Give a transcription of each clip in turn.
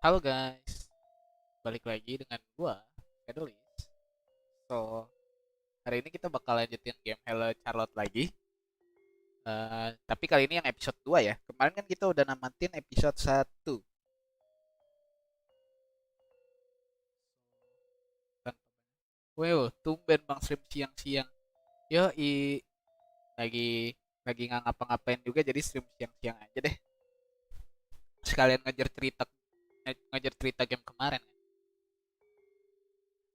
Halo guys, balik lagi dengan gua, Fedelish. So, hari ini kita bakal lanjutin game Hello Charlotte lagi. Tapi kali ini yang episode 2 ya. Kemarin kan kita udah namatin episode 1. Wow, tumben Bang Stream siang-siang. Lagi lagi nggak ngapa-ngapain juga jadi stream siang-siang aja deh. Sekalian ngejar cerita game kemarin.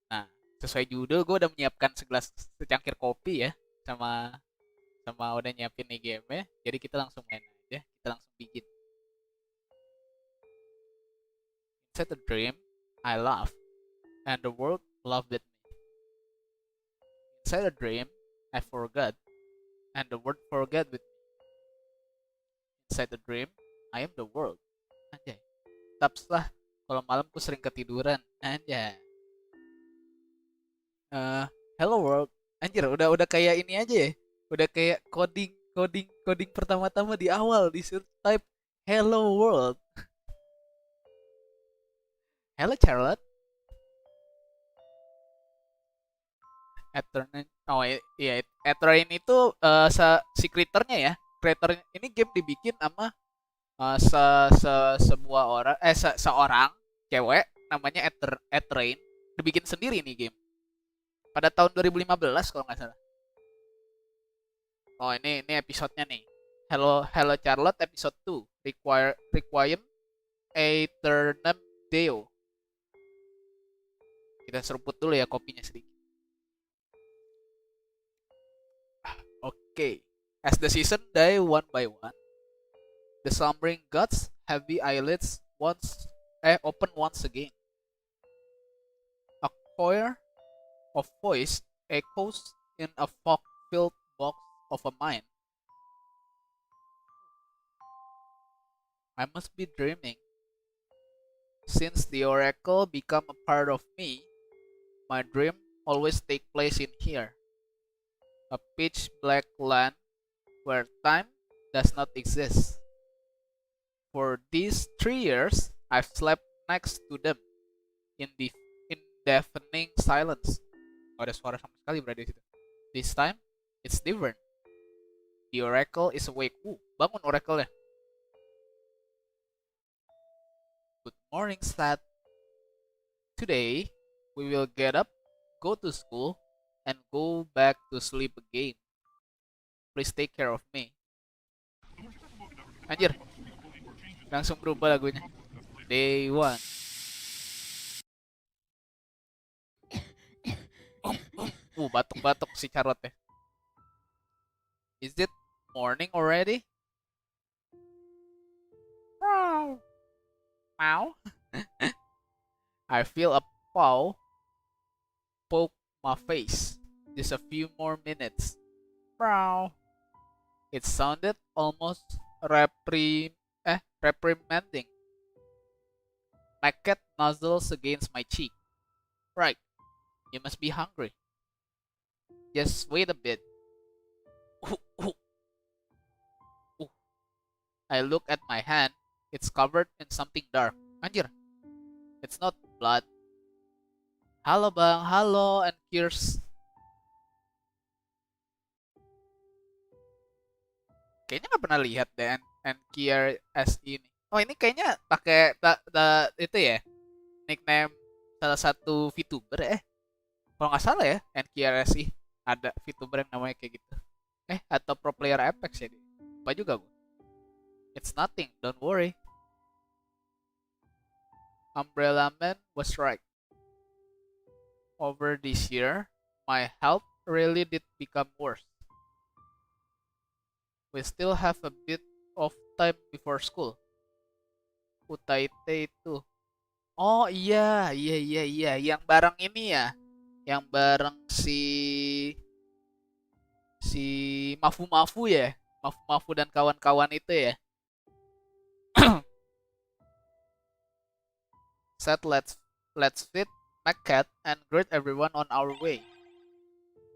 Nah, sesuai judul gue udah menyiapkan secangkir kopi ya, sama sama udah nyiapin nih game ya. Jadi kita langsung main aja, kita langsung bikin. Inside a dream, I laughed, and the world laughed with me. Inside a dream, I forgot, and the world forgot with me. Inside a dream, I am the world. Anjay. Taps lah, kalau malam ku sering ketiduran. Anjay. Eh, Hello world. Anjir, udah kayak ini aja ya. Udah kayak coding pertama-tama di awal disuruh type hello world. Hello Charlotte. Eternal. Oh iya, Eternal itu si creatornya ya. Creator ini game dibikin sama eh, se, sebuah orang seorang cewek namanya Etrain. Dibikin sendiri nih game. Pada tahun 2015 kalau nggak salah. Oh ini episodenya nih. Hello Hello Charlotte episode 2. Requiem Aeternam Deo. Kita seruput dulu ya kopinya sedikit. Okay. As the season die one by one, the slumbering gods' heavy eyelids open once again. A choir of voice echoes in a fog-filled box of a mind. I must be dreaming. Since the oracle become a part of me, my dream always take place in here. A pitch black land where time does not exist. For these 3 years, I've slept next to them in the in deafening silence. Gak ada suara sama sekali berada di situ. This time, it's different. The oracle is awake. Bangun oracle-nya. Good morning, Slat. Today, we will get up, go to school, and go back to sleep again. Please take care of me. Anjir, langsung berubah lagunya. Day 1. Batuk-batuk si Charlotte ya. Is it morning already? Meow. Meow. I feel a paw poke my face. Just a few more minutes. Meow. It sounded almost reprimanding. My cat nuzzles against my cheek. Right, you must be hungry. Just wait a bit. I look at my hand. It's covered in something dark. Anjir, it's not blood. Halo bang, halo and Kirs. Kayaknya nggak pernah lihat deh and Kirs ini. Oh ini kayaknya pakai itu ya nickname salah satu VTuber Kalau nggak salah ya NKRSI ada VTuber yang namanya kayak gitu. Atau pro player Apex ya. Lupa juga gue. It's nothing, don't worry. Umbrella Man was right. Over this year, my health really did become worse. We still have a bit of time before school. Utaite itu. Oh iya, yang bareng ini ya. Yang bareng si Mafu ya. Mafu dan kawan-kawan itu ya. Said let's feed my cat and greet everyone on our way.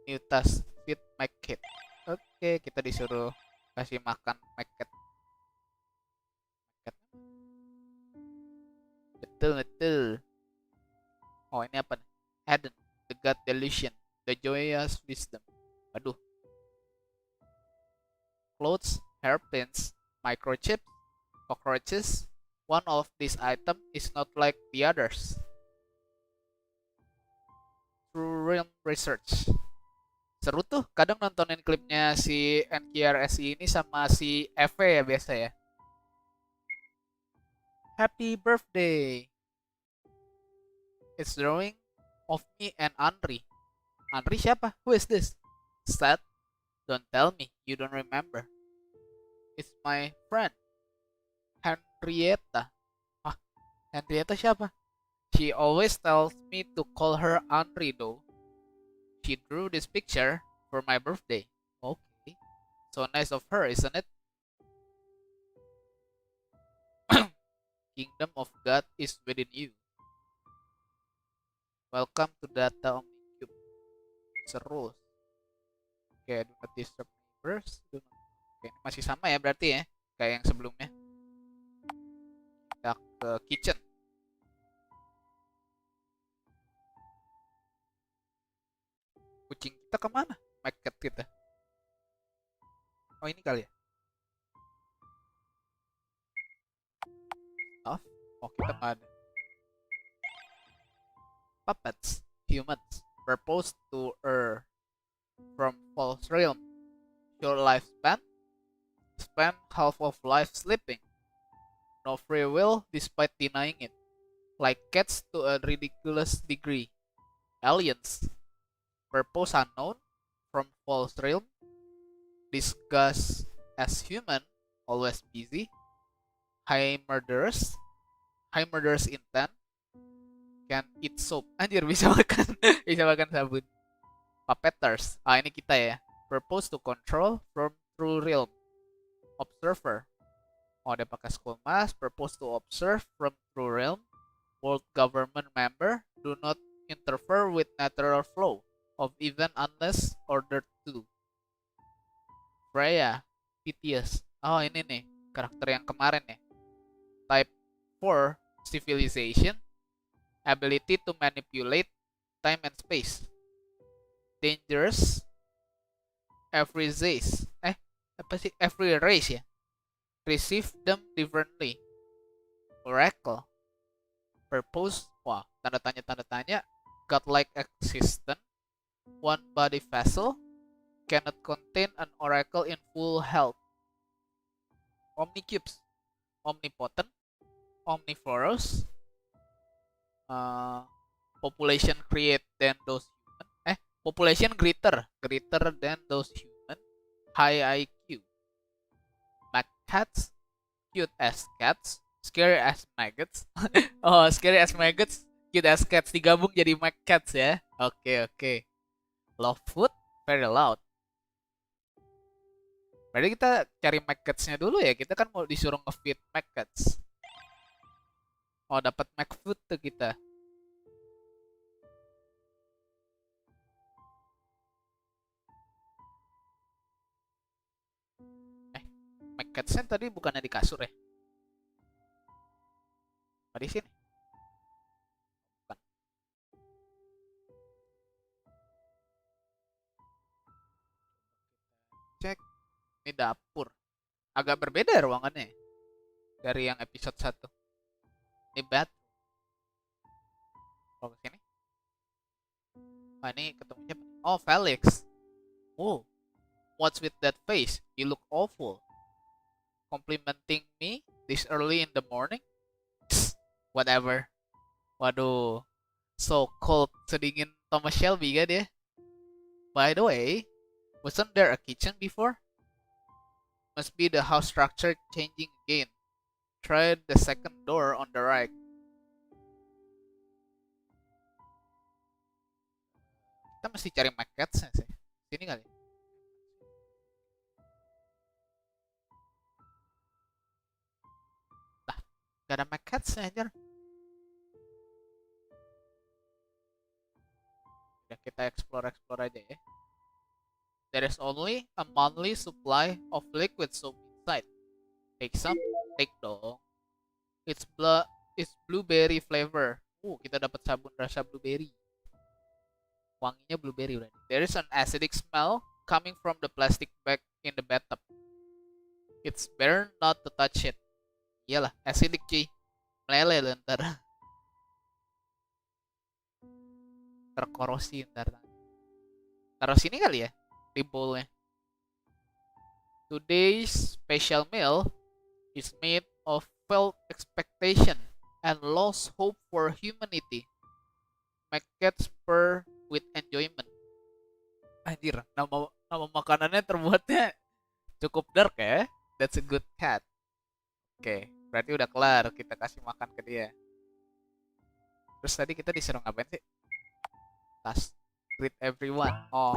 New task, feed my cat. Oke, kita disuruh kasih makan my cat. The Betul. Oh, ini apa nih? Eden, the God delusion, the joyous wisdom. Aduh. Clothes, hairpins, microchips, cockroaches. One of these items is not like the others. True realm research. Seru tuh, kadang nontonin klipnya si NKRSI ini sama si EV ya biasa ya. Happy birthday. It's drawing of me and Andri. Andri siapa? Who is this? Sad? Don't tell me you don't remember. It's my friend, Henrietta. Ah, Henrietta siapa? She always tells me to call her Andri though. She drew this picture for my birthday. Okay. So nice of her, isn't it? Kingdom of God is within you. Welcome to Data Omnicube. Seru. Oke, do not disturb neighbors. Oke, ini masih sama ya berarti ya, kayak yang sebelumnya. Kita ke kitchen. Kucing kita kemana? My cat kita. Oh, ini kali ya. Oh, kita nggak ada. Puppets, humans, proposed to Earth from false realm. Your lifespan? Spend half of life sleeping. No free will despite denying it. Like cats to a ridiculous degree. Aliens. Purpose unknown from false realm. Disguised as human, always busy. High murderers intent. Can eat soap. Anjir, bisa makan bisa makan sabun. Puppeteers. Ah, ini kita ya. Purpose to control from true realm. Observer. Oh, dia pakai school mask. Purpose to observe from true realm. World government member. Do not interfere with natural flow of event unless ordered to. Freya. Piteous. Oh, ini nih. Karakter yang kemarin ya. Type 4. Civilization. Ability to manipulate time and space. Dangerous. Every race. Apa sih? Every race ya. Receive them differently. Oracle. Purpose. Wah, tanda tanya. Godlike existence. One body vessel. Cannot contain an oracle in full health. Omnicubes. Omnipotent. Omnivorous. Population create than those human. Population greater than those human. High IQ. Mad cats. Cute as cats. Scary as maggots. Oh, scary as maggots. Cute as cats digabung jadi mad cats ya. Oke. Love food. Very loud. Berarti kita cari maggotsnya dulu ya. Kita kan mau disuruh nge-feed maggots. Oh, dapat magfood tuh kita. Maggotsnya tadi bukannya di kasur ya? Oh, di sini. Bukan. Cek. Ini dapur. Agak berbeda ruangannya dari yang episode 1. Ini bed. Kalau ke sini. Oh, ini ketemu siapa? Oh, Felix. Oh, what's with that face? You look awful. Complimenting me this early in the morning? Psst, whatever. Waduh, so cold, sedingin Thomas Shelby kan dia. By the way, wasn't there a kitchen before? Must be the house structure changing again. Try the second door on the right. Kita mesti cari maggotsnya sih. Sini kali. Nah, gak ada maggotsnya aja. Udah, kita explore aja ya. There is only a monthly supply of liquid soap inside. Take some, take dong. It's is blueberry flavor. Kita dapat sabun rasa blueberry. Wanginya blueberry udah. There is an acidic smell coming from the plastic bag in the bathtub. It's better not to touch it. Iyalah, acidic cuy. Meleleh lu ntar. Terkorosi ntar. Taruh sini kali ya, di bowlnya. Today's special meal is made of felt expectation and lost hope for humanity. Make cats purr with enjoyment. Anjir, nama makanannya terbuatnya cukup dark ya. That's a good cat. Oke, berarti udah kelar kita kasih makan ke dia. Terus tadi kita disuruh ngapain sih? Tas, greet everyone. Oh,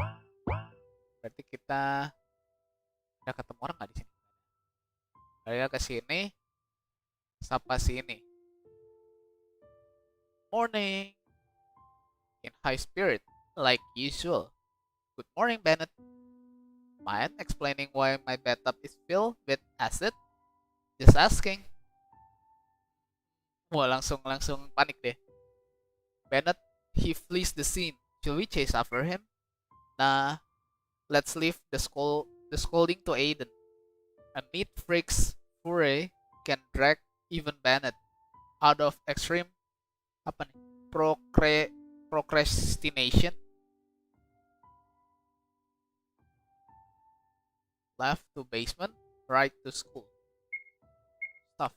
berarti kita udah ketemu orang nggak di sini? Saya ke sini, sapa sini. Morning. In high spirit, like usual. Good morning, Bennett. Mind explaining why my bathtub is filled with acid? Just asking. Wah, langsung panik deh. Bennett, he flees the scene. Shall we chase after him? Nah, let's leave the scolding to Aiden. A neat freak's fury can drag even Bennett out of extreme procrastination. Left to basement, right to school. Stuff.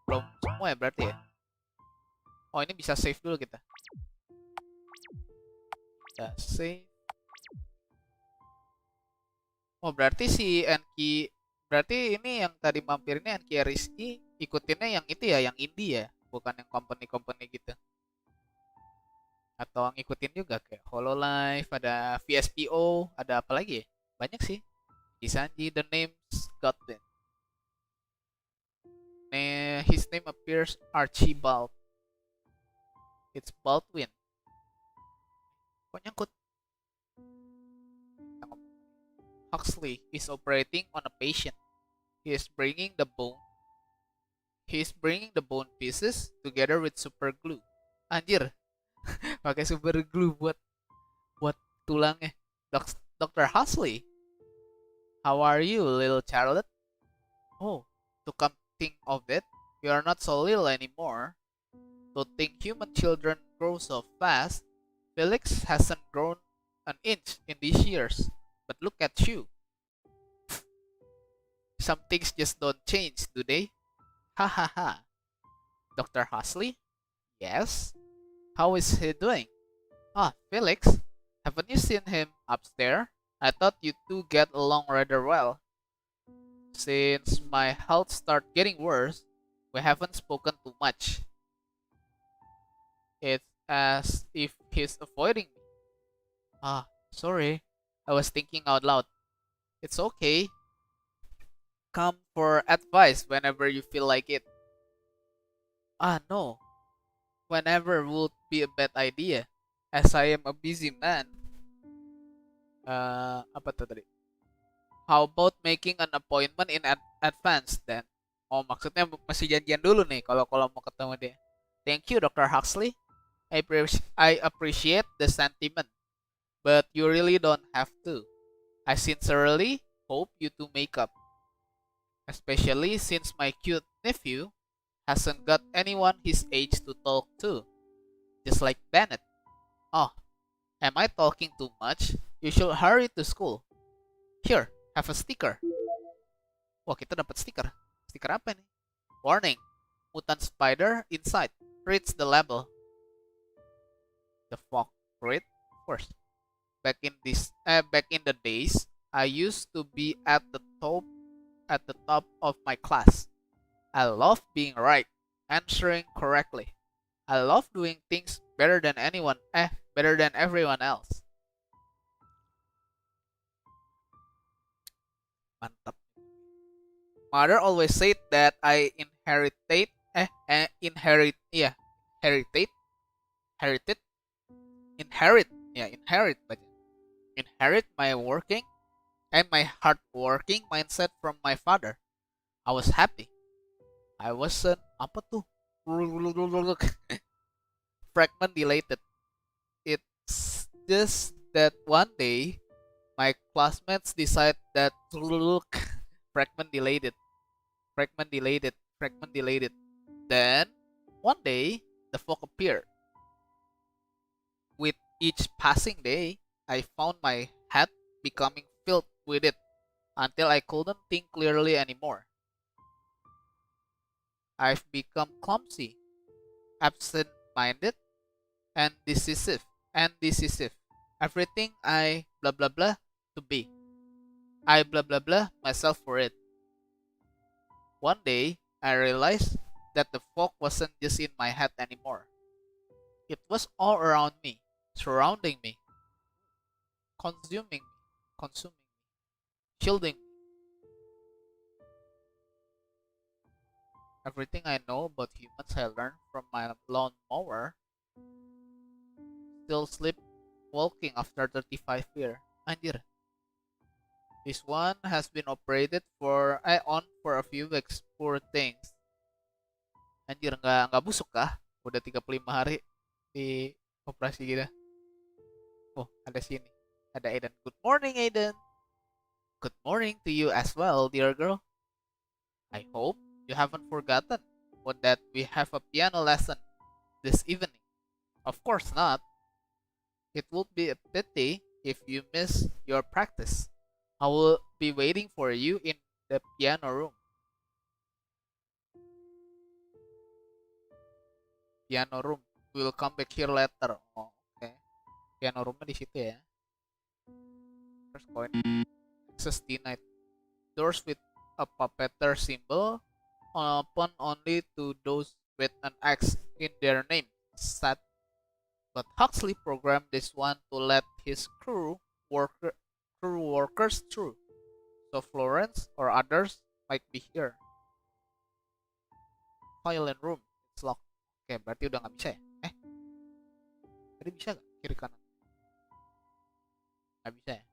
Belum semua ya berarti ya. Oh, ini bisa save dulu kita. Kita save. Oh, berarti si Enki, berarti ini yang tadi mampir ini Enki Rizky ikutinnya yang itu ya, yang indie ya, bukan yang company gitu. Atau ngikutin juga kayak Hololive, ada VSPO, ada apa lagi ya? Banyak sih. Isanji, the name's Godwin. His name appears Archibald. It's Baldwin. Kok nyangkut? Huxley is operating on a patient. He is bringing the bone pieces together with super glue. Anjir. Pakai super glue buat tulangnya. Dr. Huxley. How are you, little Charlotte? Oh, to come think of it, you are not so little anymore. To think human children grow so fast, Felix hasn't grown an inch in these years. But look at you. Some things just don't change, do they? Ha ha ha. Dr. Huxley? Yes? How is he doing? Felix, haven't you seen him upstairs? I thought you two get along rather well. Since my health started getting worse, we haven't spoken too much. It's as if he's avoiding me. Sorry. I was thinking out loud. It's okay. Come for advice whenever you feel like it. No. Whenever would be a bad idea, as I am a busy man. Apa tuh tadi? How about making an appointment in advance then? Oh, maksudnya masih janjian dulu nih kalau mau ketemu dia. Thank you, Dr. Huxley. I appreciate the sentiment, but you really don't have to. I sincerely hope you two make up, especially since my cute nephew hasn't got anyone his age to talk to, just like Bennett. Oh, am I talking too much? You should hurry to school. Here, have a sticker. Wah, kita dapat stiker. Stiker apa nih? Warning, mutant spider inside. Reads the label. The fuck? Read first. Back in the days, I used to be at the top of my class. I love being right, answering correctly. I love doing things better than everyone else. Mantap. Mother always said that I inherited my hard-working mindset from my father. I was happy. I wasn't fragment deleted. It's just that one day my classmates decide that fragment deleted, fragment deleted, fragment deleted. Then one day the fog appeared. With each passing day, I found my head becoming filled with it until I couldn't think clearly anymore. I've become clumsy, absent-minded, and decisive. Everything I blah blah blah to be. I blah blah blah myself for it. One day, I realized that the fog wasn't just in my head anymore. It was all around me, surrounding me, consuming me, shielding me. Everything I know about humans I learned from my lawnmower. Still sleepwalking after 35 years. Anjir. This one has been operated on for a few weeks. Poor things. Anjir, nggak busuk kah? Udah 35 hari di operasi kita. Oh, ada sini. Ada Aiden. Good morning, Aiden. Good morning to you as well, dear girl. I hope you haven't forgotten that we have a piano lesson this evening. Of course not. It would be a pity if you miss your practice. I will be waiting for you in the piano room. Piano room. We will come back here later. Oh, okay. Piano roomnya di situ ya. First coin. Access denied. Doors with a puppeteer symbol open only to those with an X in their name. Sad. But Huxley programmed this one to let his workers through, so Florence or others might be here. Violin room, it's locked. Oke, berarti udah nggak bisa ya? Tadi bisa nggak? Kiri kanan? Nggak bisa ya?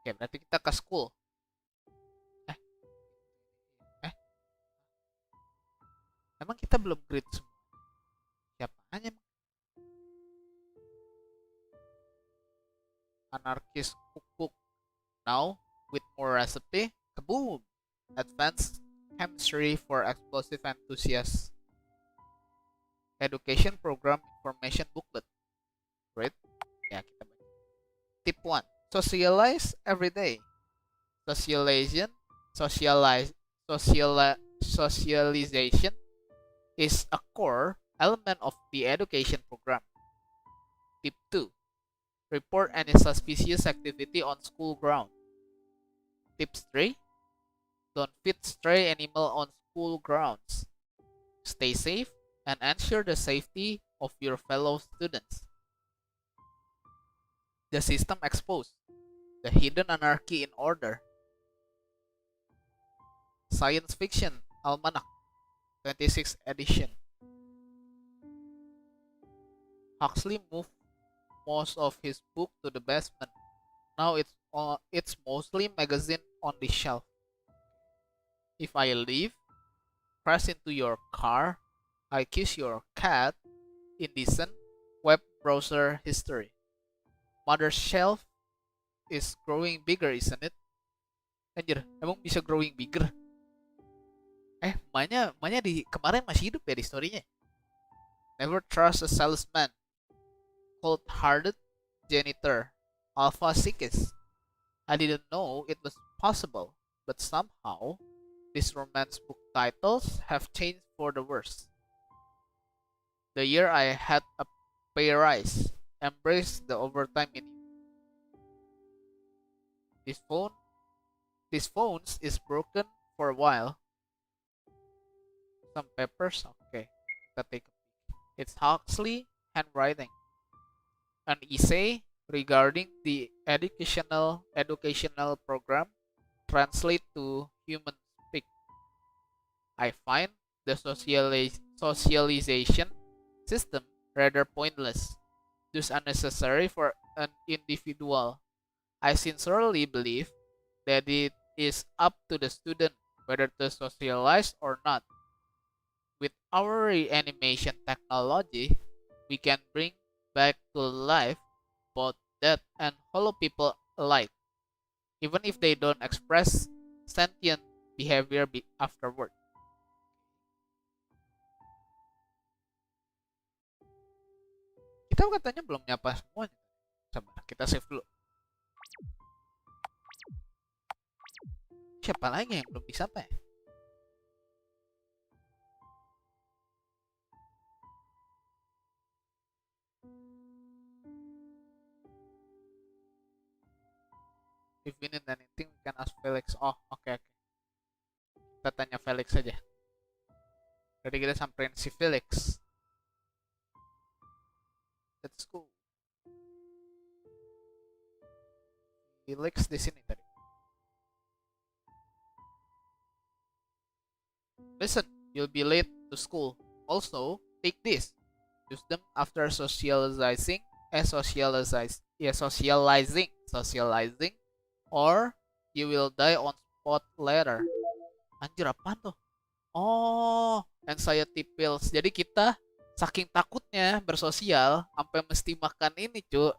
Oke, berarti kita ke school. Emang kita belum grade semua? Siapa aja? Anarchist cookbook. Now, with more recipe, kaboom! Advanced chemistry for explosive enthusiasts. Education program information booklet. Right? Ya, kita baca. Tip 1. Socialize every day. Socialization is a core element of the education program. Tip 2. Report any suspicious activity on school ground. Tips 3. Don't feed stray animal on school grounds. Stay safe and ensure the safety of your fellow students. The system exposed. The hidden anarchy in order. Science Fiction Almanac 26th edition. Huxley moved most of his book to the basement. Now it's mostly magazine on the shelf. If I leave, crash into your car, I kiss your cat, indecent, web browser history. Mother's shelf is growing bigger, isn't it? Anjir, emang bisa growing bigger? Emaknya di kemarin masih hidup ya di storynya. Never trust a salesman. Cold-hearted janitor, alpha psychist. I didn't know it was possible, but somehow these romance book titles have changed for the worse. The year I had a pay rise, embraced the overtime in this phone is broken for a while. Some papers, okay. Kita take a peek. It's Huxley handwriting. An essay regarding the educational program translate to human speak. I find the socialization system rather pointless, thus unnecessary for an individual. I sincerely believe that it is up to the student whether to socialize or not. With our reanimation technology, we can bring back to life both dead and hollow people alike, even if they don't express sentient behavior afterward. Kita katanya belum nyapa semuanya. Sabar, kita save dulu. Siapa lagi yang belum bisa apa ya? If we need anything, we can ask Felix. Oh, oke. Kita tanya Felix saja. Jadi kita samperin si Felix. Let's go. Felix di sini tadi. Listen, you'll be late to school. Also, take this. Use them after socializing, socializing, or you will die on spot later. Anjir, apaan tuh? Oh, anxiety pills. Jadi kita saking takutnya bersosial sampai mesti makan ini, cu.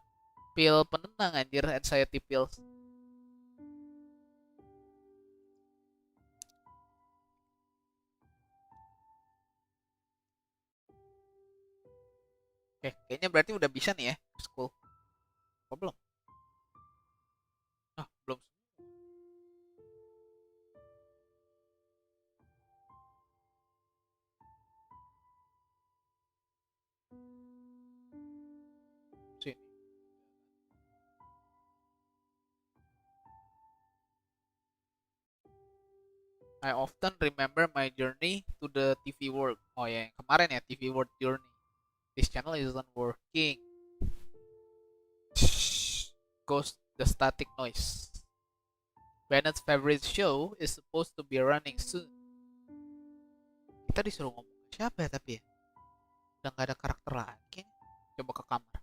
Pil penenang anjir, anxiety pills. Oke, kayaknya berarti udah bisa nih ya, school. Apa belum? Ah, belum. Sini. I often remember my journey to the TV world. Oh ya, yang kemarin ya, TV world journey. This channel isn't working. Goes the static noise. Bennett's favorite show is supposed to be running soon. Kita disuruh ngomong ke siapa ya tapi ya? Udah gak ada karakter lagi. Coba ke kamar.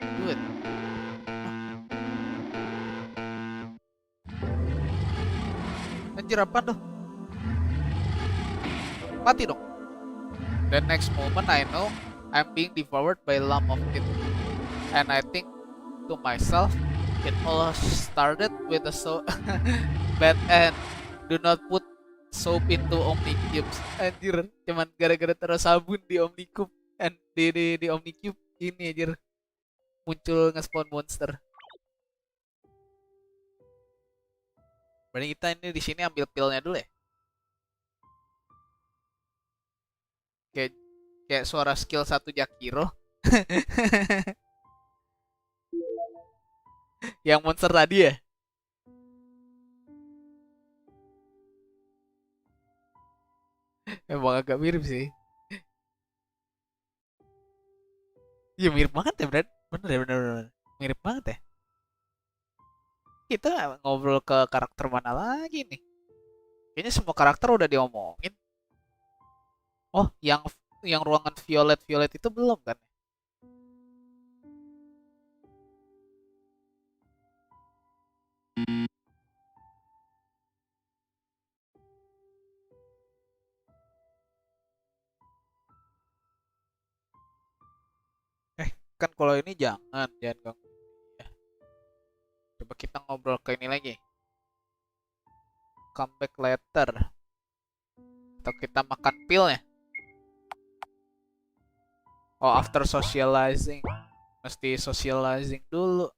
Do it. Anjir, apa tuh? Mati dong. The next moment I know I'm being devoured by a lump of it. And I think to myself, it all started with a so bad end. Do not put soap into Omnicubes. Anjir, cuman gara-gara taruh sabun di Omnicube and di Omnicube ini anjir muncul nge-spawn monster. Berarti kita ini di sini ambil pillnya dulu ya. Kayak suara skill 1 Jakiro. Yang monster tadi ya. Emang agak mirip sih. Iya mirip banget ya, Brad. Bener ya, bener. Mirip banget ya. Kita ngobrol ke karakter mana lagi nih? Kayaknya semua karakter udah diomongin. Oh, yang ruangan violet itu belum kan? Kan kalau ini jangan ganggu. Ya. Coba kita ngobrol ke ini lagi. Come back later. Atau kita makan pillnya. Oh, after socializing. Mesti socializing dulu.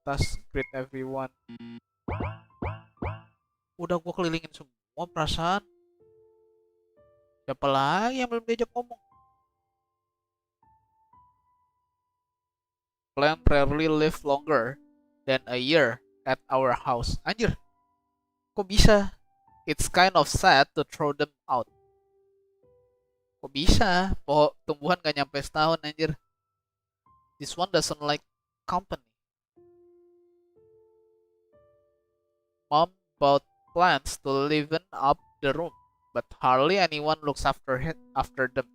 Task greet everyone. Udah gua kelilingin semua perasaan. Siapa lagi yang belum diajak ngomong? Plant rarely live longer than a year at our house. Anjir, kok bisa? It's kind of sad to throw them out. Kok bisa? Tumbuhan gak nyampe setahun anjir. This one doesn't like company. Mom bought plants to liven up the room, but hardly anyone looks after them.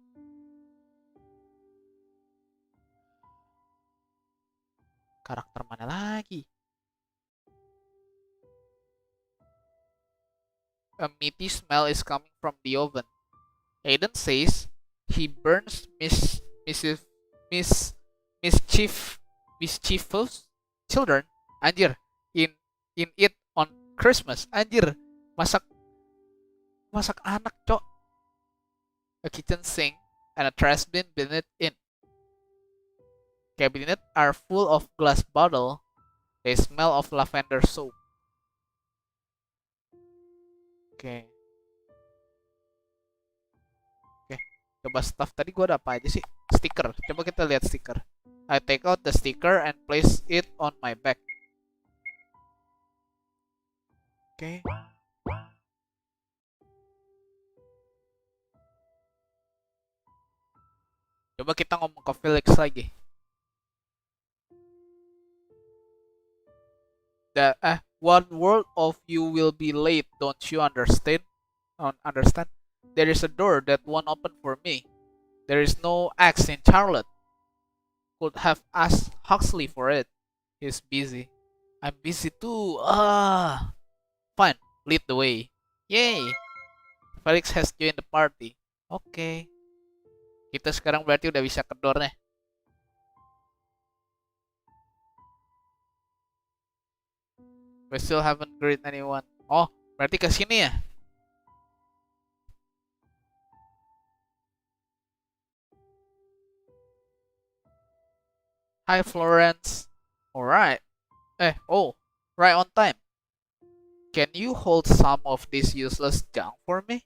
Karakter mana lagi? A meaty smell is coming from the oven. Aiden says he burns mis mischief mischievous children. Anjir, in it on Christmas. Anjir, masak masak anak, cok. A kitchen sink and a trash bin beneath it. Cabinet are full of glass bottle. They smell of lavender soap. Oke. Oke. Coba stuff tadi gua ada apa aja sih? Stiker. Coba kita lihat stiker. I take out the sticker and place it on my back. Oke. Coba kita ngomong ke Felix lagi. One world of you will be late, don't you understand? Understand? There is a door that won't open for me. There is no X in Charlotte. Could have asked Huxley for it. He's busy. I'm busy too. Fine. Lead the way. Yay! Felix has joined the party. Oke. Kita sekarang berarti udah bisa ke door nih. We still haven't greet anyone. Oh, berarti ke sini ya? Hi Florence. Alright. Right on time. Can you hold some of this useless junk for me?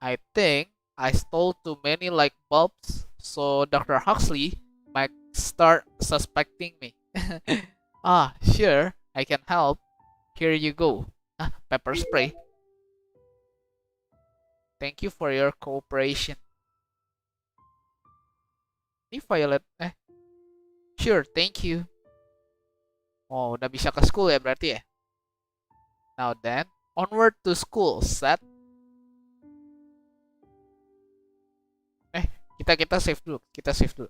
I think I stole too many light bulbs, so Dr. Huxley might start suspecting me. Sure, I can help. Here you go. Pepper spray. Thank you for your cooperation. Ini violet. Sure, thank you. Oh, udah bisa ke school ya berarti ya? Now then, onward to school, set. Kita save dulu. Kita save dulu.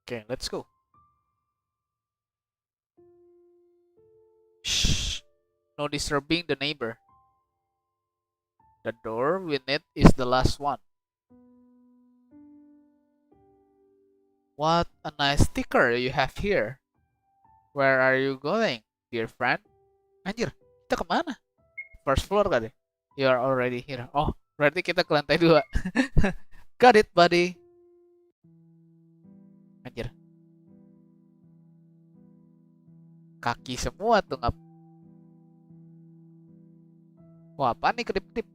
Okay, let's go. Shh. No disturbing the neighbor. The door we need is the last one. What a nice sticker you have here. Where are you going, dear friend? Anjir, kita kemana? First floor kali. You are already here. Oh, berarti kita ke lantai 2. Got it, buddy. Anjir. Kaki semua tuh ngap. Wah, apa nih kedip-kedip?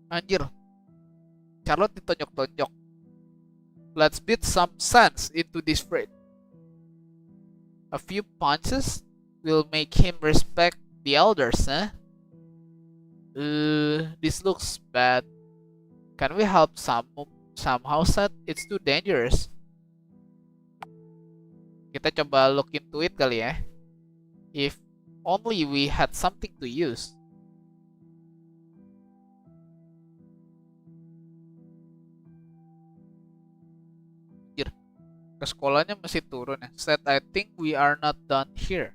Anjir. Charlotte ditonjok-tonjok. Let's beat some sense into this friend. A few punches will make him respect the elders, huh? This looks bad. Can we help somehow, Seth? It's too dangerous. Kita coba look into it kali ya. If only we had something to use. Ke sekolahnya masih turun ya. Seth, I think we are not done here.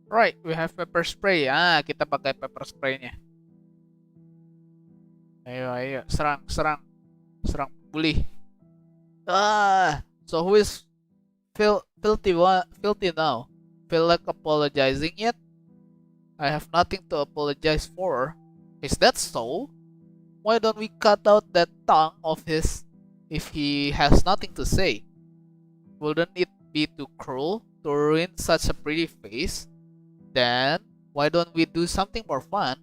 Right, we have pepper spray. Kita pakai pepper spraynya. Ayo, serang, bully. So who is filthy now? Feel like apologizing yet? I have nothing to apologize for. Is that so? Why don't we cut out that tongue of his if he has nothing to say? Wouldn't it be too cruel to ruin such a pretty face? Then, why don't we do something more fun?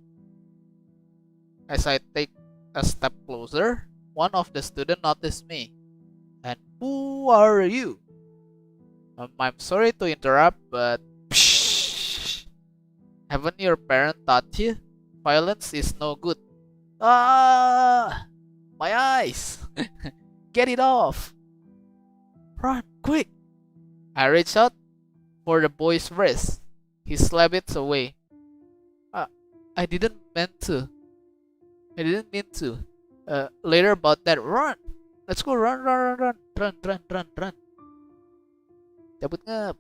As I take a step closer, one of the students noticed me. And who are you? I'm sorry to interrupt, but psh, haven't your parent taught you? Violence is no good. Ah, my eyes! Get it off! Run, quick! I reached out for the boy's wrist. He slapped it away. Uh, I didn't mean to. I didn't mean to. Later about that. Run! Let's go, run, run, run, run, run, run, run, run. Cabut ngap.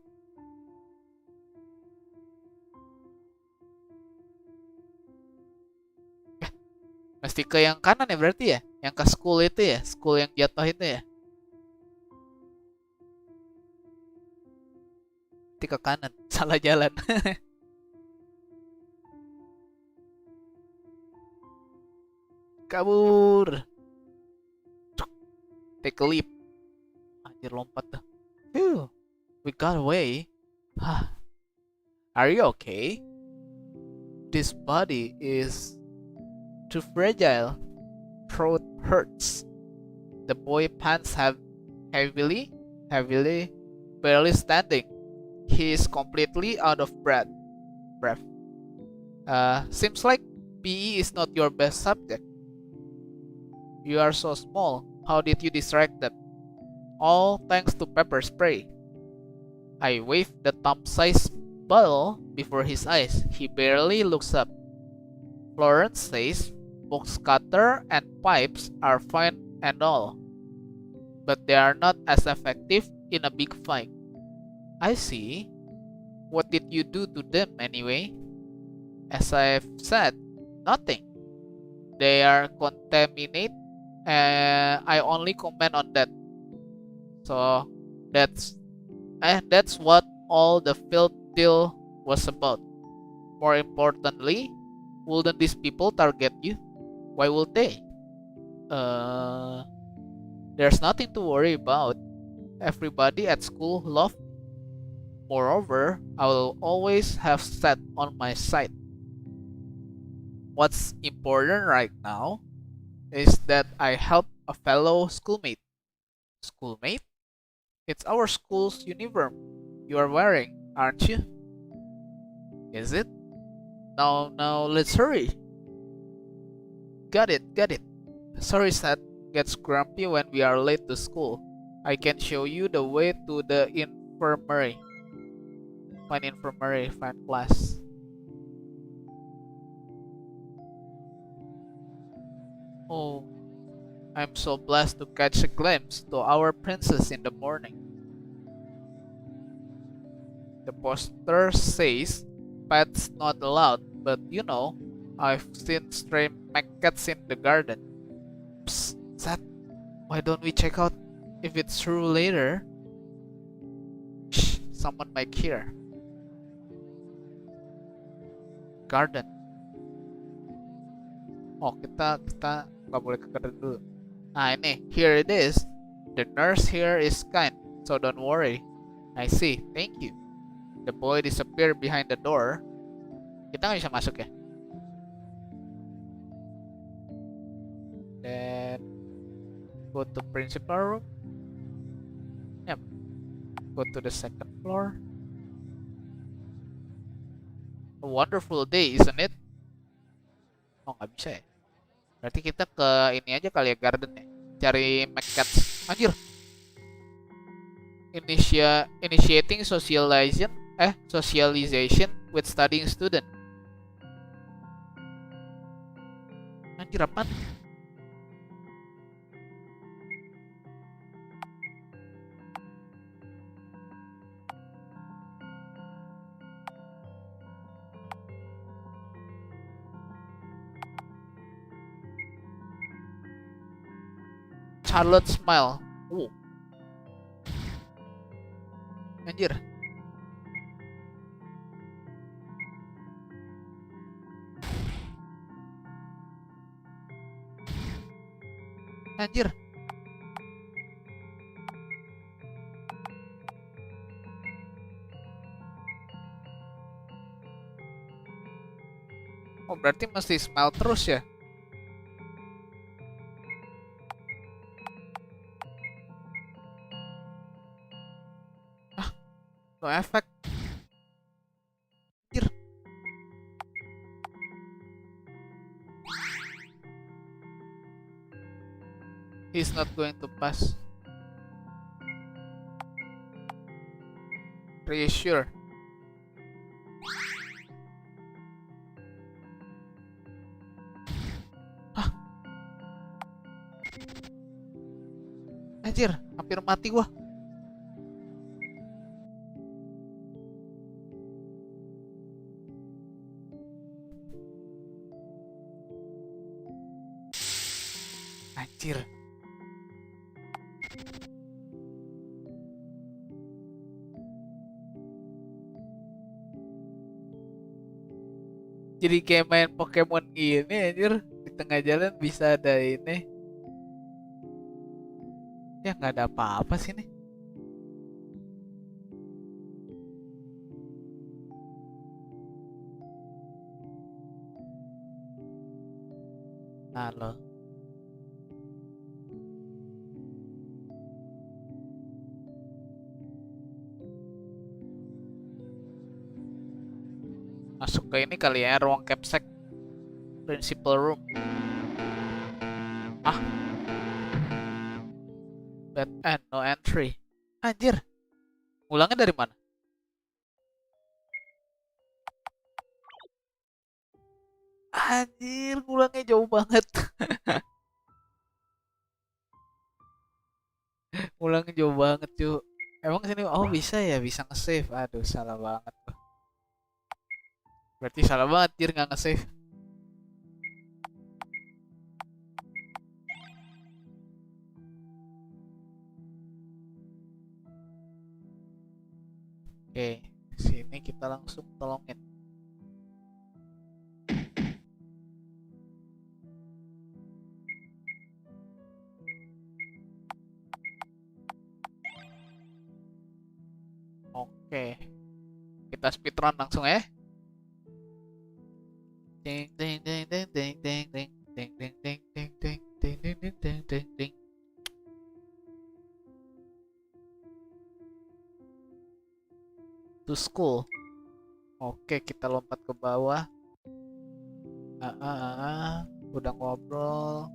Mesti ke yang kanan ya berarti ya? Yang ke school itu ya? School yang jatuh itu ya? Nanti ke kanan. Salah jalan. Kabur. Take a leap. Anjir lompat tuh. Phew. We got away. Are you okay? This body is too fragile. Throat hurts. The boy pants heavily, barely standing. He is completely out of breath. Seems like PE is not your best subject. You are so small. How did you distract them? All thanks to pepper spray. I waved the thumb-sized bottle before his eyes. He barely looks up. Florence says box cutter and pipes are fine and all, but they are not as effective in a big fight. I see. What did you do to them anyway? As I've said, nothing. They are contaminated. I only comment on that. So that's what all the field deal was about. More importantly, wouldn't these people target you? Why would they? There's nothing to worry about. Everybody at school loved me. Moreover, I will always have Seth on my side. What's important right now is that I help a fellow schoolmate. Schoolmate? It's our school's uniform you are wearing, aren't you? Is it? Now let's hurry. Got it. Sorry, Seth gets grumpy when we are late to school. I can show you the way to the infirmary. Find class. Oh, I'm so blessed to catch a glimpse to our princess in the morning. The poster says pets not allowed, but you know, I've seen stray maggots in the garden. Psst, Seth, why don't we check out if it's true later? Shh, someone might hear. Garden. Oh, kita nggak boleh ke garden dulu. Nah ini, here it is. The nurse here is kind, so don't worry. I see, thank you. The boy disappeared behind the door. Kita nggak bisa masuk ya? Then go to principal room. Yep. Go to the second floor. A wonderful day, isn't it? Oh, nggak bisa ya? Berarti kita ke ini aja kali ya, garden ya. Cari maggots. Anjir. Initiating socialization with studying student. Anjir apaan? Charlotte smile. Anjir. Anjir. Oh, berarti mesti smile terus ya? No effect. Anjir. He's not going to pass. Are you sure? Hah? Anjir, hampir mati gua. Anjir. Jadi kayak main Pokemon gini anjir. Di tengah jalan bisa ada ini. Ya nggak ada apa-apa sih nih. Halo. Masuk ke ini kali ya, ruang capsek. Principal room. Ah, bed end, no entry. Anjir. Ulangnya dari mana? Anjir, ulangnya jauh banget. Ulangnya jauh banget, cuy. Emang sini oh bisa ya, bisa nge-save. Aduh, salah banget tuh. Berarti salah banget Jir nggak nge-save. Oke, sini kita langsung tolongin. Oke, kita speedrun langsung ya. Ding ding ding ding ding ding ding ding ding ding ding ding ding ding ding ding ding ding. To school. Oke, kita lompat ke bawah. Udah ngobrol.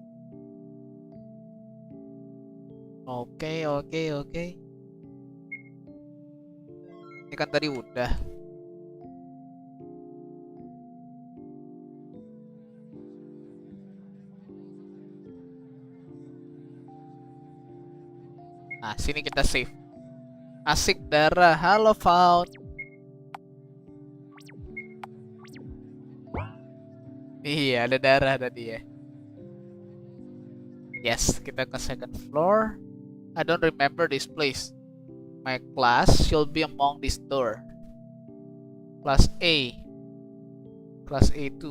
Oke, oke, oke. Ini kan tadi udah. Nah, sini kita save. Asik darah. Halo, Found. Iya, ada darah tadi ya. Yes, kita ke second floor. I don't remember this place. My class should be among this door. Class A. Class A2.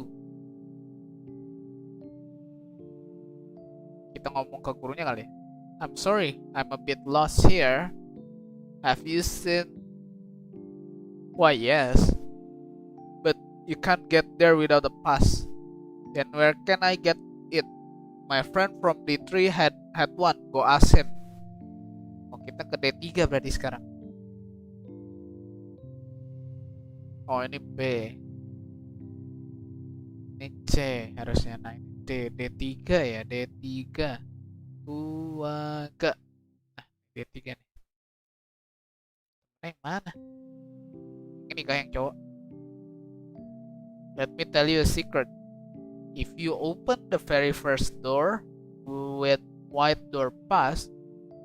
Kita ngomong ke gurunya kali ya. I'm sorry, I'm a bit lost here. Have you seen? Why, yes. But you can't get there without a pass. Then where can I get it? My friend from D3 had one. Go ask him. Oh, kita ke D3 berarti sekarang. Oh, ini B. Ini C harusnya. Nah, ini D3 ya, D3. Ga. Nah, D3 nih. Yang mana? Ini kah yang cowok? Let me tell you a secret. If you open the very first door with white door pass,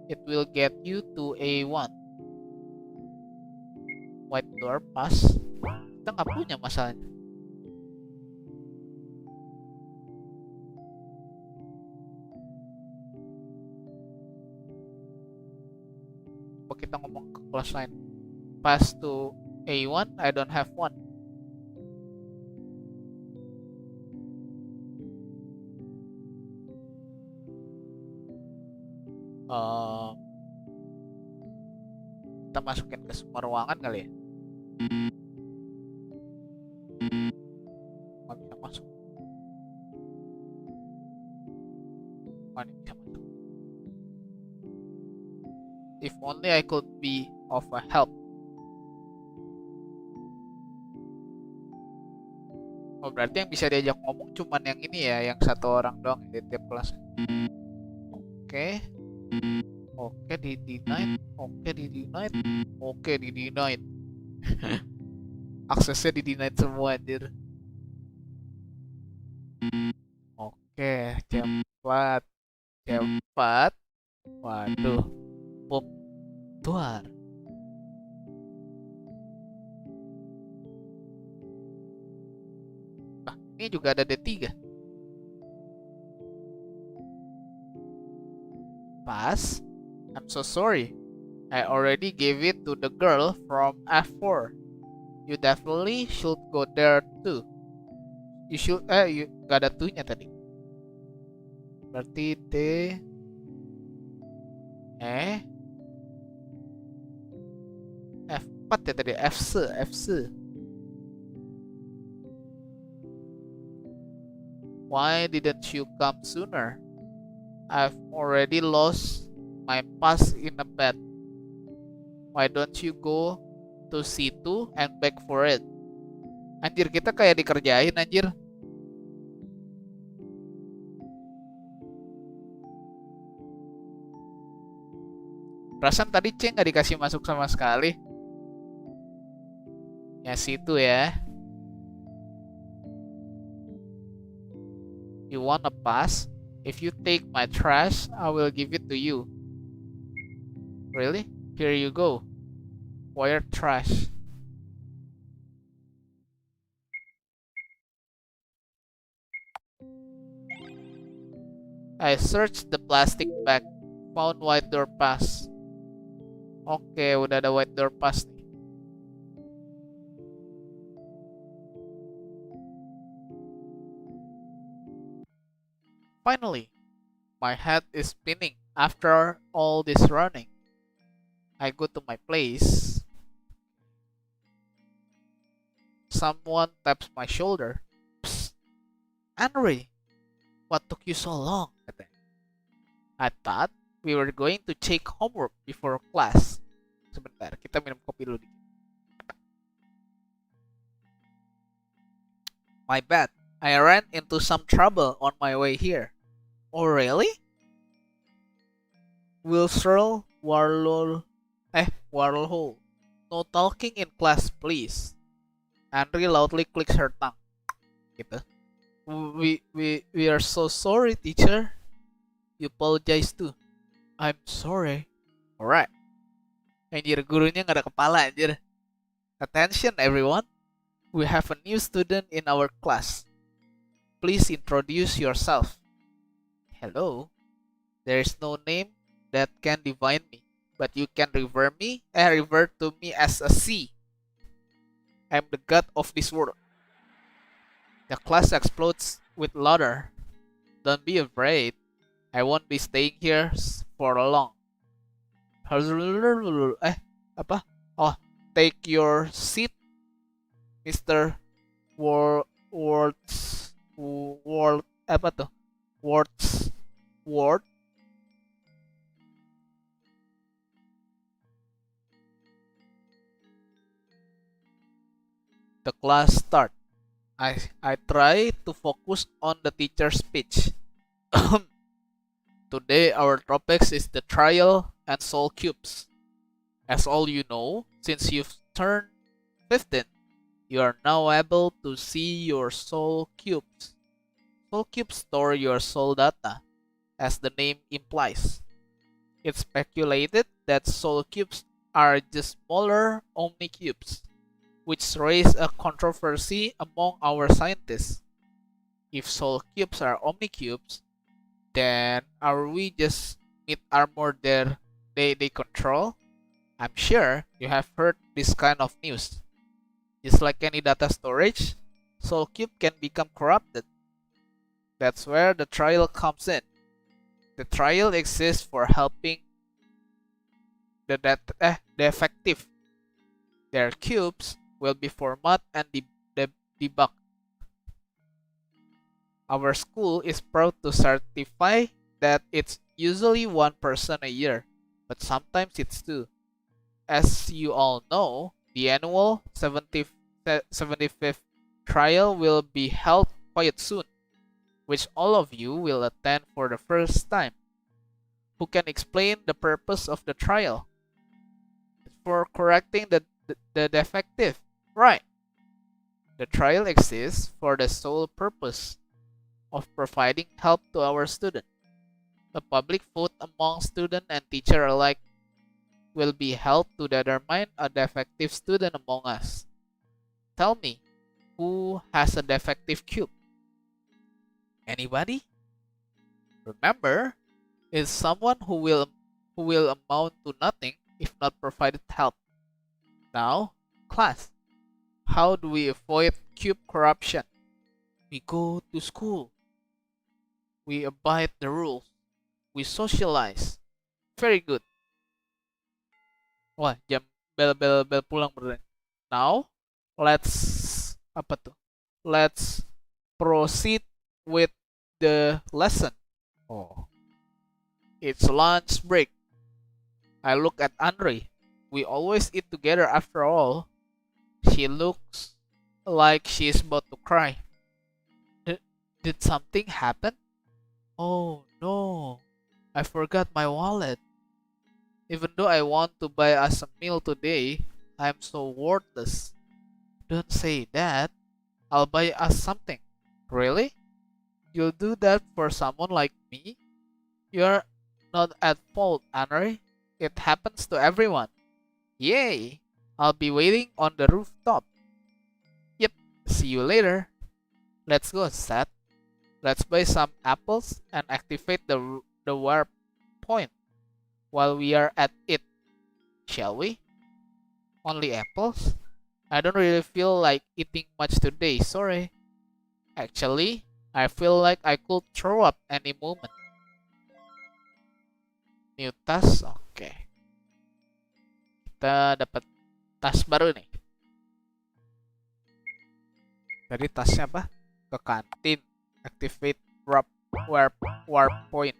it will get you to A1. White door pass. Kita nggak punya masalahnya. Coba kita ngomong ke kelas lain. Pass to A1, I don't have one. Kita masukin ke semua ruangan kali ya. Nggak bisa masuk. Ini bisa masuk. If only I could be of a help. berarti yang bisa diajak ngomong cuman yang ini ya, yang satu orang doang di tiap kelas. Oke. Oke, di denied. Oke, di denied. Oke, di denied. Aksesnya di denied semua anjir. Oke, jam 4. Jam 4. Waduh. Pop tuar. Ah, ini juga ada D3. Pass. I'm so sorry. I already gave it to the girl from F4. You definitely should go there too. You should, gak ada tuh-nya tadi. Berarti D, F4 ya tadi, FC. Why didn't you come sooner? I've already lost my pass in a bet. Why don't you go to C2 and beg for it? Anjir, kita kayak dikerjain anjir. Perasaan tadi C nggak dikasih masuk sama sekali. Ya situ ya. You want a pass? If you take my trash, I will give it to you. Really? Here you go. Wire trash. I searched the plastic bag. Found white door pass. Oke, udah ada white door pass nih. Finally, my head is spinning after all this running. I go to my place. Someone taps my shoulder. Psst, Henry, what took you so long? I thought we were going to check homework before class. Sebentar, kita minum kopi dulu dikit. My bad. I ran into some trouble on my way here. Oh really? Wilsrel Warlol Warlhole. No talking in class, please. Henry loudly clicks her tongue. Gitu. We are so sorry, teacher. You apologize too. I'm sorry. Alright. Anjir, gurunya nggak ada kepala anjir. Attention everyone. We have a new student in our class. Please introduce yourself. Hello. There is no name that can define me, but you can refer to me as a C. I'm the god of this world. The class explodes with laughter. Don't be afraid. I won't be staying here for long. Apa? Oh, take your seat, Mr. Apa tuh? Ward. The class start. I try to focus on the teacher's speech. Today our topics is the trial and soul cubes. As all you know, since you've turned 15, you are now able to see your soul cubes. Soul cubes store your soul data, as the name implies. It's speculated that soul cubes are just smaller omnicubes, which raise a controversy among our scientists. If soul cubes are omnicubes, then are we just mid armor they control? I'm sure you have heard this kind of news. Just like any data storage, soul cube can become corrupted. That's where the trial comes in. The trial exists for helping the effective. Their cubes will be formatted and debugged. Our school is proud to certify that it's usually one person a year, but sometimes it's two. As you all know, the annual 75th trial will be held quite soon, which all of you will attend for the first time. Who can explain the purpose of the trial? It's for correcting the defective. Right. The trial exists for the sole purpose of providing help to our student. A public vote among student and teacher alike will be held to determine a defective student among us. Tell me, who has a defective cube? Anybody? Remember, it's someone who will amount to nothing if not provided help. Now, class, how do we avoid cube corruption? We go to school. We abide the rules. We socialize. Very good. Wah, jam bel pulang beneran. Now, let's apa tuh? Let's proceed with the lesson. Oh, it's lunch break. I look at Andre. We always eat together after all. She looks like she's about to cry. Did something happen? Oh no, I forgot my wallet. Even though I want to buy us a meal today, I'm so worthless. Don't say that. I'll buy us something. Really? You'll do that for someone like me? You're not at fault, Andre. It happens to everyone. Yay! I'll be waiting on the rooftop. Yep, see you later. Let's go, Seth. Let's buy some apples and activate the warp point while we are at it. Shall we? Only apples? I don't really feel like eating much today, sorry. Actually, I feel like I could throw up any moment. New task? Oke. Kita dapat tas baru nih. Tadi tasnya apa? Ke kantin. Activate warp point.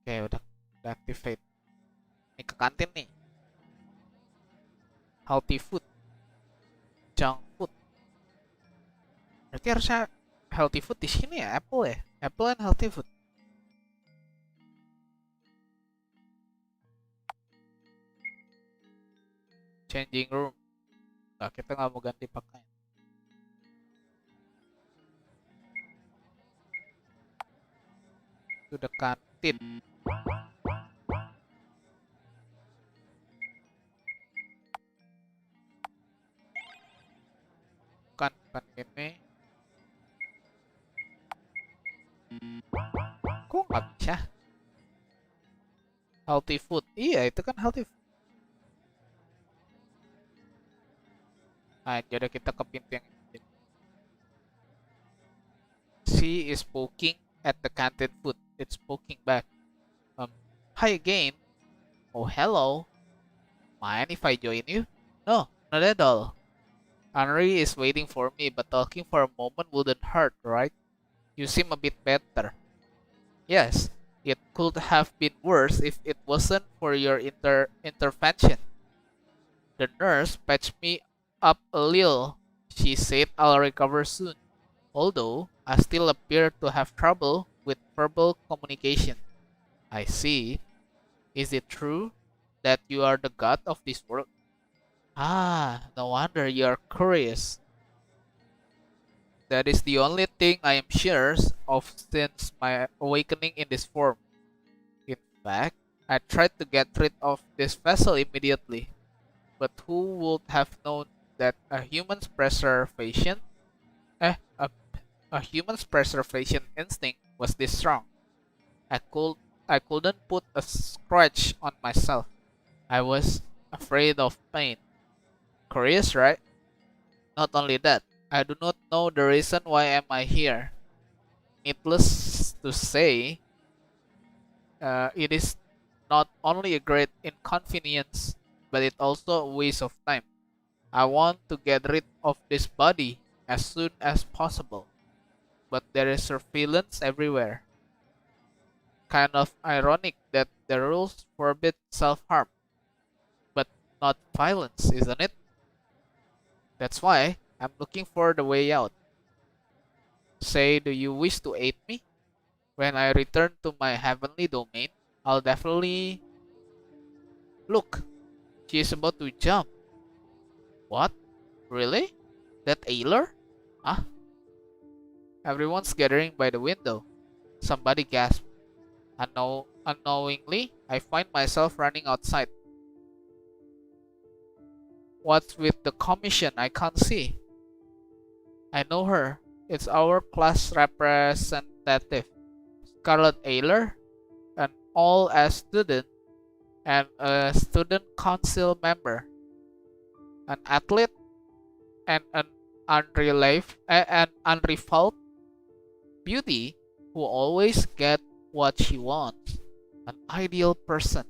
Oke, udah activate. Ini ke kantin nih. Healthy food. Junk food. Berarti harusnya healthy food di sini ya, apple ya. Apple and healthy food. Changing room. Nah, kita nggak mau ganti pakaian. To the kantin. Bukan ini. Kok nggak bisa? Healthy food. Iya, itu kan healthy food. Nah, jadi kita ke pintu yang ini. She is poking at the canteen food. It's poking back. Hi again. Oh, hello. Mind if I join you? No, not at all. Henry is waiting for me, but talking for a moment wouldn't hurt, right? You seem a bit better. Yes, it could have been worse if it wasn't for your intervention. The nurse patched me up a little. She said I'll recover soon, although I still appear to have trouble with verbal communication. I see. Is it true that you are the god of this world? Ah, no wonder you are curious. That is the only thing I am sure of since my awakening in this form. In fact, I tried to get rid of this vessel immediately, but who would have known that a human's preservation instinct was this strong? I couldn't put a scratch on myself. I was afraid of pain. Curious, right? Not only that, I do not know the reason why am I here. Needless to say, it is not only a great inconvenience, but it also a waste of time. I want to get rid of this body as soon as possible, but there is surveillance everywhere. Kind of ironic that the rules forbid self-harm, but not violence, isn't it? That's why I'm looking for the way out. Say, do you wish to aid me? When I return to my heavenly domain, I'll definitely... Look, she is about to jump. What? Really? That Ayler? Huh? Everyone's gathering by the window. Somebody gasped. Unknowingly, I find myself running outside. What's with the commission? I can't see. I know her. It's our class representative, Scarlett Ayler, an all-as student and a student council member, an athlete and an unrivaled beauty who always gets what she wants, an ideal person.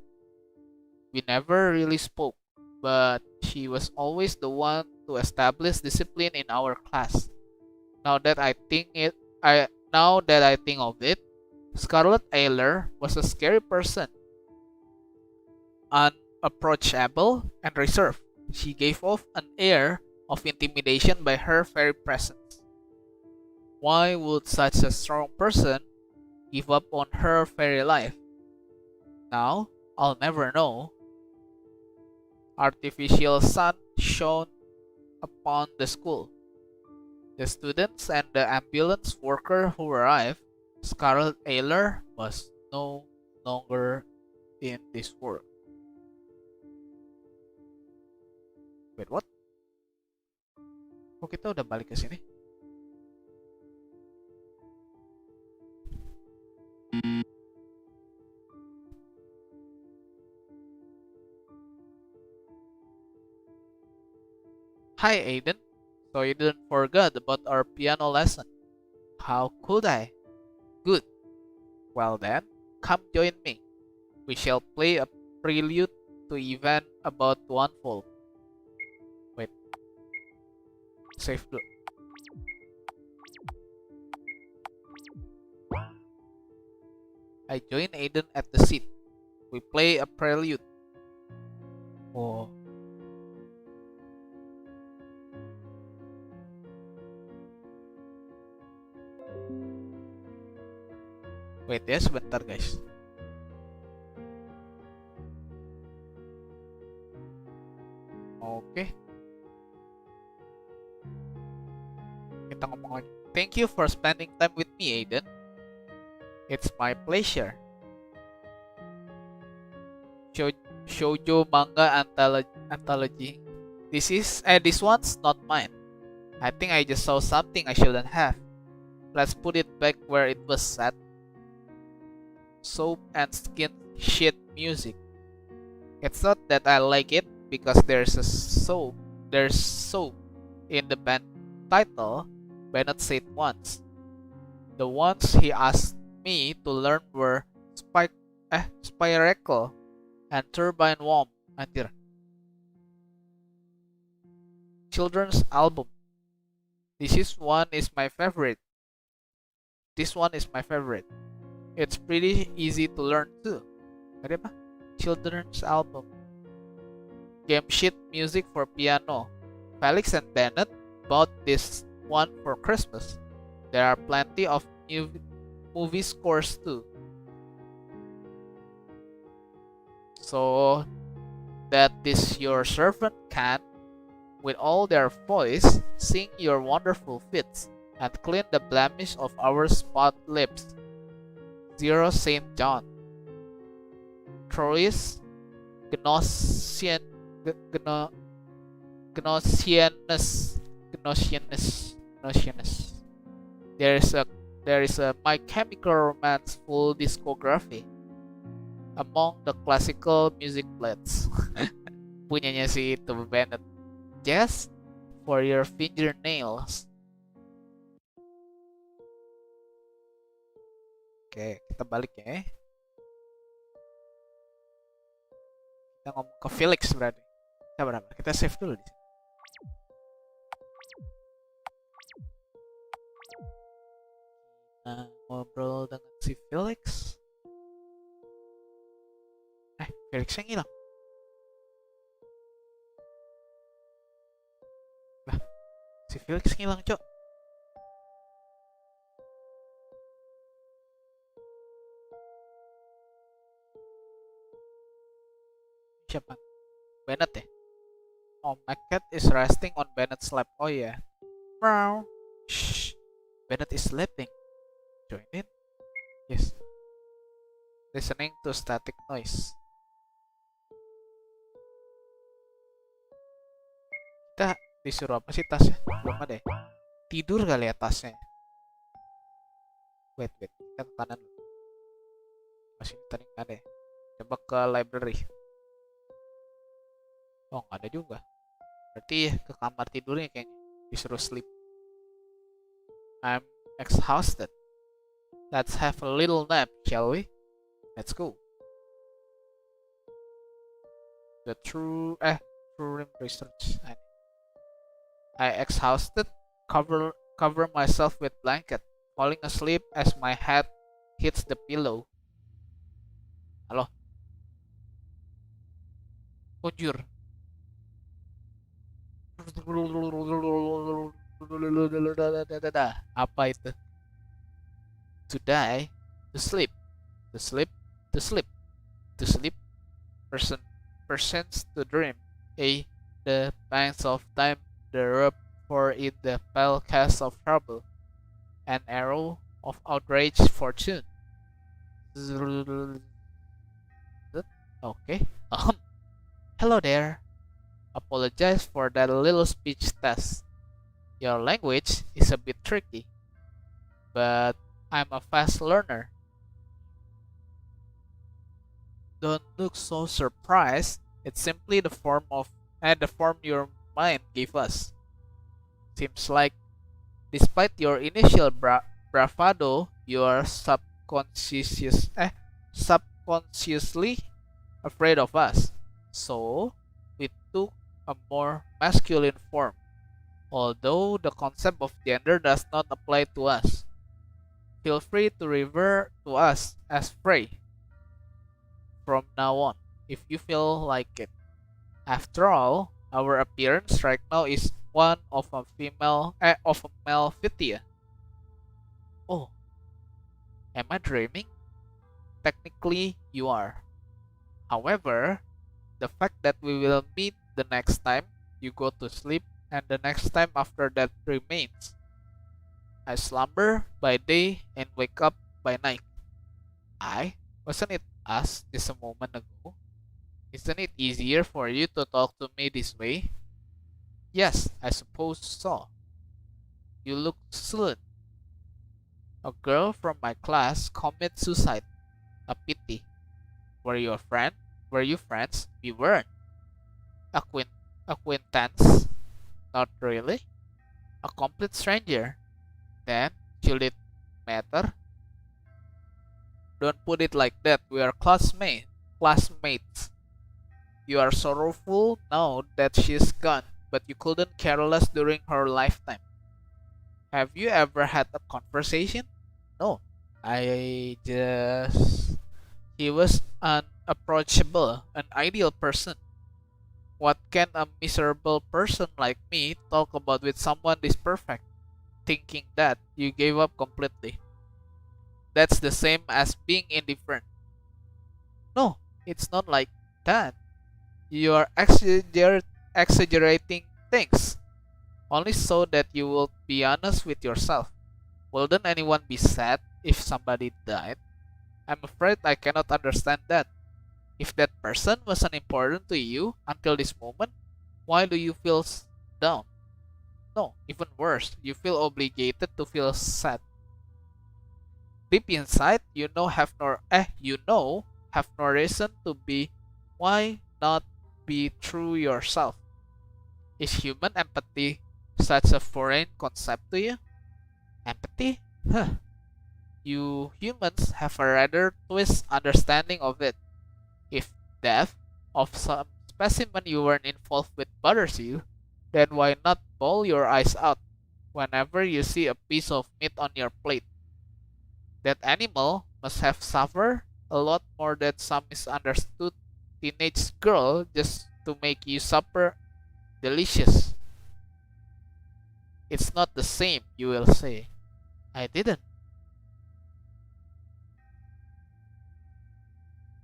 We never really spoke, but she was always the one to establish discipline in our class. Now that I think of it, Scarlett Ayler was a scary person, unapproachable and reserved. She gave off an air of intimidation by her very presence. Why would such a strong person give up on her very life? Now, I'll never know. Artificial sun shone upon the school. The students and the ambulance worker who arrived. Scarlett Ayler was no longer in this world. Wait, what? Kok kita udah balik ke sini? Hi, Aiden. So you didn't forget about our piano lesson. How could I? Good. Well then, come join me. We shall play a prelude to event about to unfold. Wait. Save dulu. I join Aiden at the seat. We play a prelude. Oh. Wait ya sebentar guys. Oke. Kita ngomong lagi. Thank you for spending time with me, Aiden. It's my pleasure. Shoujo manga anthology. This one's not mine. I think I just saw something I shouldn't have. Let's put it back where it was set. Soap and skin shit music. It's not that I like it because there's soap in the band title, but not said once. The ones he asked me to learn were Spiracle and Turbine Worm. Anjir. Children's album. This one is my favorite. It's pretty easy to learn too. Ada apa? Children's album. Game sheet music for piano. Felix and Bennett bought this one for Christmas. There are plenty of movie scores too. So that this your servant can, with all their voice, sing your wonderful fits and clean the blemish of our spot lips. 0 St. John. Troyes Gnosianus. There is a My Chemical Romance full discography among the classical music blends. Punyanya si itu Bennett. Just for your fingernails. Oke, kita balik ya. Kita ngomong ke Felix berarti. Sabar, kita save dulu di sini. Nah, ngobrol dengan si Felix. Felix yang hilang. Lah. Si Felix ngilang, Cok. Siapa? Bennett ya? Oh, my cat is resting on Bennett's lap. Oh yeah. Meow. Shh. Bennett is sleeping. Join in. Yes. Listening to static noise. Kita disuruh apa sih tasnya? Belum ada ya? Tidur kali ya tasnya. Wait. Kita ke kanan. Masih tadi nggak ada ya? Coba ke library. Oh, nggak ada juga. Berarti ke kamar tidurnya kayaknya. Disuruh sleep. I'm exhausted. Let's have a little nap, shall we? Let's go. The true room research. I exhausted, cover myself with blanket, falling asleep as my head hits the pillow. Halo. Ujur. Apa itu? To die, to sleep, to sleep, to sleep, to sleep. Persons to dream. The pangs of time, the rope for in the pale cast of trouble, an arrow of outraged fortune. Okay. Hello there. Apologize for that little speech test. Your language is a bit tricky, but I'm a fast learner. Don't look so surprised. It's simply the form your mind gave us. Seems like, despite your initial bravado, you are subconsciously afraid of us. So, we took a more masculine form, although the concept of gender does not apply to us. Feel free to refer to us as Frey from now on, if you feel like it. After all, our appearance right now is one of a male Fithia. Oh, am I dreaming? Technically, you are. However, the fact that we will meet the next time you go to sleep and the next time after that remains. I slumber by day and wake up by night. Wasn't it us just a moment ago? Isn't it easier for you to talk to me this way? Yes, I suppose so. You look sullen. A girl from my class commits suicide. A pity. Were you a friend? Were you friends? We weren't. Acquaintance? Not really. A complete stranger. Then, should it matter? Don't put it like that. We are classmates. You are sorrowful now that she's gone, but you couldn't care less during her lifetime. Have you ever had a conversation? No. He was unapproachable, an ideal person. What can a miserable person like me talk about with someone this perfect? Thinking that you gave up completely. That's the same as being indifferent. No, it's not like that. You are exaggerating things, only so that you will be honest with yourself. Wouldn't anyone be sad if somebody died? I'm afraid I cannot understand that. If that person wasn't important to you until this moment, why do you feel down? No, even worse, you feel obligated to feel sad. Deep inside, you know have no reason to be. Why not be true yourself? Is human empathy such a foreign concept to you? Empathy? Huh. You humans have a rather twist understanding of it. If death of some specimen you weren't involved with bothers you, then why not bawl your eyes out whenever you see a piece of meat on your plate? That animal must have suffered a lot more than some misunderstood teenage girl just to make you supper delicious. It's not the same, you will say. I didn't.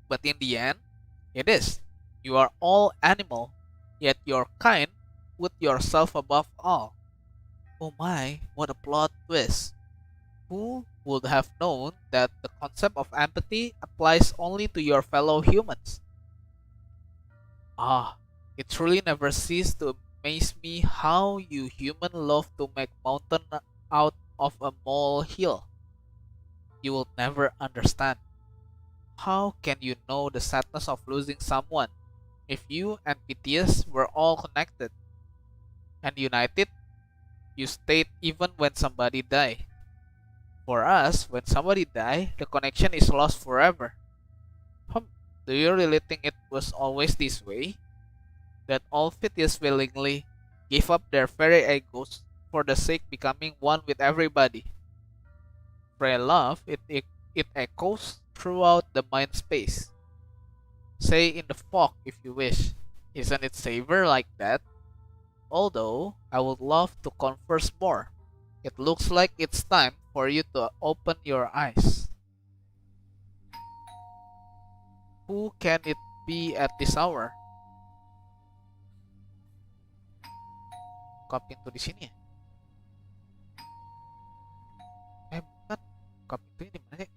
But in the end, it is. You are all animal, yet your kind put yourself above all. Oh my, what a plot twist. Who would have known that the concept of empathy applies only to your fellow humans? Ah, it truly never ceases to amaze me how you human love to make mountain out of a molehill. You will never understand. How can you know the sadness of losing someone if you and PTS were all connected and united? You stayed even when somebody died. For us, when somebody died, the connection is lost forever. Hmm, do you really think it was always this way? That all PTS willingly gave up their very egos for the sake becoming one with everybody? Pray love, it echoes throughout the mind space. Say in the fog if you wish. Isn't it savor like that? Although I would love to converse more. It looks like it's time for you to open your eyes. Who can it be at this hour? Buka pintu di sini ya? Bukan. Buka pintunya di mana sih?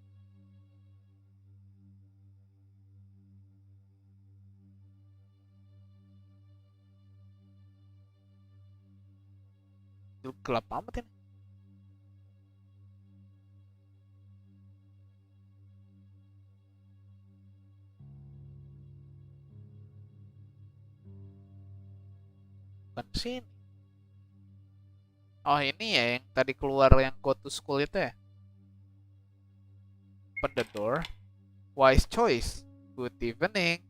Gelap amat ini. Bukan sini. Oh ini ya yang tadi keluar yang go to school itu ya? Open the door. Wise choice. Good evening.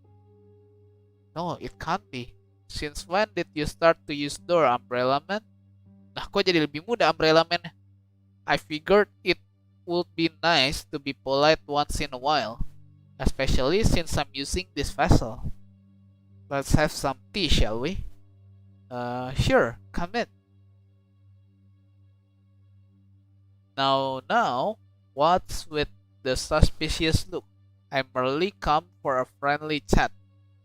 No, it can't be. Since when did you start to use door, Umbrella Man? Nah, kok jadi lebih mudah Umbrella Man? I figured it would be nice to be polite once in a while, especially since I'm using this vessel. Let's have some tea, shall we? Sure, come in. Now, what's with the suspicious look? I merely come for a friendly chat.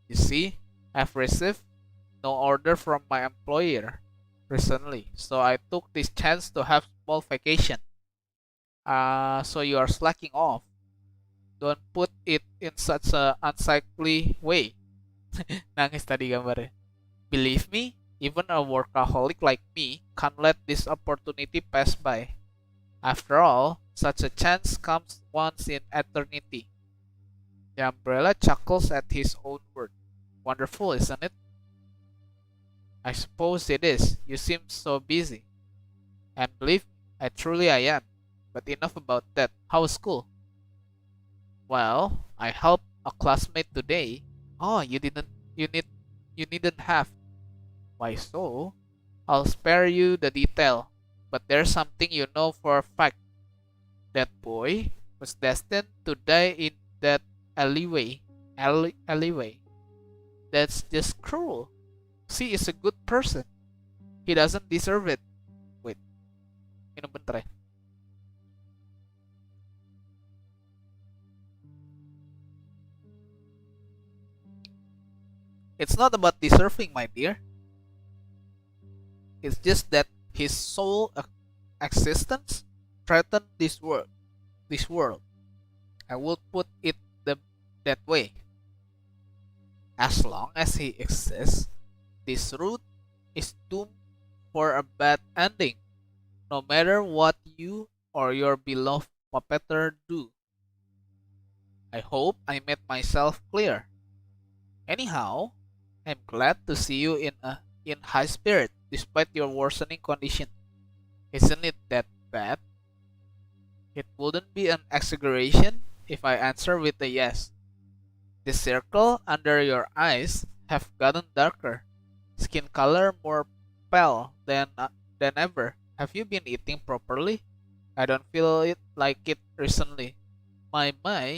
You see, I've received no order from my employer recently, so I took this chance to have small vacation. So you are slacking off. Don't put it in such a unsightly way. Nangis tadi gambarnya. Believe me, even a workaholic like me can't let this opportunity pass by. After all, such a chance comes once in eternity. The umbrella chuckles at his own word. Wonderful, isn't it? I suppose it is. You seem so busy. And believe me, I am. But enough about that. How was school? Well, I helped a classmate today. Oh, you needn't have. Why so? I'll spare you the detail. But there's something you know for a fact. That boy was destined to die in that alleyway. That's just cruel. She is a good person. He doesn't deserve it. Wait, minum bentar ya. It's not about deserving, my dear. It's just that his sole existence threatened this world. I would put it that way. As long as he exists, this route is doomed for a bad ending, no matter what you or your beloved puppeteer do. I hope I made myself clear. Anyhow, I'm glad to see you in high spirit despite your worsening condition. Isn't it that bad? It wouldn't be an exaggeration if I answer with a yes. The circle under your eyes have gotten darker, skin color more pale than ever. Have you been eating properly? I don't feel it like it recently. My,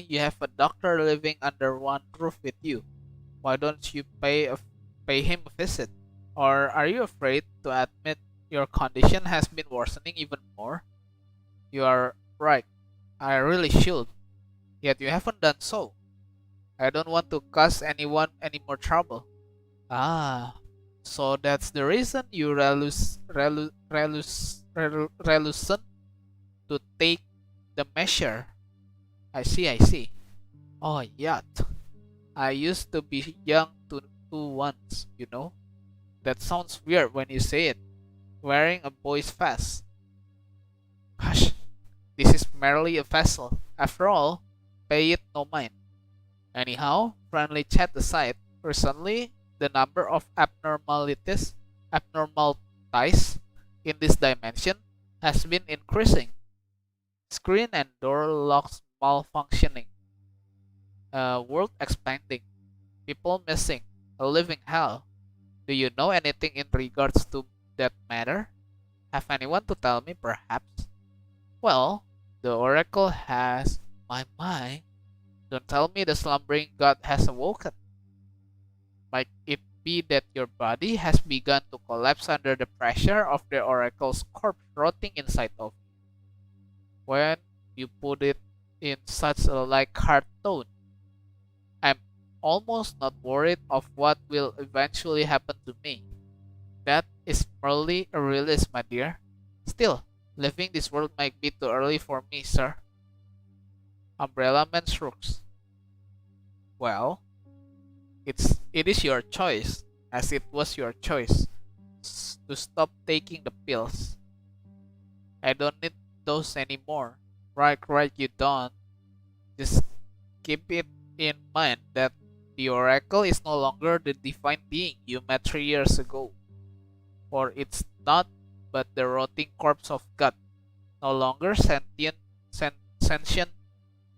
you have a doctor living under one roof with you. Why don't you pay him a visit? Or are you afraid to admit your condition has been worsening even more. You are right. I really should. Yet you haven't done so. I don't want to cause anyone any more trouble. Ah, so that's the reason you reluctant to take the measure. I see, I see. Oh, yacht. I used to be young to once, you know. That sounds weird when you say it. Wearing a boy's vest. Hush. This is merely a vessel. After all, pay it no mind. Anyhow, friendly chat aside, recently the number of abnormalities in this dimension has been increasing. Screen and door locks malfunctioning, world expanding, people missing, a living hell. Do you know anything in regards to that matter? Have anyone to tell me, perhaps? Well, the oracle has my. Don't tell me the slumbering god has awoken. Might it be that your body has begun to collapse under the pressure of the oracle's corpse rotting inside of you? When you put it in such a light-hearted tone, I'm almost not worried of what will eventually happen to me. That is merely a release, my dear. Still, leaving this world might be too early for me, sir. Umbrella Man shrugs. Well, it is your choice, as it was your choice to stop taking the pills. I don't need those anymore. Right, you don't. Just keep it in mind that the oracle is no longer the divine being you met 3 years ago. For it's not but the rotting corpse of God, no longer sentient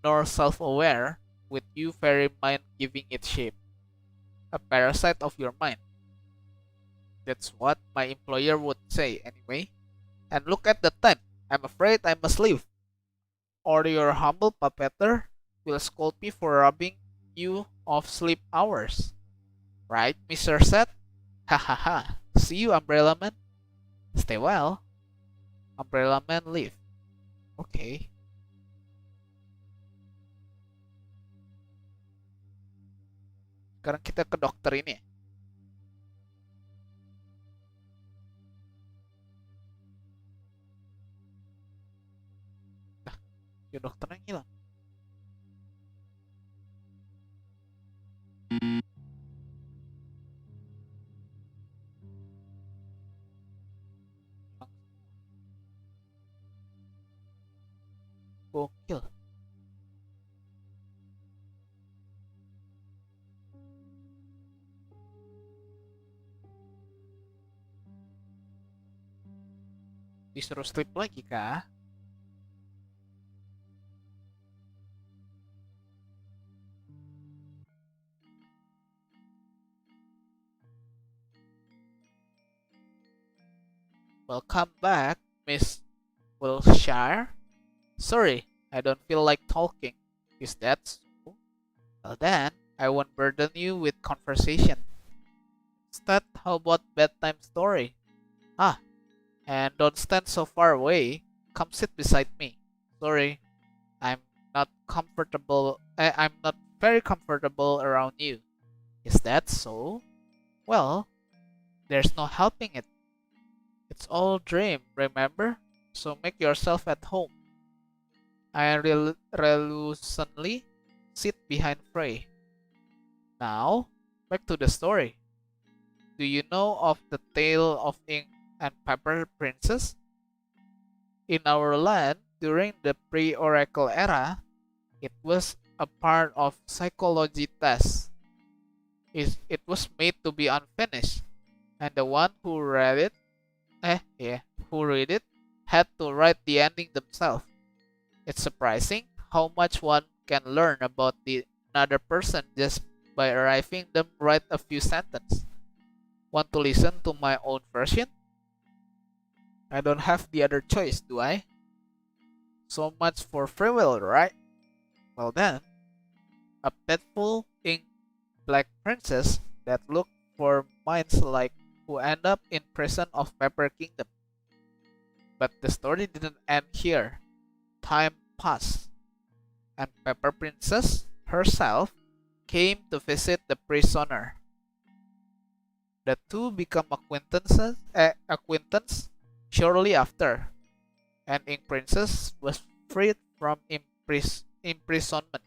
nor self-aware, with you very mind giving it shape. A parasite of your mind. That's what my employer would say anyway. And look at the time. I'm afraid I must leave, or your humble puppeteer will scold me for robbing you of sleep hours. Right, Mr. Seth? Ha ha ha. See you, Umbrella Man. Stay well. Umbrella Man leave. Okay. Sekarang kita ke dokter ini. Nah, si dokternya hilang. Gokil. Disuruh sleep lagi kah? Welcome back, Miss Wilshire. Sorry, I don't feel like talking. Is that so? Well then, I won't burden you with conversation. Instead, how about bedtime story? Ah, and don't stand so far away. Come sit beside me. Sorry, I'm not comfortable. I'm not very comfortable around you. Is that so? Well, there's no helping it. It's all dream, remember? So make yourself at home. I reluctantly sit behind Frey. Now, back to the story. Do you know of the tale of Ink and Pepper Princess? In our land, during the pre-oracle era, it was a part of psychology test. It was made to be unfinished, and the one who read it had to write the ending themselves. It's surprising how much one can learn about another person just by arriving them write a few sentences. Want to listen to my own version? I don't have the other choice, do I? So much for free will, right? Well then, a petful ink black princess that looked for minds like who end up in prison of Pepper Kingdom. But the story didn't end here. Time passed, and Pepper Princess herself came to visit the prisoner. The two become acquaintance shortly after, and Ink Princess was freed from imprisonment.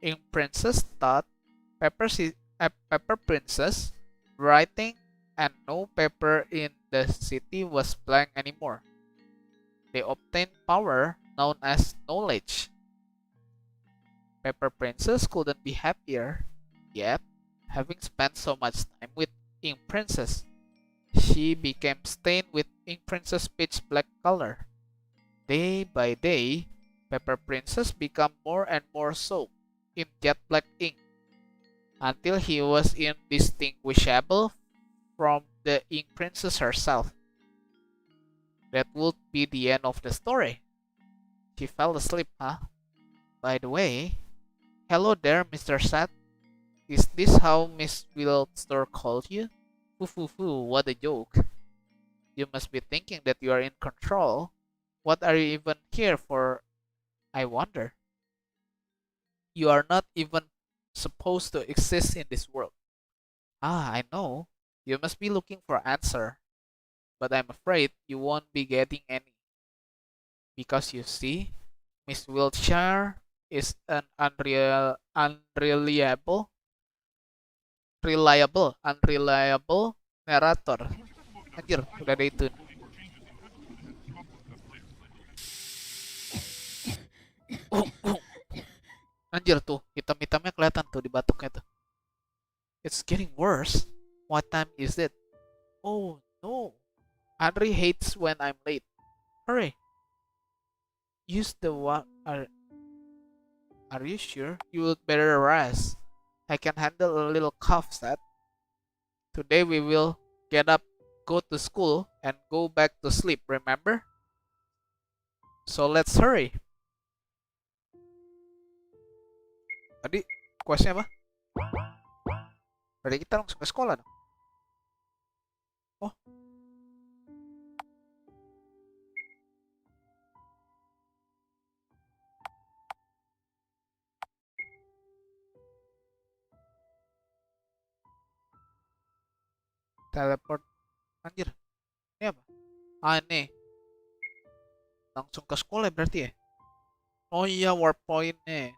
Ink Princess taught Pepper Princess writing, and no paper in the city was blank anymore. They obtained power known as knowledge. Pepper Princess couldn't be happier, yet, having spent so much time with Ink Princess, she became stained with Ink Princess' pitch black color. Day by day, Pepper Princess became more and more soaked in jet black ink, until he was indistinguishable from the Ink Princess herself. That would be the end of the story. She fell asleep, huh? By the way, hello there, Mr. Sat. Is this how Miss Wildstor called you? Foo, what a joke. You must be thinking that you are in control. What are you even here for, I wonder? You are not even supposed to exist in this world. Ah, I know. You must be looking for an answer. But I'm afraid you won't be getting any. Because you see, Miss Wiltshire is an unreliable narrator. Anjir, udah ada itu. Anjir tuh, hitam-hitamnya kelihatan tuh di batuknya tuh. It's getting worse. What time is it? Oh no. Henry hates when I'm late. Hurry. Use the what? Are you sure? You would better rest. I can handle a little cough, Seth. Today we will get up, go to school, and go back to sleep, remember? So let's hurry. Tadi questnya apa? Berarti kita langsung ke sekolah dong. Oh. Teleport. Anjir. Ini apa? Ah, ini. Langsung ke sekolah berarti ya? Oh iya, warp point nih.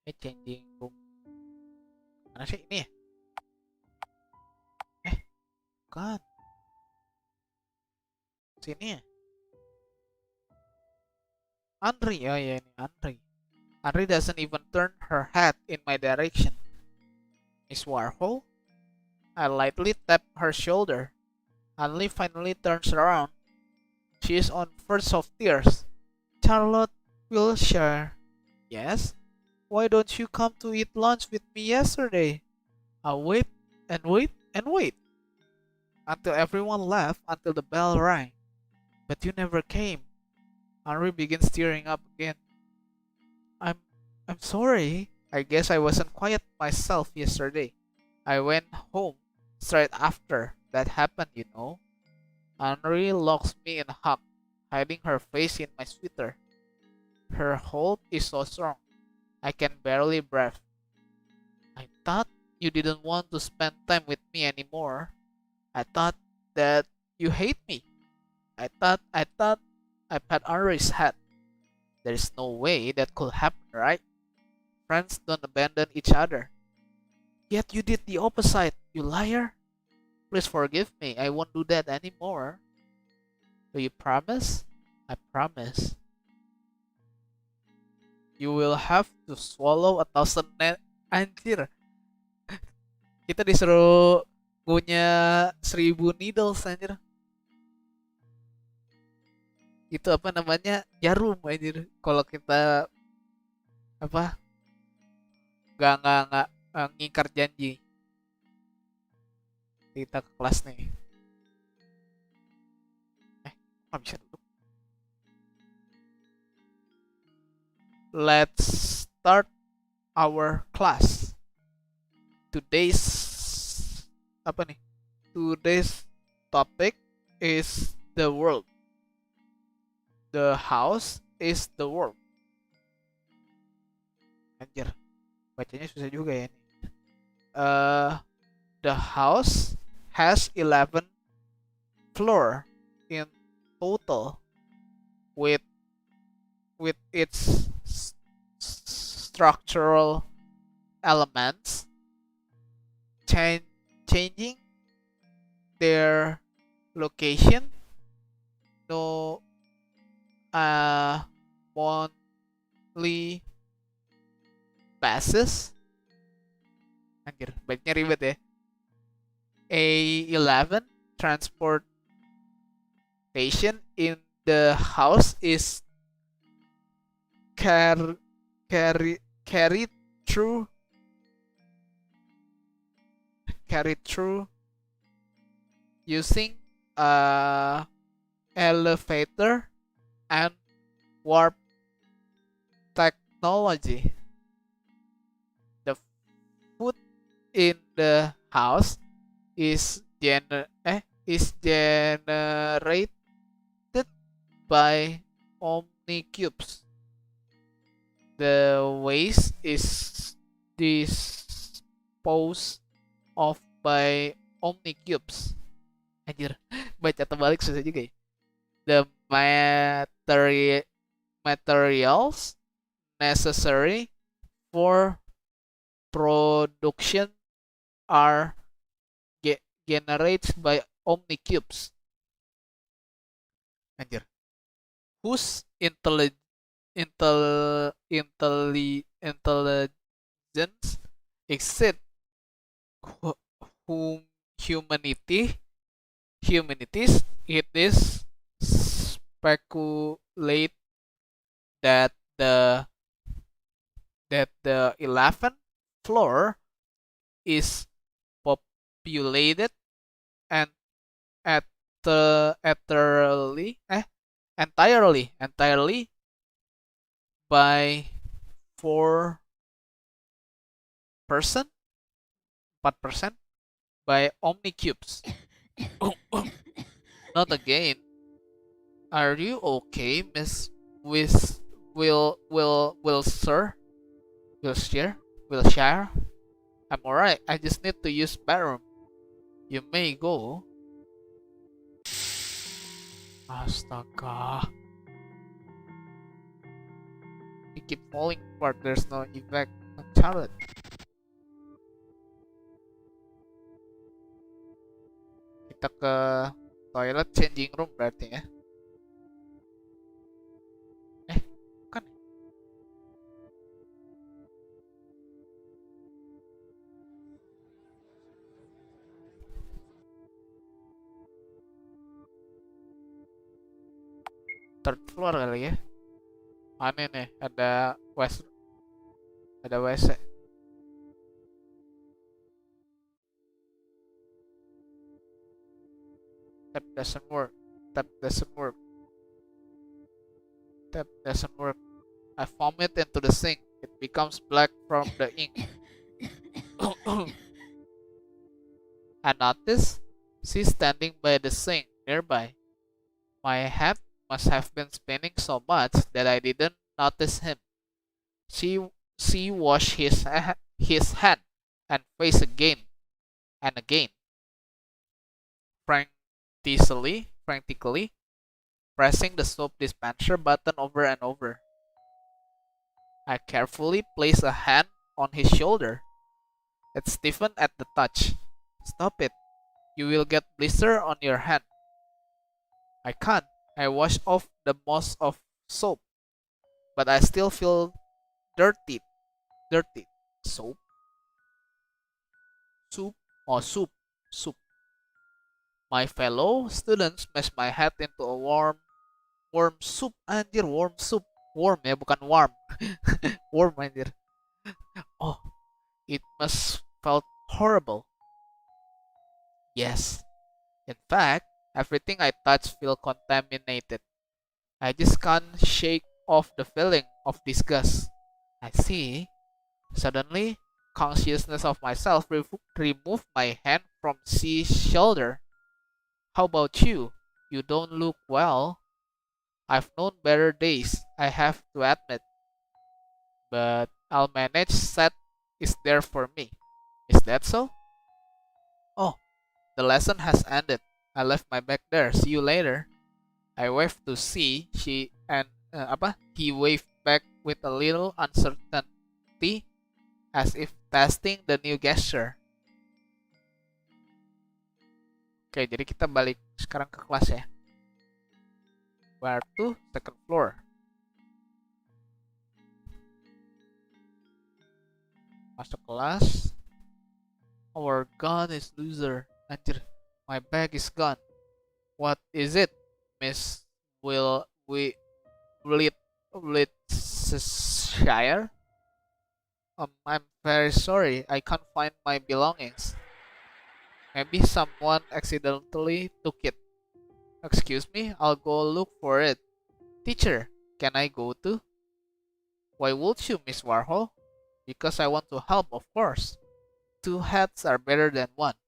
Ini changing room. Mana sih? Ini ya? Bukan. Sini ya? Andri. Oh iya, ini Andri. Andri doesn't even turn her head in my direction. Miss Warhol? I lightly tap her shoulder. Andri finally turns around. She is on verge of tears. Charlotte Wilshire. Yes? Why don't you come to eat lunch with me yesterday? I wait and wait and wait until everyone left, until the bell rang. But you never came. Henry begins tearing up again. I'm sorry. I guess I wasn't quiet myself yesterday. I went home straight after that happened, you know. Henry locks me in a hug, hiding her face in my sweater. Her hold is so strong, I can barely breathe. I thought you didn't want to spend time with me anymore. I thought that you hate me. I thought I pat Henry's head. There is no way that could happen, right? Friends don't abandon each other. Yet you did the opposite, you liar. Please forgive me, I won't do that anymore. Do you promise? I promise. You will have to swallow 1,000 anjir. Kita disuruh punya 1,000 needles anjir. Itu apa namanya? Jarum anjir. Kalau kita apa? Nggak ngingkar janji. Kita ke kelas nih. Nggak bisa duduk. Let's start our class. Today's apa nih? Today's topic is the world. The house is the world. Anjir, bacanya susah juga ya ini. The house has 11 floor in total with its structural elements changing their location no monthly basis. Anjir, baiknya ribet ya. A11 transportation in the house is carried through using a elevator and warp technology. The food in the house is generated by omnicubes. The waste is disposed of by omnicubes. Anjir, baca terbalik susah juga ya. The materials necessary for production are generated by omnicubes. Anjir. Whose intelligence exceed whom humanities it is speculate that the 11th floor is populated and entirely by 4% by omnicubes. Not again. Are you okay, Miss Wilshire? I'm alright. I just need to use bathroom. You may go. Astaga. You keep falling apart. There's no effect on Charlotte. Kita ke toilet changing room berarti ya. Bukan. Third floor kali ya. Aneh nih, ada WC. Tap doesn't work. I vomit into the sink. It becomes black from the ink. I notice she's standing by the sink nearby. My head must have been spinning so much that I didn't notice him. She washed his hand and face again and again, frantically pressing the soap dispenser button over and over. I carefully place a hand on his shoulder. It stiffened at the touch. Stop it. You will get blister on your hand. I can't. I wash off the most of soap, but I still feel dirty. Soap? Soup? Oh, soup. My fellow students smash my head into a warm soup. Anjir, warm soup. Warm ya, bukan warm. Warm anjir. Oh, it must felt horrible. Yes. In fact, everything I touch feels contaminated. I just can't shake off the feeling of disgust. I see. Suddenly, consciousness of myself removed my hand from C's shoulder. How about you? You don't look well. I've known better days, I have to admit. But I'll manage. Set is there for me. Is that so? Oh, the lesson has ended. I left my bag there. See you later. I waved to C. She and He waved back with a little uncertainty, as if testing the new gesture. Oke, jadi kita balik sekarang ke kelas ya. Where to? Second floor. Masuk kelas. Our gun is loser. Anjir, my bag is gone. What is it, Miss Wiltshire? I'm very sorry. I can't find my belongings. Maybe someone accidentally took it. Excuse me, I'll go look for it. Teacher, can I go too? Why would you, Miss Warhol? Because I want to help, of course. Two heads are better than one.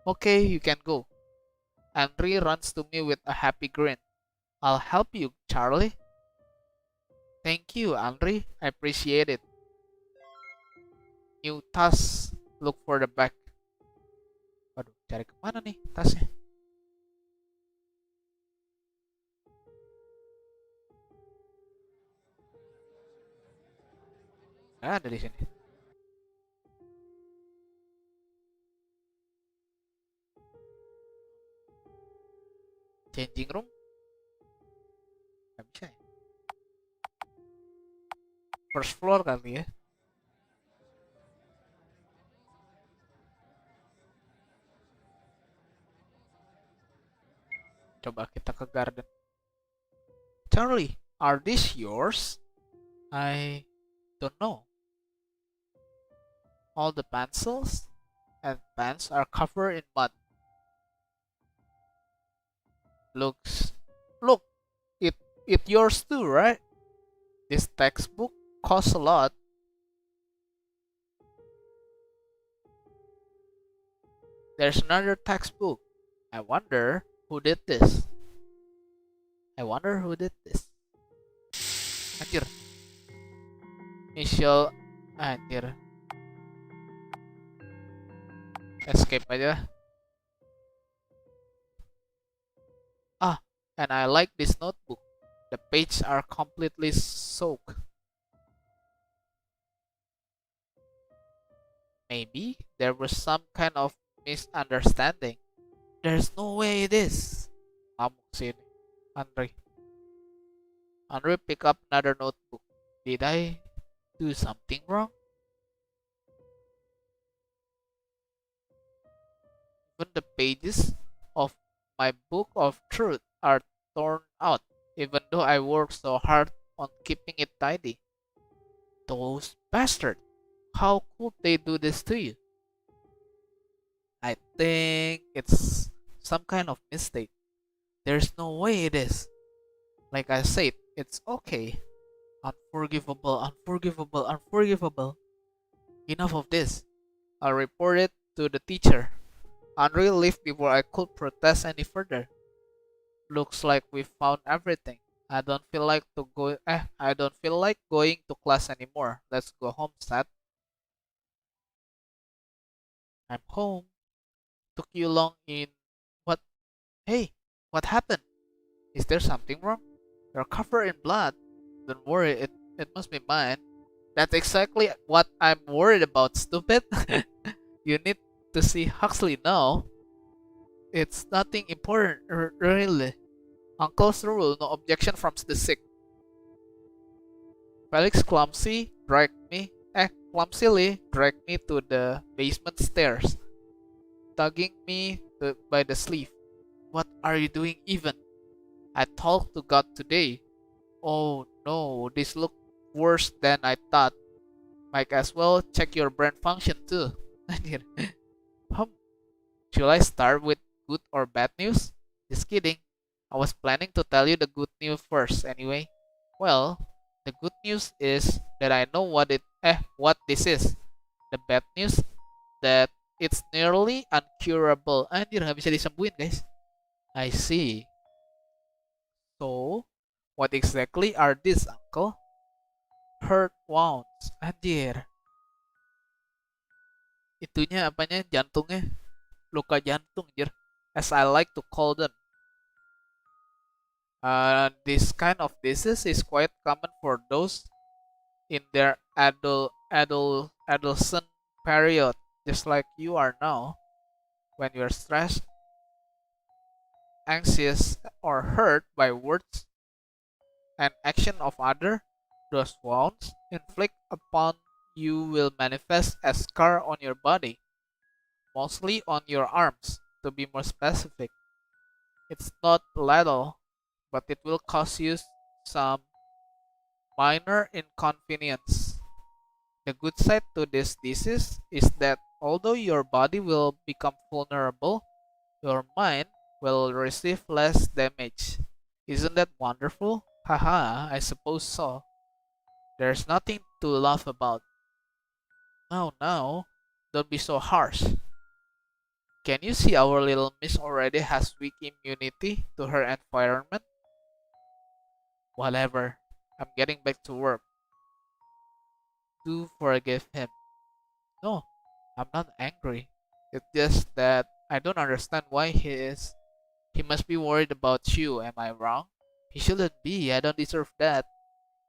Okay, you can go. Henry runs to me with a happy grin. I'll help you, Charlie. Thank you, Henry. I appreciate it. New task. Look for the bag. Waduh, cari kemana nih tasnya? Nggak ada di sini. Changing room? Nggak bisa ya? First floor kali ya? Coba kita ke garden. Charlie, are these yours? I don't know. All the pencils and pens are covered in mud. Look, it yours too, right? This textbook costs a lot. There's another textbook. I wonder who did this. Anjir. Initial. Anjir. Escape aja. And I like this notebook. The pages are completely soaked. Maybe there was some kind of misunderstanding. There's no way it is. Ngamuk sini. Andre pick up another notebook. Did I do something wrong? Even the pages of my book of truth are torn out, even though I worked so hard on keeping it tidy. Those bastards! How could they do this to you? I think it's some kind of mistake. There's no way it is. Like I said, it's okay. Unforgivable. Enough of this. I'll report it to the teacher. Andre left before I could protest any further. Looks like we found everything. I don't feel like going to class anymore. Let's go home, Seth. I'm home. Took you long in what? Hey, what happened? Is there something wrong? You're covered in blood. Don't worry, it must be mine. That's exactly what I'm worried about, stupid. You need to see Huxley now. It's nothing important, really. Uncle's rule, no objection from the sick. Felix clumsily dragged me to the basement stairs, tugging me by the sleeve. What are you doing even? I talked to God today. Oh no, this looked worse than I thought. Might as well check your brain function too. Should I start with good or bad news? Just kidding. I was planning to tell you the good news first anyway. Well, the good news is that I know what this is. The bad news that it's nearly uncurable. Anjir, nggak bisa disembuhin, guys. I see. So, what exactly are these, Uncle? Hurt wounds. Anjir. Itunya apanya? Jantungnya. Luka jantung, anjir. As I like to call them. This kind of disease is quite common for those in their adolescent period, just like you are now. When you're stressed, anxious, or hurt by words and action of other, those wounds inflict upon you will manifest as scar on your body, mostly on your arms, to be more specific. It's not lethal, but it will cause you some minor inconvenience. The good side to this disease is that although your body will become vulnerable, your mind will receive less damage. Isn't that wonderful? Haha, I suppose so. There's nothing to laugh about. No, no, don't be so harsh. Can you see our little miss already has weak immunity to her environment? Whatever, I'm getting back to work. Do forgive him. No, I'm not angry. It's just that I don't understand why he is. He must be worried about you, am I wrong? He shouldn't be, I don't deserve that.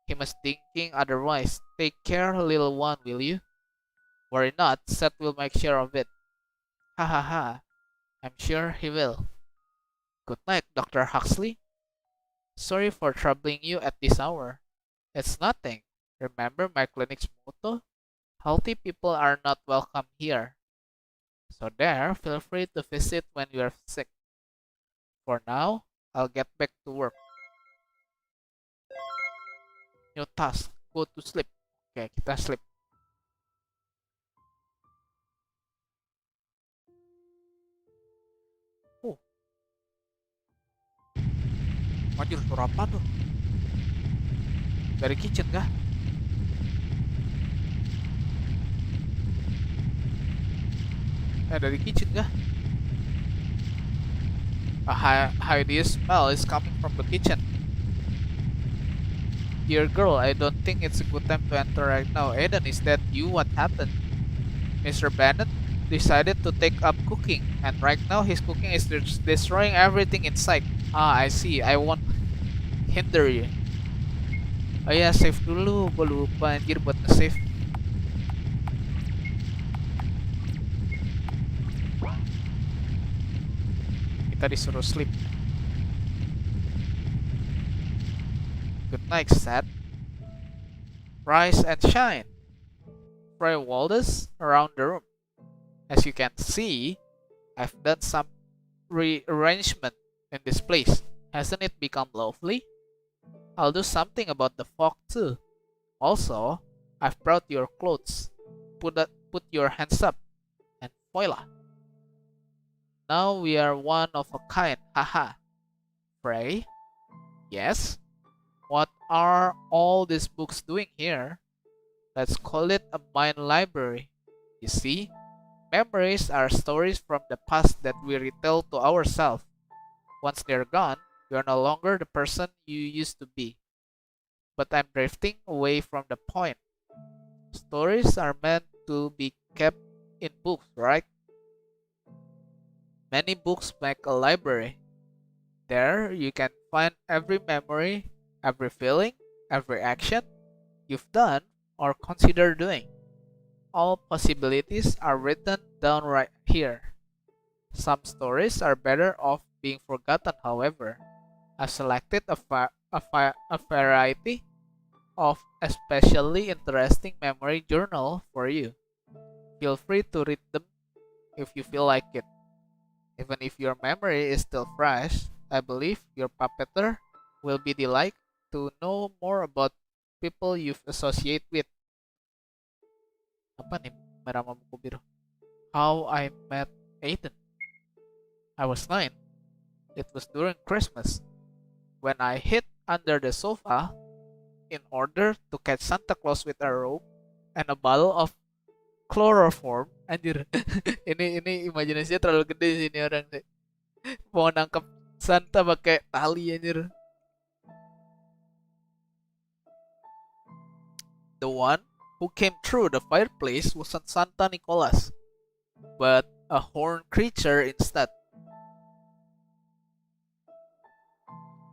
He must thinking otherwise. Take care, little one, will you? Worry not, Seth will make sure of it. Ha ha ha, I'm sure he will. Good night, Dr. Huxley. Sorry for troubling you at this hour. It's nothing. Remember my clinic's motto? Healthy people are not welcome here. So there, feel free to visit when you are sick. For now, I'll get back to work. New task, go to sleep. Oke, kita sleep. Oh, anjir, suara apa tuh? Dari kitchen kah? Dari kitchen kah? A hideous smell is coming from the kitchen. Dear girl, I don't think it's a good time to enter right now. Aiden, is that you? What happened? Mr. Bennett decided to take up cooking, and right now his cooking is destroying everything in sight. Ah, I see. I won't hinder you. Oh ya, save dulu. Gue lupa anjir buat nge-save. Kita disuruh sleep. Good night, Seth. Rise and shine. Spray walls around the room. As you can see, I've done some rearrangement in this place. Hasn't it become lovely? I'll do something about the fog too. Also, I've brought your clothes. Put your hands up. And voila. Now we are one of a kind. Haha. Frey? Yes? What are all these books doing here? Let's call it a mind library. You see, memories are stories from the past that we retell to ourselves. Once they're gone, you're no longer the person you used to be. But I'm drifting away from the point. Stories are meant to be kept in books, right? Many books make a library. There you can find every memory, every feeling, every action you've done or consider doing. All possibilities are written down right here. Some stories are better off being forgotten, however. I've selected a variety of especially interesting memory journal for you. Feel free to read them if you feel like it. Even if your memory is still fresh, I believe your puppeteer will be delighted to know more about people you've associated with. Apa nih merah sama buku biru? How I Met Aiden. I was 9. It was during Christmas when I hid under the sofa in order to catch Santa Claus with a rope and a bottle of chloroform. Anjir. ini imajinasinya terlalu gede sih ini orang sih. Mau nangkep Santa pakai tali anjir. The one who came through the fireplace wasn't Santa Nicholas, but a horned creature instead.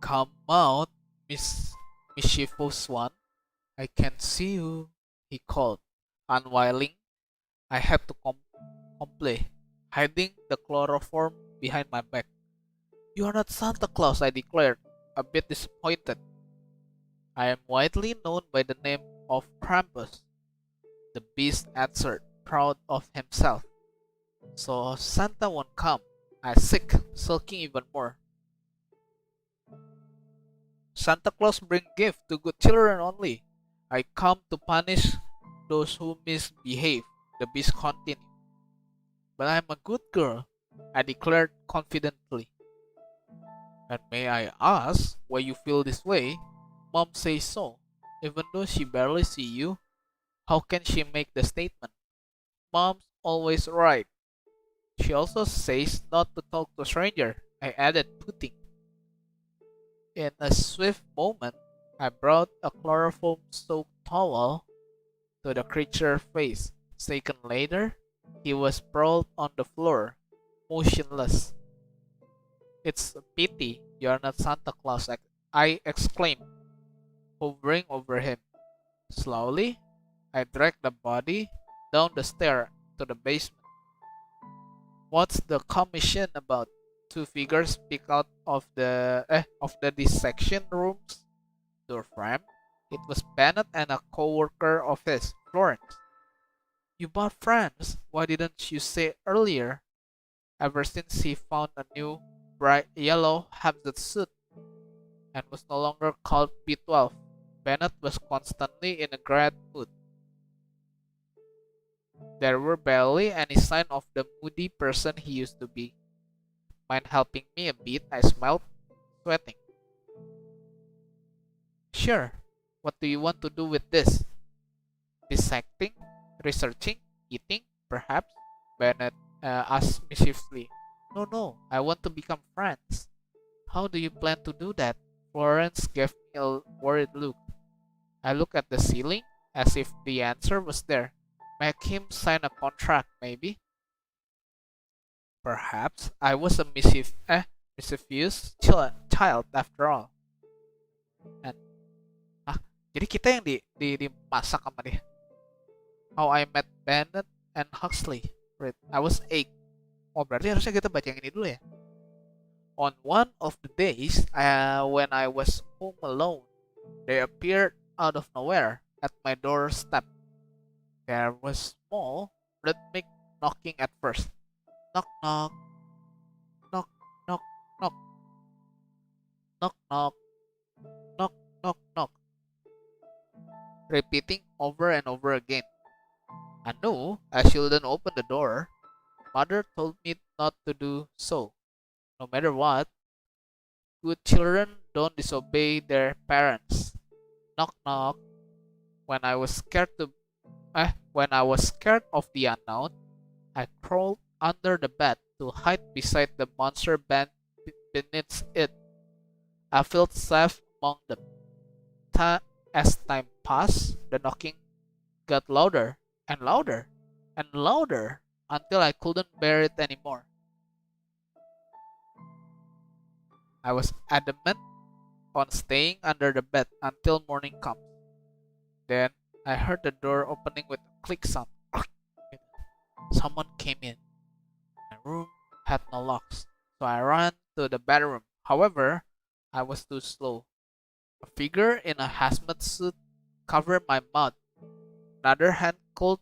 Come out, mischievous one. I can see you, he called. Unwilling, I had to comply, hiding the chloroform behind my back. You are not Santa Claus, I declared, a bit disappointed. I am widely known by the name of Krampus, the beast answered, proud of himself. So Santa won't come, I sulking even more. Santa Claus bring gift to good children only. I come to punish those who misbehave, the beast continued. But I'm a good girl, I declared confidently. And may I ask why you feel this way? Mom says so. Even though she barely sees you, how can she make the statement? Mom's always right. She also says not to talk to stranger, I added, putting. In a swift moment, I brought a chloroform-soaked towel to the creature's face. A second later, he was sprawled on the floor, motionless. It's a pity you're not Santa Claus, I exclaimed, hovering over him. Slowly, I dragged the body down the stair to the basement. What's the commission about? Two figures peek out of the dissection room's door frame. It was Bennett and a co-worker of his, Florence. You bought friends. Why didn't you say earlier? Ever since he found a new bright yellow hemmed suit and was no longer called B12, Bennett was constantly in a great mood. There were barely any sign of the moody person he used to be. Mind helping me a bit? I smiled, sweating. Sure. What do you want to do with this? Dissecting? Researching? Eating? Perhaps? Bennett asked mischievously. No, I want to become friends. How do you plan to do that? Florence gave me a worried look. I looked at the ceiling as if the answer was there. Make him sign a contract, maybe? Perhaps I was a mischievous child after all. And, jadi kita yang dimasak sama dia. How I Met Bennett and Huxley. Right. I was 8. Oh, berarti harusnya kita baca yang ini dulu ya. On one of the days when I was home alone, they appeared out of nowhere at my doorstep. There was small, rhythmic knocking at first. Knock, knock. Knock, knock, knock. Knock, knock. Knock, knock, knock. Repeating over and over again. I knew I shouldn't open the door. Mother told me not to do so. No matter what, good children don't disobey their parents. Knock, knock. When I was scared of the unknown, I crawled under the bed to hide beside the monster beneath it. I felt safe among them. As time passed, the knocking got louder and louder and louder until I couldn't bear it anymore. I was adamant on staying under the bed until morning comes. Then I heard the door opening with a click sound. Someone came in. My room had no locks, so I ran to the bedroom. However, I was too slow. A figure in a hazmat suit covered my mouth. Another hand curled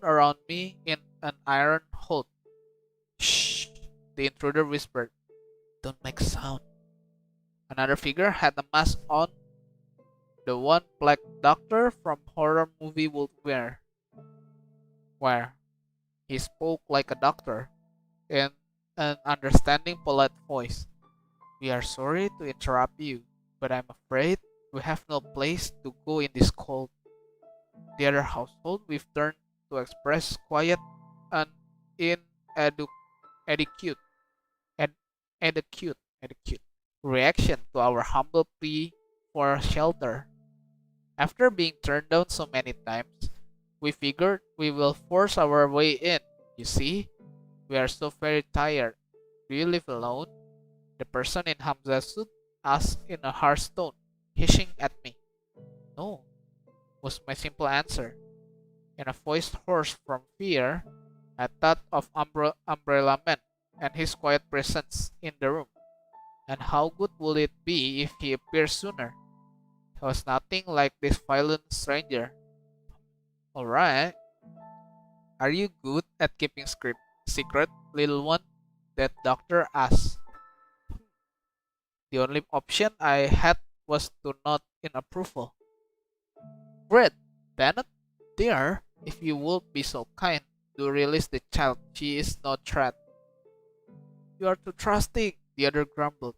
around me in an iron hold. Shh, the intruder whispered. Don't make a sound. Another figure had a mask on, the one black doctor from horror movie would wear. He spoke like a doctor, in an understanding, polite voice. We are sorry to interrupt you, but I'm afraid we have no place to go in this cold. The other household we've turned to express quiet and inadequate. adequate reaction to our humble plea for shelter. After being turned down so many times, we figured we will force our way in. You see, we are so very tired. Do you live alone? The person in Hamza's suit asked in a harsh tone, hissing at me. No, was my simple answer. In a voice hoarse from fear, I thought of Umbrella Man and his quiet presence in the room. And how good would it be if he appeared sooner? He was nothing like this violent stranger. Alright, are you good at keeping secret, little one? That doctor asked. The only option I had was to nod in approval. Great, Bennett, dear, if you would be so kind, do release the child. She is no threat. You are too trusting, the other grumbled.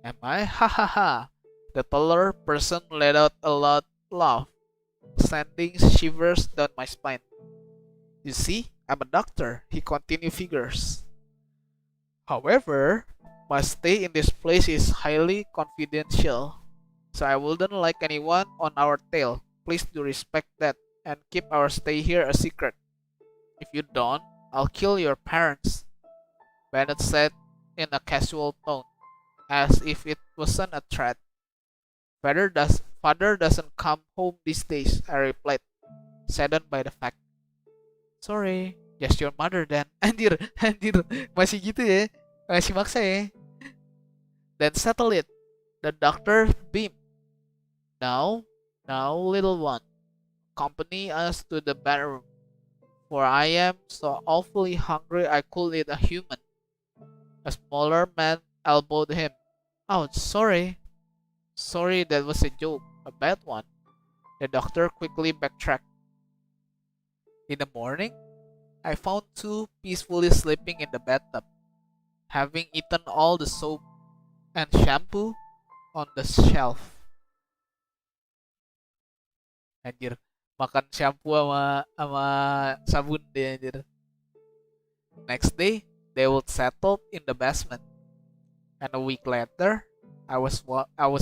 Am I? Ha ha ha. The taller person let out a loud laugh, sending shivers down my spine. You see, I'm a doctor, he continued figures. However, my stay in this place is highly confidential, so I wouldn't like anyone on our tail. Please do respect that and keep our stay here a secret. If you don't, I'll kill your parents, Bennett said in a casual tone, as if it wasn't a threat. Father doesn't come home these days, I replied, saddened by the fact. Sorry, just your mother then. Anjir, anjir, masih gitu ya, masih maksa ya. Then settle it. The doctor beamed. Now, little one, accompany us to the bedroom, for I am so awfully hungry I could eat a human. A smaller man elbowed him. Ouch, sorry. Sorry, that was a joke, a bad one. The doctor quickly backtracked. In the morning, I found two peacefully sleeping in the bathtub, having eaten all the soap and shampoo on the shelf. Anjir, makan shampoo sama sabun deh anjir. Next day, they would settle in the basement. And a week later, I was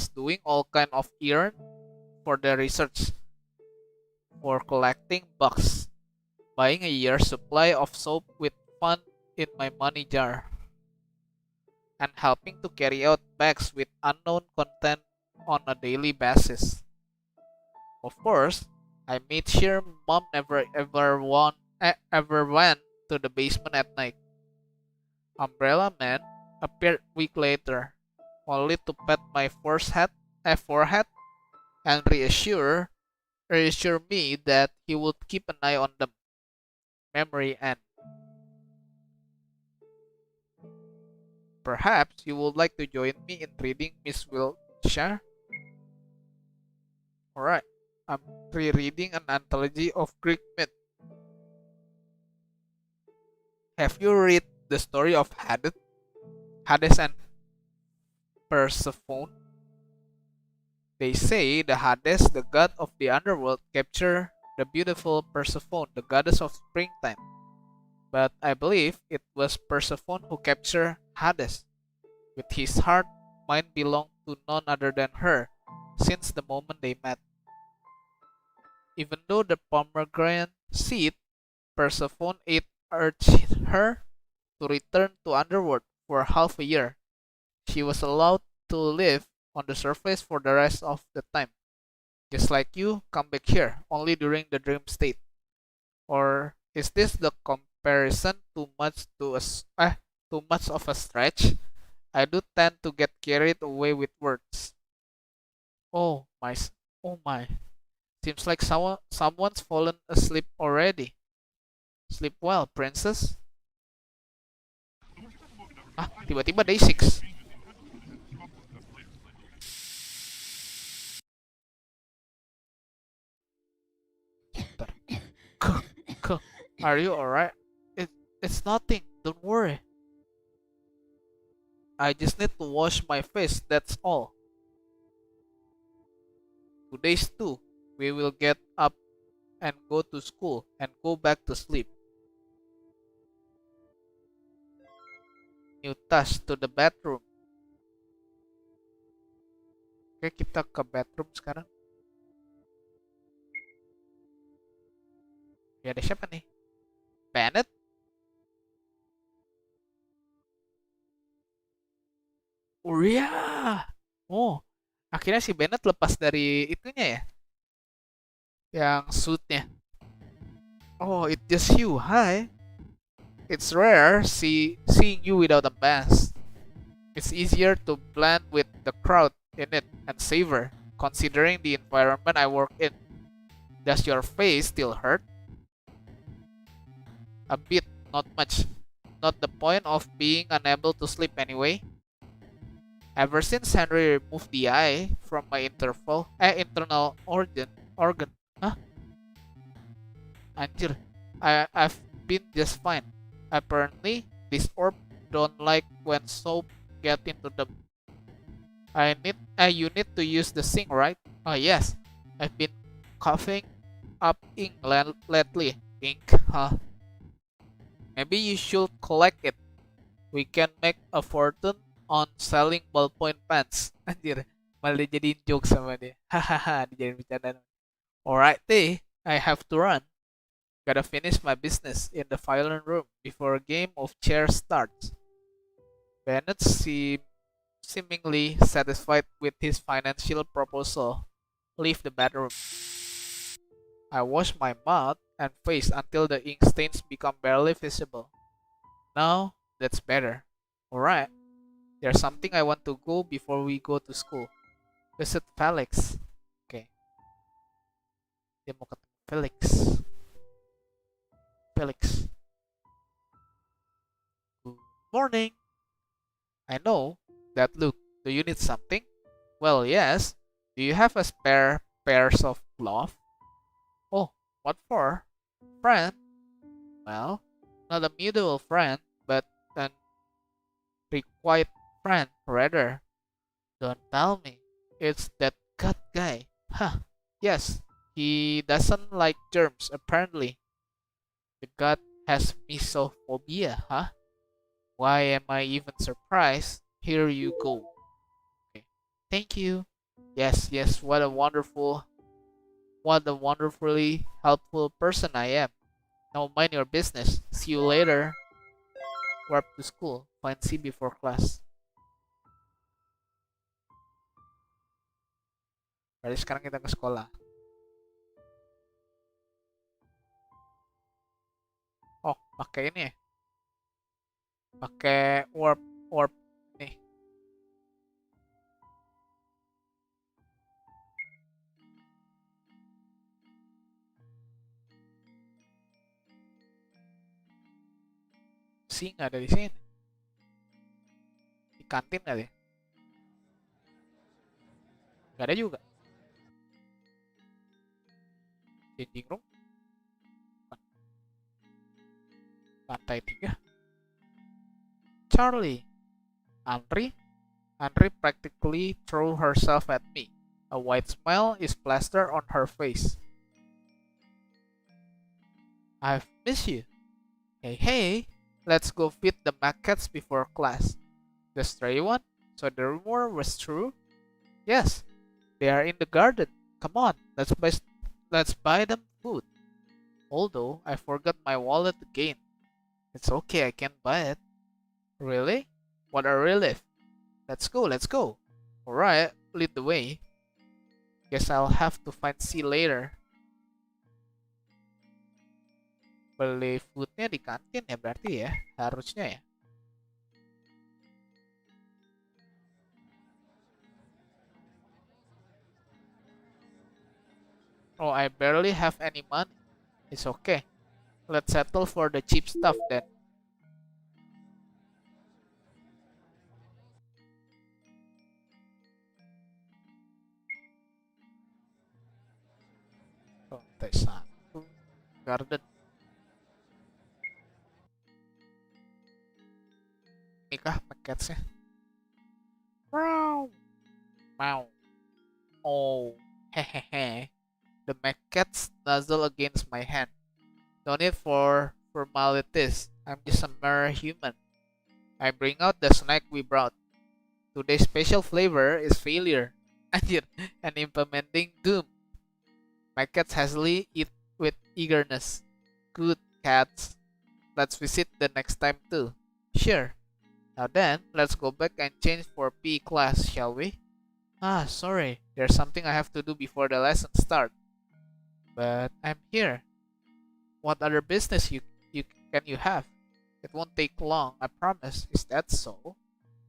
doing all kind of errand for the research, for collecting bugs, buying a year's supply of soap with fun in my money jar, and helping to carry out bags with unknown content on a daily basis. Of course, I made sure mom ever went to the basement at night. Umbrella Man appeared a week later, only to pat my forehead and reassure me that he would keep an eye on them. Memory and perhaps you would like to join me in reading Miss Wiltshire? Alright, I'm rereading an anthology of Greek myth. Have you read the story of Hades and Persephone? They say the Hades, the god of the underworld, captured the beautiful Persephone, the goddess of springtime. But I believe it was Persephone who captured Hades. With his heart, mine belonged to none other than her, since the moment they met. Even though the pomegranate seed Persephone ate urged her to return to underworld for half a year, she was allowed to live on the surface for the rest of the time. Just like you, come back here, only during the dream state. Or is this the comparison too much of a stretch? I do tend to get carried away with words. Oh my, oh my. Seems like someone's fallen asleep already. Sleep well, princess. Ah, tiba-tiba day 6. Are you alright? It's nothing, don't worry. I just need to wash my face, that's all. Today's too. We will get up and go to school and go back to sleep. new task to the bedroom. Oke, kita ke bedroom sekarang. Ya, ada siapa nih? Bennett? Oh iya. Oh, akhirnya si Bennett lepas dari itunya ya, yang suitnya. Oh, it's just you. Hi. It's rare seeing you without a mask. It's easier to blend with the crowd in it and savor, considering the environment I work in. Does your face still hurt? A bit, not much. Not the point of being unable to sleep anyway. Ever since Henry removed the eye from my internal organ. Huh? Anjir, I've been just fine. Apparently, this orb don't like when soap get into them. You need to use the sink, right? Oh yes, I've been coughing up ink lately. Ink, huh? Maybe you should collect it. We can make a fortune on selling ballpoint pens. Anjir, malah dijadiin joke sama dia. Hahaha, dijadiin bercandaan. Alright deh, I have to run. Gotta finish my business in the violin room before a game of chess starts. Bennett seemingly satisfied with his financial proposal. Leave the bedroom. I wash my mouth and face until the ink stains become barely visible. Now, that's better. Alright, there's something I want to go before we go to school. Visit Felix. Okay. Dia mau ketemu Felix. Felix. Good morning. I know that look. Do you need something? Well, yes. Do you have a spare pairs of gloves? Oh, what for? Friend? Well, not a mutual friend, but an required friend, rather. Don't tell me. It's that cat guy. Huh. Yes. He doesn't like germs, apparently. The god has misophobia, huh? Why am I even surprised? Here you go. Okay. Thank you. Yes, what a wonderfully helpful person I am. Now mind your business. See you later. Warp to school. Find C before class. Berarti sekarang kita ke sekolah. Oh, pakai ini ya. Pakai warp nih. Si nggak ada di sini. Di kantin nggak deh? Nggak ada juga. Changing room. Lantai 3. Charlie. Andri practically threw herself at me. A wide smile is plastered on her face. I've missed you. Hey, let's go feed the macaques before class. The stray one? So the rumor was true? Yes, they are in the garden. Come on, let's buy them food. Although I forgot my wallet again. It's okay, I can buy it. Really? What a relief. Let's go. Alright, lead the way. Guess I'll have to find C later. Beli foodnya di kantin ya berarti ya, harusnya ya. Oh, I barely have any money. It's okay. Let's settle for the cheap stuff then. Lantai 1. Garden. Ini kah packetsnya? Wow. Wow. Oh, hehehe. The maquettes nuzzle against my hand. No need for formalities. I'm just a mere human. I bring out the snack we brought. Today's special flavor is failure and implementing doom. My cats hastily eat with eagerness. Good cats. Let's visit the next time too. Sure. Now then, let's go back and change for PE class, shall we? Ah, sorry. There's something I have to do before the lesson starts. But I'm here. What other business you can you have? It won't take long, I promise. Is that so?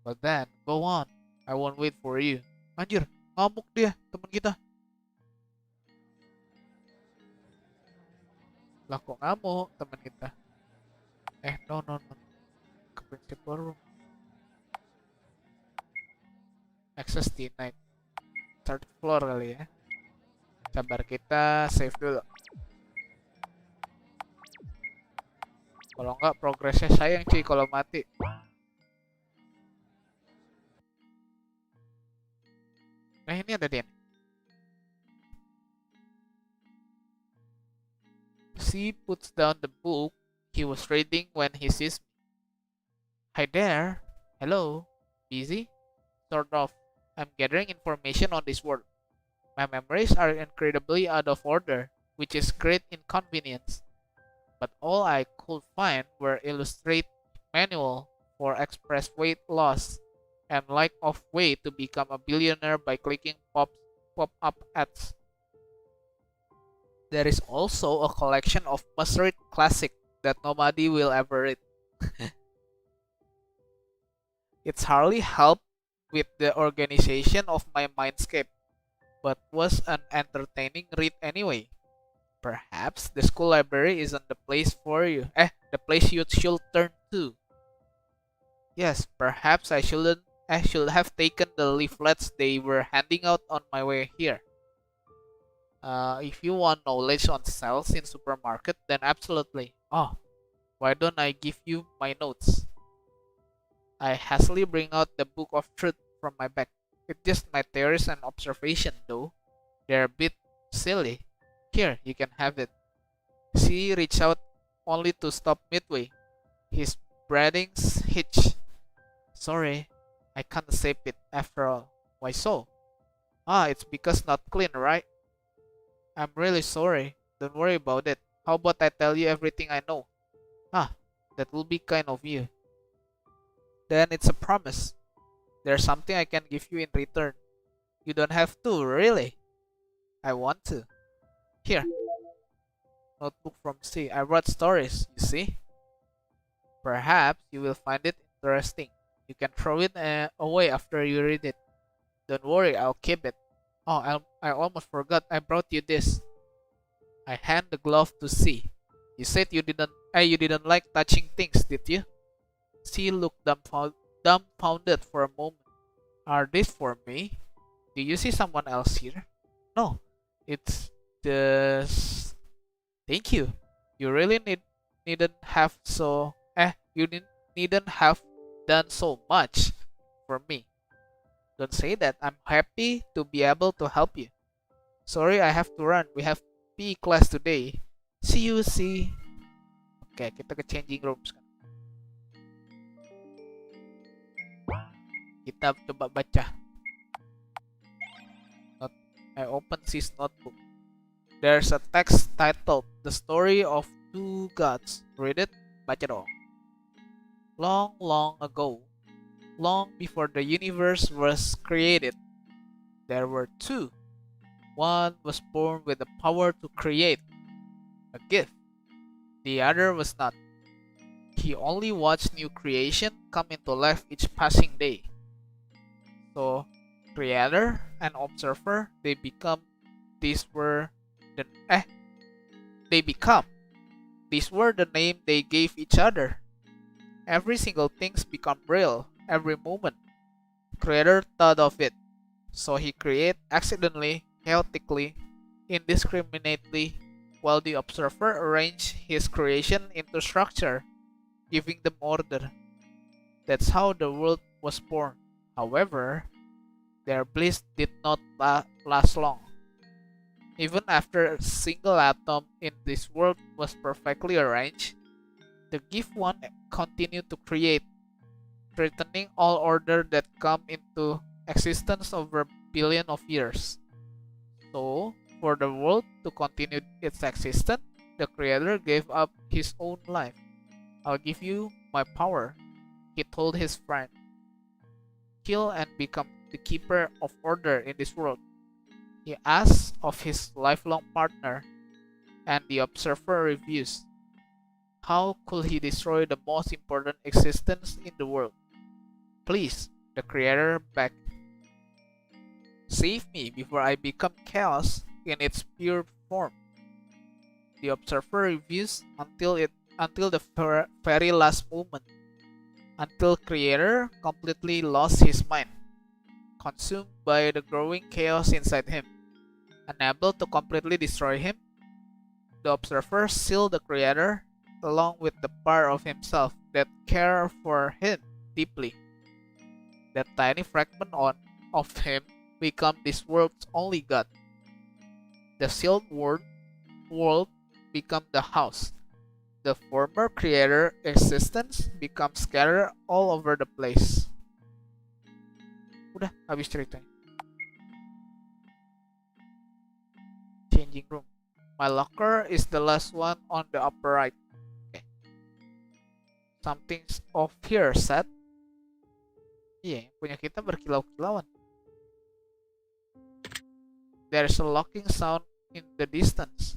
But then, go on. I won't wait for you. Anjir, ngamuk dia, teman kita. Lah kok ngamuk teman kita? No. Ke principal room. Access denied. Third floor kali ya. Sabar, kita save dulu. Kalau enggak progresnya sayang cuy kalau mati. Nah ini ada dia. He puts down the book he was reading when he sees me. Hi there. Hello. Busy? Sort of. I'm gathering information on this world. My memories are incredibly out of order, which is great inconvenience. But all I could find were illustrated manual for express weight loss and lack of way to become a billionaire by clicking pop-up ads. There is also a collection of must-read classics that nobody will ever read. It's hardly helped with the organization of my mindscape, but was an entertaining read anyway. Perhaps the school library isn't the place for you. The place you should turn to. Yes, perhaps I should have taken the leaflets they were handing out on my way here. If you want knowledge on sales in supermarket, then absolutely. Oh, why don't I give you my notes? I hastily bring out the book of truth from my bag. It's just my theories and observation, though. They're a bit silly. Here, you can have it. She reached out only to stop midway. His breathing hitched. Sorry, I can't save it after all. Why so? It's because not clean, right? I'm really sorry. Don't worry about it. How about I tell you everything I know? That will be kind of you. Then it's a promise. There's something I can give you in return. You don't have to, really. I want to. Here. Notebook from C. I wrote stories, you see? Perhaps you will find it interesting. You can throw it away after you read it. Don't worry, I'll keep it. I almost forgot I brought you this. I hand the glove to C. You said you didn't like touching things, did you? C looked dumbfounded for a moment. Are these for me? Do you see someone else here? No, it's just. Thank you. You really needn't have so. You needn't have done so much for me. Don't say that. I'm happy to be able to help you. Sorry, I have to run. We have PE class today. See you, see. Oke, kita ke changing rooms kan. Kita coba baca. I open his notebook. There's a text titled The Story of Two Gods. Read it. Baca dong. Long, long ago, long before the universe was created, there were two. One was born with the power to create, a gift. The other was not. He only watched new creation come into life each passing day. So, creator and observer, they become. These were the name they gave each other. Every single thing's become real, every moment. Creator thought of it, so he created accidentally, chaotically, indiscriminately, while the observer arranged his creation into structure, giving them order. That's how the world was born. However, their bliss did not last long. Even after a single atom in this world was perfectly arranged, the gift one continued to create. threatening all order that come into existence over billion of years. So, for the world to continue its existence, the Creator gave up his own life. I'll give you my power, he told his friend. Kill and become the keeper of order in this world. He asks of his lifelong partner, and the observer reviews. How could he destroy the most important existence in the world? Please, the Creator begged. Save me before I become chaos in its pure form. The observer reviews until the very last moment, until Creator completely lost his mind, consumed by the growing chaos inside him. Unable to completely destroy him, the observer sealed the Creator along with the part of himself that cared for him deeply. That tiny fragment of him became this world's only God. The sealed world became the house. The former Creator existence becomes scattered all over the place. Udah, habis ceritanya. Changing room. My locker is the last one on the upper right. Okay. Something's off here, Seth. Iya, punya kita berkilau-kilauan. There's a locking sound in the distance.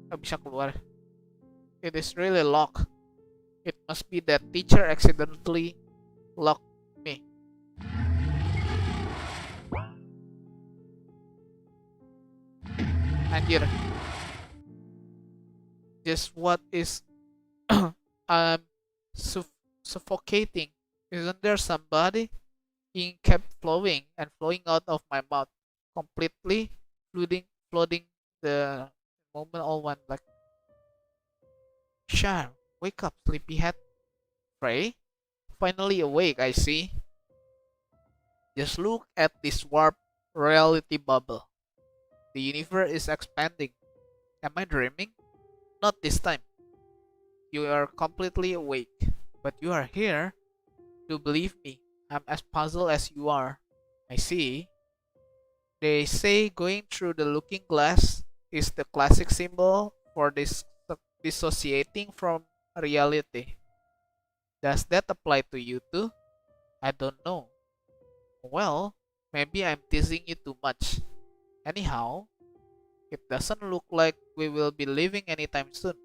Gak bisa keluar. It is really locked. It must be that teacher accidentally locked me. Anjir. Just what is suffocating. Isn't there somebody? Ink kept flowing and flowing out of my mouth, completely flooding the moment all went black. Char, wake up, sleepyhead. Frey? Finally awake, I see. Just look at this warped reality bubble. The universe is expanding. Am I dreaming? Not this time. You are completely awake, but you are here. Do believe me, I'm as puzzled as you are. I see. They say going through the looking glass is the classic symbol for dissociating from reality. Does that apply to you too? I don't know. Well, maybe I'm teasing you too much. Anyhow, it doesn't look like we will be leaving anytime soon.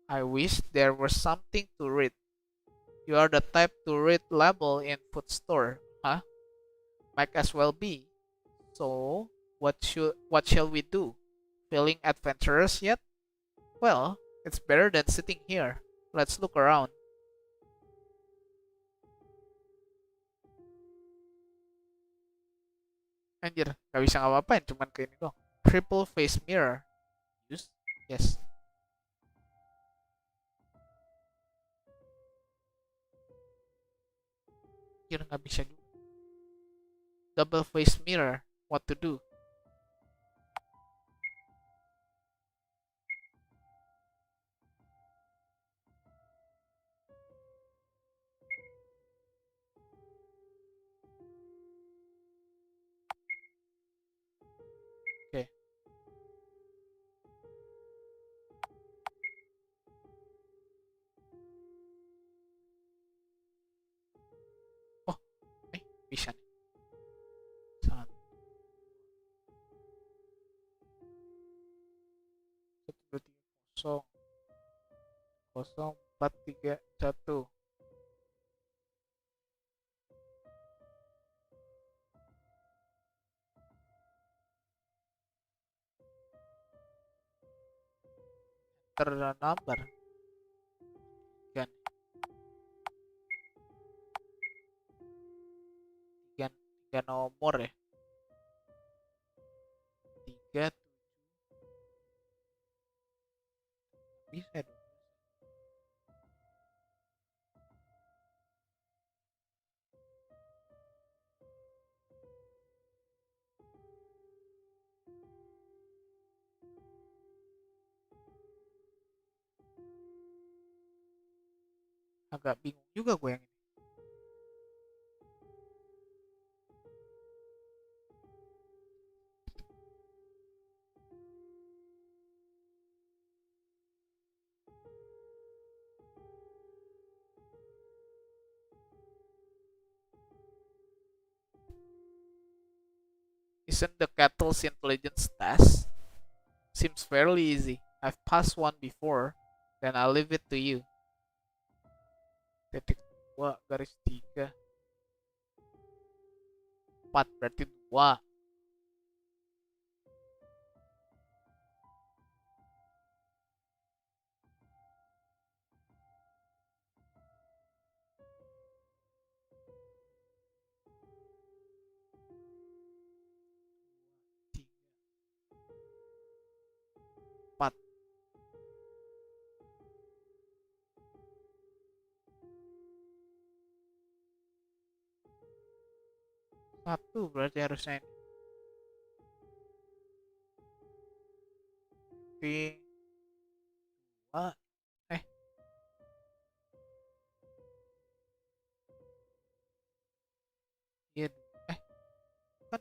I wish there was something to read. You are the type to read label in food store, huh? Might as well be. So, what shall we do? Feeling adventurous yet? Well, it's better than sitting here. Let's look around. Anjir, gak bisa ngapa-ngapain, cuman ke ini doang. Triple face mirror. Use? Yes. Anjir, gak bisa juga. Double face mirror. What to do? Oke. Okay. Oh, bisa nih. 1, 2, 3, 0, 4, 3, 1. Enter the number. Tiga, tiga nomor ya. 3, bisa dong. Agak bingung juga gue yang ini. Isn't the kettle's intelligence test? Seems fairly easy. I've passed one before. Then I'll leave it to you. Titik 2 garis 3 4 berarti 2. Tiga, 4. 1 berarti harusnya ini. Di 2. Eh, iya. Kan?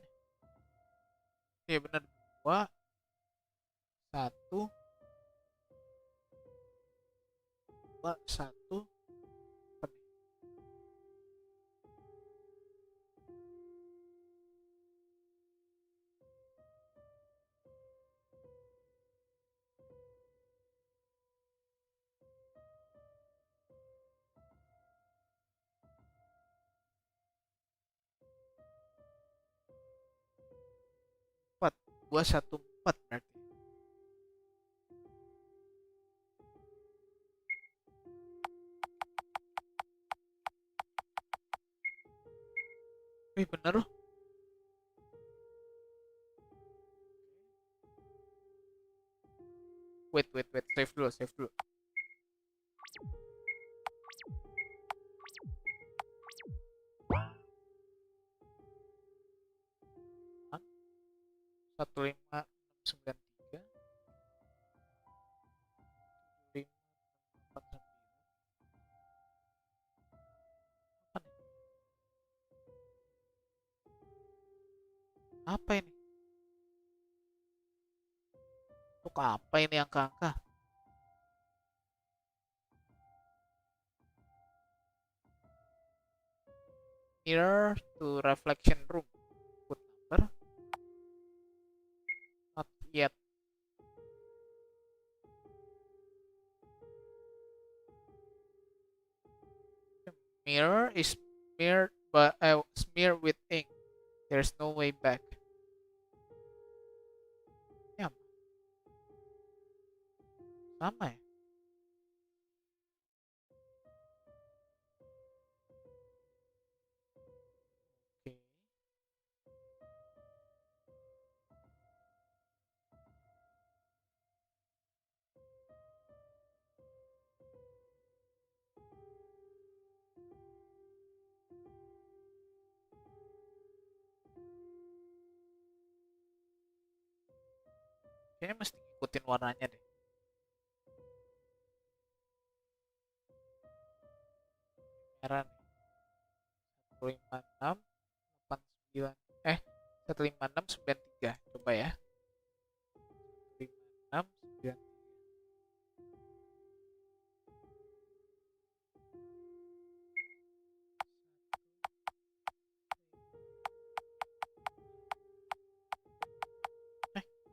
Iya benar. 2, 1, 2, 1. 4. 2, 1, 4 berarti. Bener loh. Wait. Save dulu. Satu lima enam sembilan tiga lima empat apa ini? Untuk apa ini angka-angka? Mirror to reflection room. Put number. Not yet. Mirror is smeared but smeared with ink. There's no way back. Ya, sama ya. Oke. Kayaknya mesti ngikutin warnanya deh. Merah nih. 156 89 156 93. Coba ya. 156 93.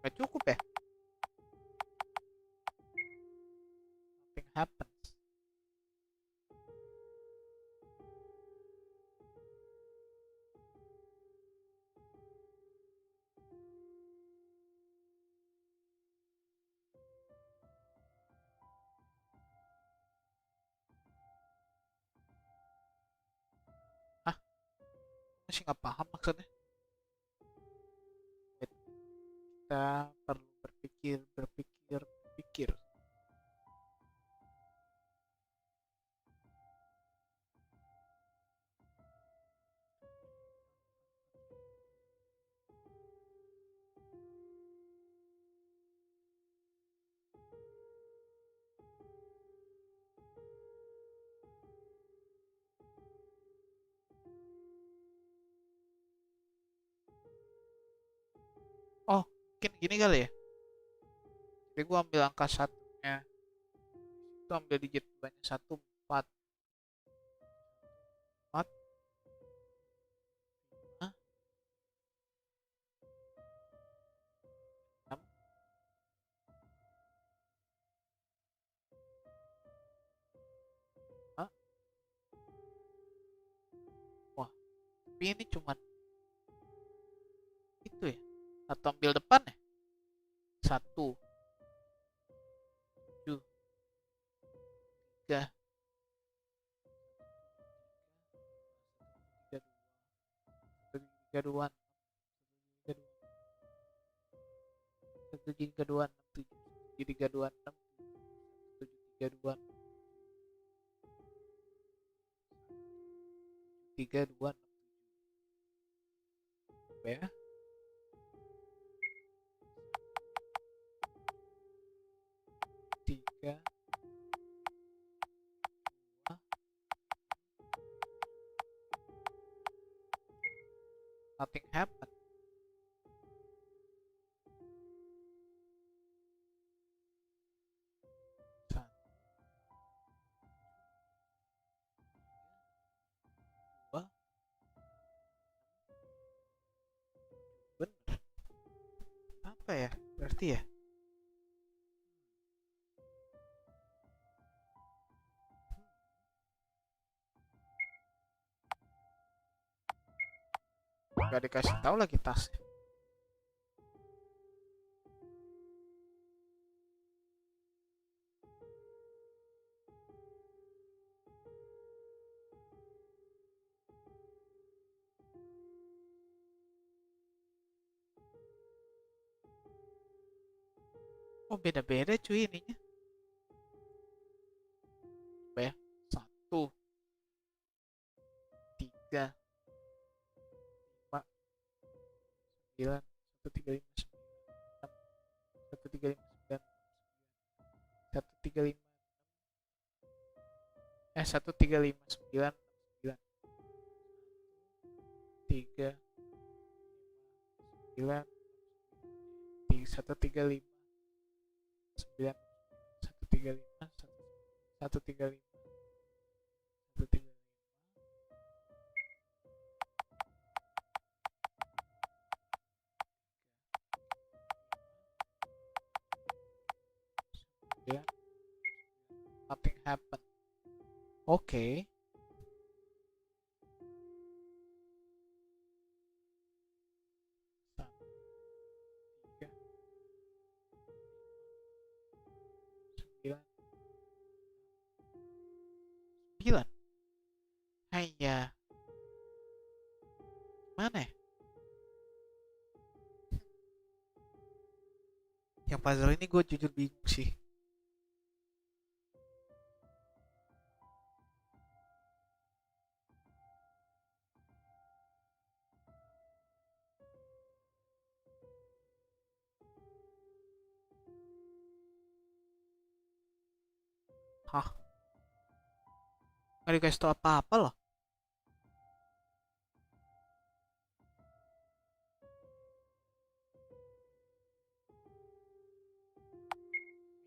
Nggak cukup ya? Nothing happens. Hah? Masih nggak paham maksudnya. Wait, kita perlu berpikir. Mungkin gini kali ya. Jadi gue ambil angka satunya, itu ambil digit banyak 1, 4, 4, 5, 6, wah, tapi ini cuman itu ya. Atau ambil depan ya. 1, 7, 3, 3, 2, 1, 3, 2, 6, 7, 3, 2, 6, 7, 3, 2, 3, 2, 6, ya. 3, 2, nothing happened. Wah, bener. Apa ya? Berarti ya? Gak dikasih tahu lagi tasnya. Oh, beda-beda cuy ininya. Coba ya. 1, 3, 5, 9, 1, 3, 5, 9, 1, 3, 5, 9, 1, 3, 5, 1, 3, 5, 9, 9, 3, 9, 1, 3, 5, 9, 1, 3, 5, 1, 3, 5, 1, 3, 9, nothing happened. Oke. 1, 3, 9, 9. Hanya mana ya? Yang puzzle ini gue jujur bingung sih. Hah? Gak dikasih tau apa-apa loh.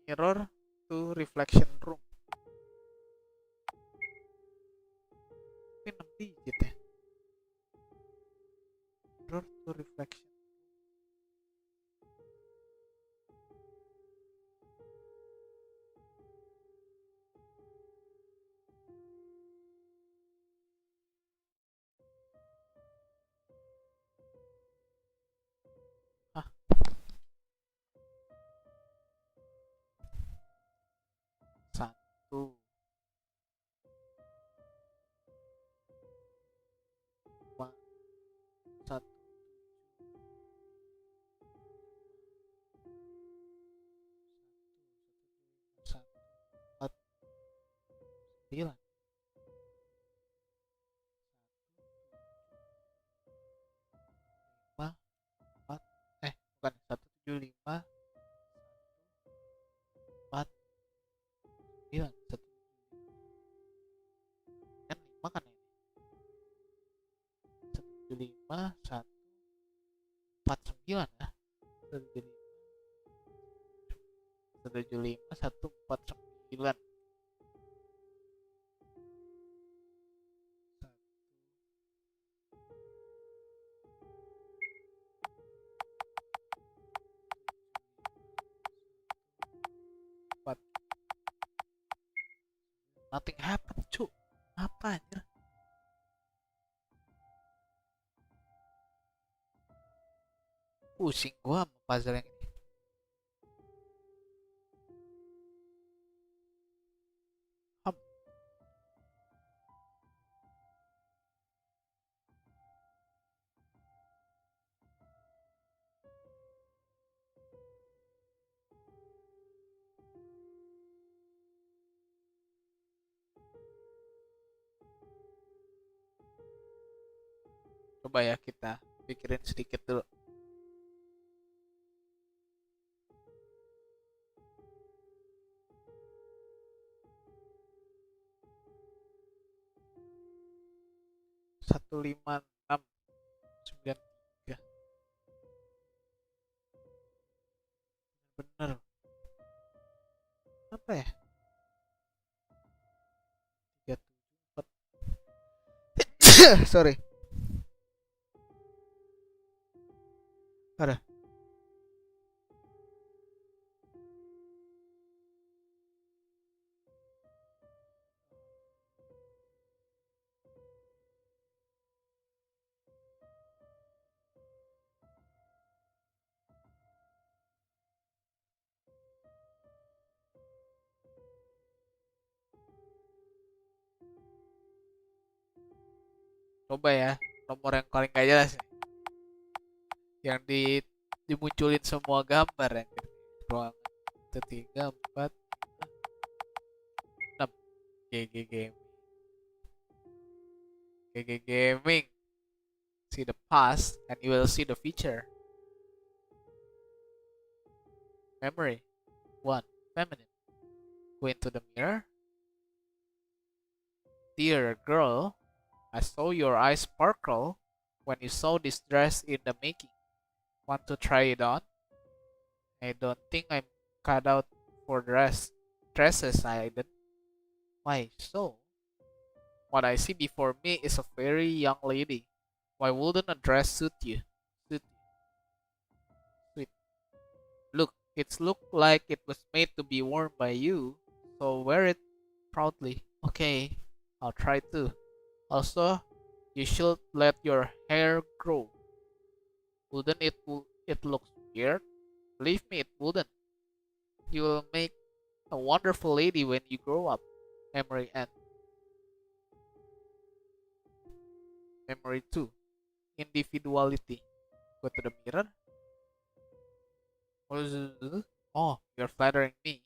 Mirror to reflection room. Ini 6 digit ya. Mirror to reflection. Hah? 1, 2, 1, 1, 4, 9. 5, 4, bukan 1, 7, 5, 4, 9, 1, kan 5 kan ya? 1, 7, 5, 1, 4, 9 ya. 175 149. Nothing happened, cu. Apa anjir? Pusing gua sama puzzle yang ini. Ham. Coba ya kita pikirin sedikit dulu. Satu lima enam 93. Bener. Apa ya? 374. Sorry. Ada. Coba ya, nomor yang paling gak jelas nih. Yang dimunculin semua gambar ya. Ruangan 3, 4, 6. GG Gaming. GG Gaming. See the past and you will see the future. Memory. 1. Feminine. Go into the mirror. Dear girl, I saw your eyes sparkle when you saw this dress in the making. Want to try it on? I don't think I'm cut out for dresses, Aiden. Why so? What I see before me is a very young lady. Why wouldn't a dress suit you? Suit you. Sweet. Look, it's looked like it was made to be worn by you, so wear it proudly. Okay, I'll try to. Also, you should let your hair grow. Wouldn't it looks weird? Believe me, it wouldn't. You will make a wonderful lady when you grow up. Memory N. Memory 2. Individuality. Go to the mirror. Oh, you're flattering me.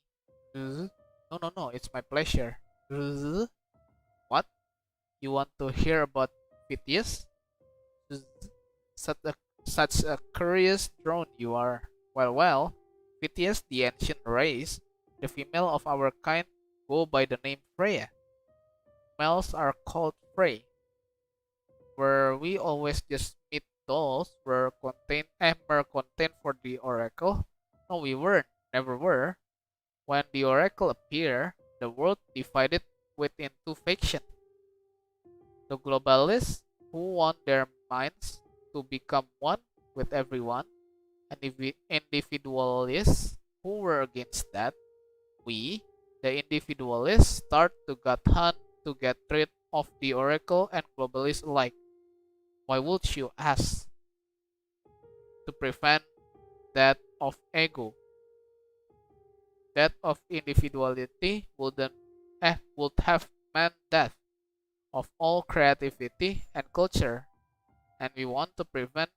No, it's my pleasure. What? You want to hear about Phidias? Such a curious drone you are. Well, Phidias, the ancient race, the female of our kind, go by the name Freya. Males are called Frey. Were we always just meet dolls were contained for the oracle? No, we weren't, never were. When the oracle appeared, the world divided within two factions. The globalists, who want their minds to become one with everyone, and the individualists, who were against that. We, the individualists, start to hunt to get rid of the oracle and globalists alike. Why would you ask? To prevent death of ego. Death of individuality would have meant death of all creativity and culture, and we want to prevent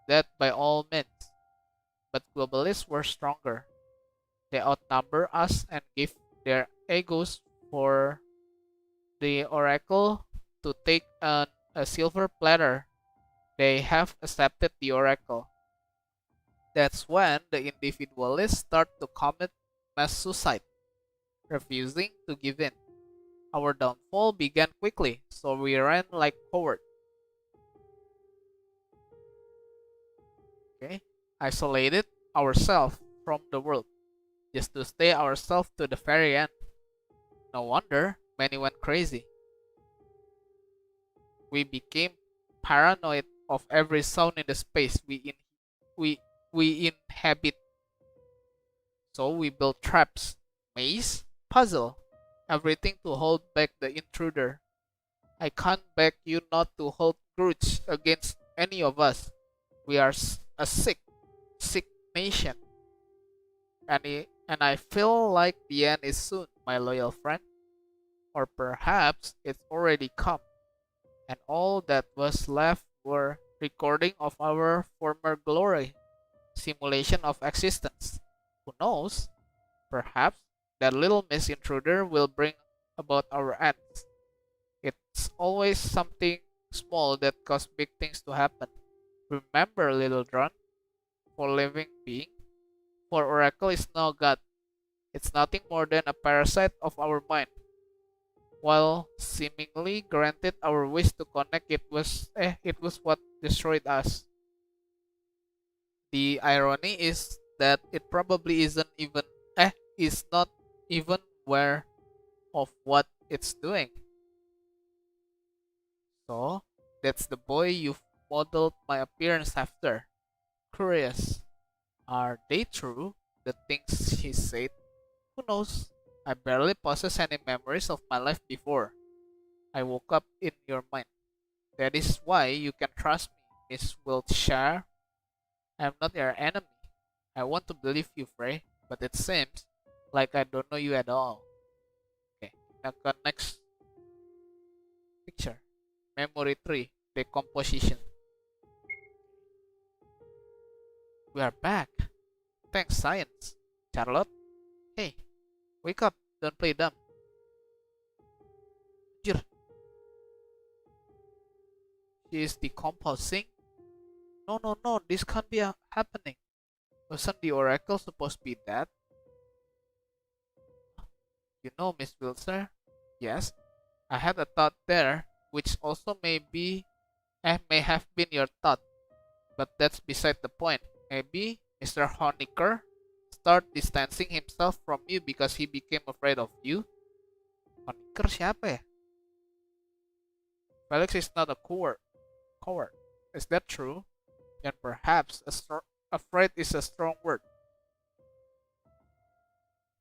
that by all means. But globalists were stronger. They outnumber us and give their egos for the oracle to take on a silver platter. They have accepted the oracle. That's when the individualists start to commit mass suicide, refusing to give in. Our downfall began quickly, so we ran like cowards. Okay, isolated, ourselves from the world, just to stay ourselves to the very end. No wonder many went crazy. We became paranoid of every sound in the space we, we inhabit. So we built traps, maze, puzzle, everything to hold back the intruder. I can't beg you not to hold grudge against any of us. We are a sick nation. And I feel like the end is soon, my loyal friend. Or perhaps it's already come, and all that was left were recording of our former glory, simulation of existence. Who knows? Perhaps that little Miss Intruder will bring about our ends. It's always something small that causes big things to happen. Remember, little drone, for living being, for Oracle is no god. It's nothing more than a parasite of our mind. While seemingly granted our wish to connect, it was what destroyed us. The irony is that it probably is not even aware of what it's doing. So that's the boy you've modeled my appearance after. Curious, are they true? The things he said? Who knows? I barely possess any memories of my life before I woke up in your mind. That is why you can trust me, Miss Wiltshire. I am not your enemy. I want to believe you, Frey, but it seems like I don't know you at all. Okay, now go next picture. Memory tree decomposition. We are back. Thanks, science. Charlotte? Hey, wake up. Don't play dumb. Anjir, she is decomposing? No, no, no, this can't be happening. Wasn't the oracle supposed to be dead? You know, Miss Wilson? Yes, I had a thought there, which also may have been your thought, but that's beside the point. Maybe Mr. Honecker start distancing himself from you because he became afraid of you. Honecker siapa ya? Felix is not a coward. Is that true? Then perhaps afraid is a strong word.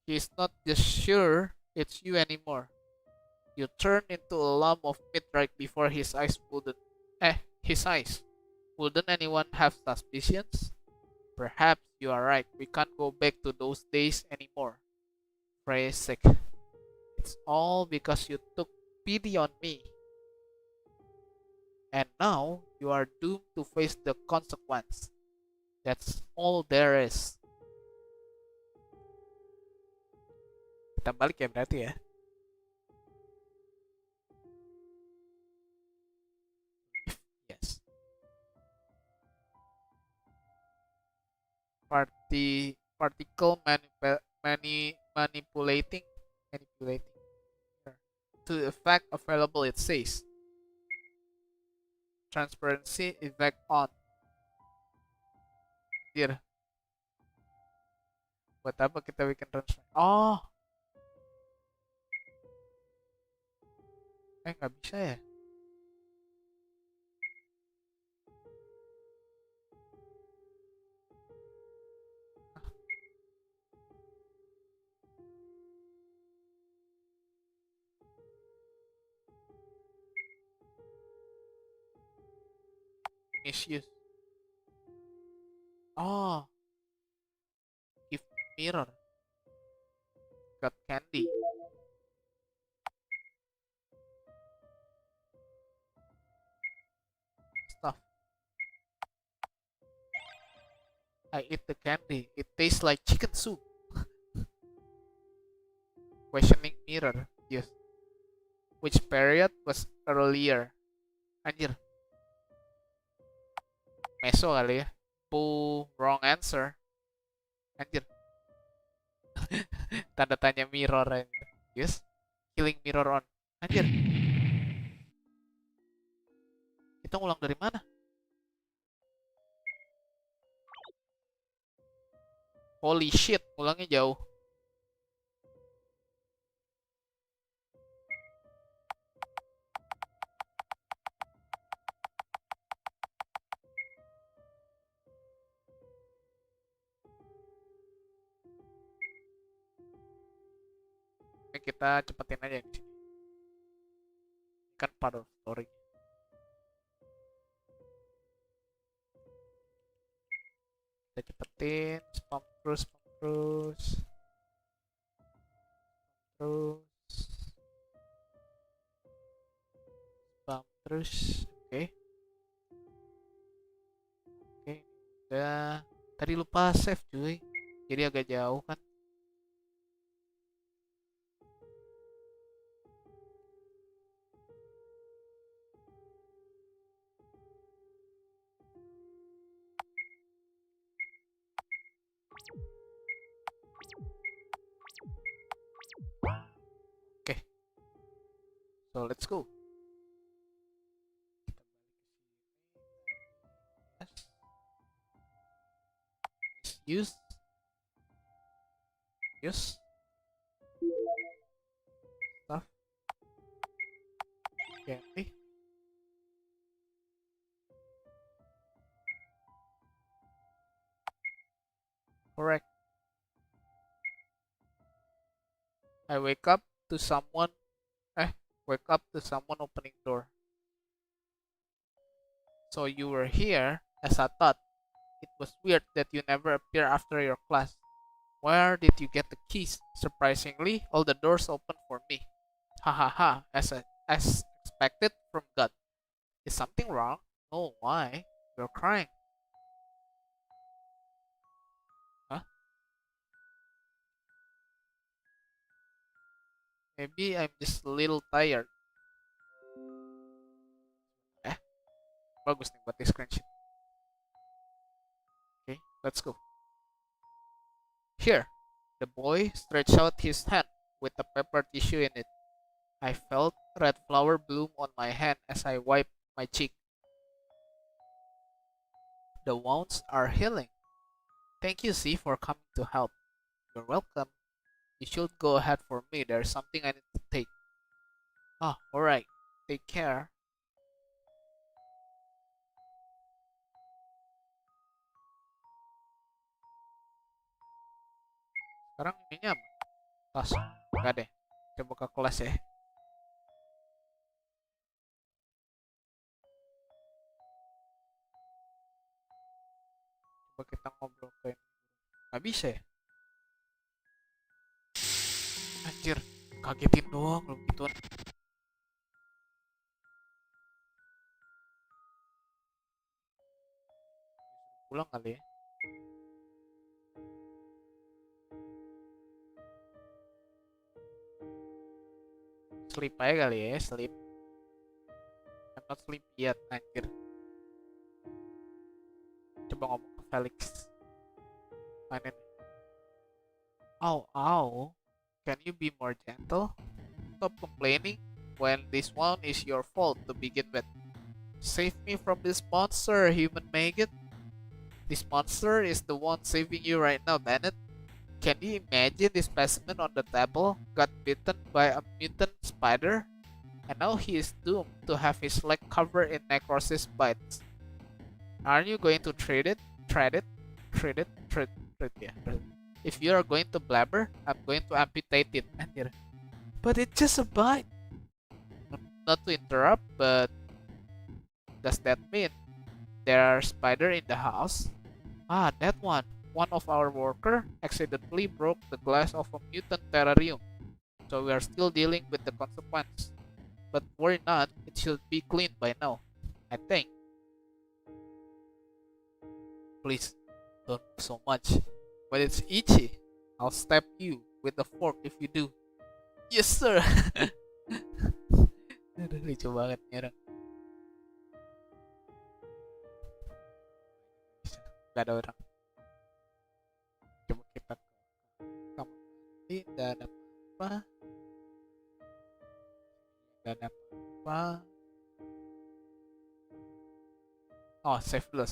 He is not just sure it's you anymore. You turned into a lump of meat right before his eyes. Wouldn't anyone have suspicions? Perhaps you are right. We can't go back to those days anymore. Frey's sake. It's all because you took pity on me. And now you are doomed to face the consequence. That's all there is. Kita balik ya berarti ya. Yes. Particle manipulating to the effect available, it says. Transparency effect on. Dir. Buat apa kita bikin transfer? Oh. Nggak bisa ya? Misuse. Oh. Give mirror. Got candy. Stuff. I eat the candy. It tastes like chicken soup. Questioning mirror. Yes. Which period was earlier? Anjir. Meso kali ya. Wrong answer. Anjir. Tanda tanya mirror anjir. Yes. Killing mirror on. Anjir. Kita ngulang dari mana? Holy shit, pulangnya jauh. Ini kita cepetin aja di sini. Kan part of story. Kita cepetin, spam terus, spam terus. Oke. Oke, udah. Tadi lupa save cuy. Jadi agak jauh kan. Oke. So let's go. Use stuff candy. Correct. I wake up to someone opening door. So you were here, as I thought. It was weird that you never appear after your class. Where did you get the keys? Surprisingly, all the doors open for me. Ha ha ha, as expected from God. Is something wrong? Oh, why? You're crying. Huh? Maybe I'm just a little tired. Bagus nih buat di screenshot. Okay, let's go. Here, the boy stretched out his hand with a paper tissue in it. I felt red flower bloom on my hand as I wiped my cheek. The wounds are healing. Thank you, Z, for coming to help. You're welcome. You should go ahead for me. There's something I need to take. Ah, alright. Take care. Sekarang ininya apa? Kelas. Enggak deh. Coba ke kelas ya. Coba kita ngobrol ke ini. Nggak bisa ya? Anjir. Kagetin doang lu gituan. Pulang kali ya. Sleep aja kali ya. Sleep. I'm not sleep yet. Anjir. Coba ngomong ke Felix. Mainin. Ow, ow. Can you be more gentle? Stop complaining when this one is your fault to begin with. Save me from this monster, human maggot. This monster is the one saving you right now, Bennett. Can you imagine this specimen on the table got bitten by a mutant spider? And now he is doomed to have his leg covered in necrosis bites. Aren't you going to treat it? Yeah. If you are going to blabber, I'm going to amputate it. But it's just a bite. Not to interrupt, but does that mean there are spiders in the house? Ah, that one. One of our workers accidentally broke the glass of a mutant terrarium. So we are still dealing with the consequence. But worry not, it should be cleaned by now, I think. Please, don't move so much. But it's itchy. I'll stab you with a fork if you do. Yes, sir. Aduh, lucu banget nih orang. Gak ada orang. Coba kita ke kamar mandi. Gak ada apa-apa. Gak ada apa-apa. Oh, save dulu.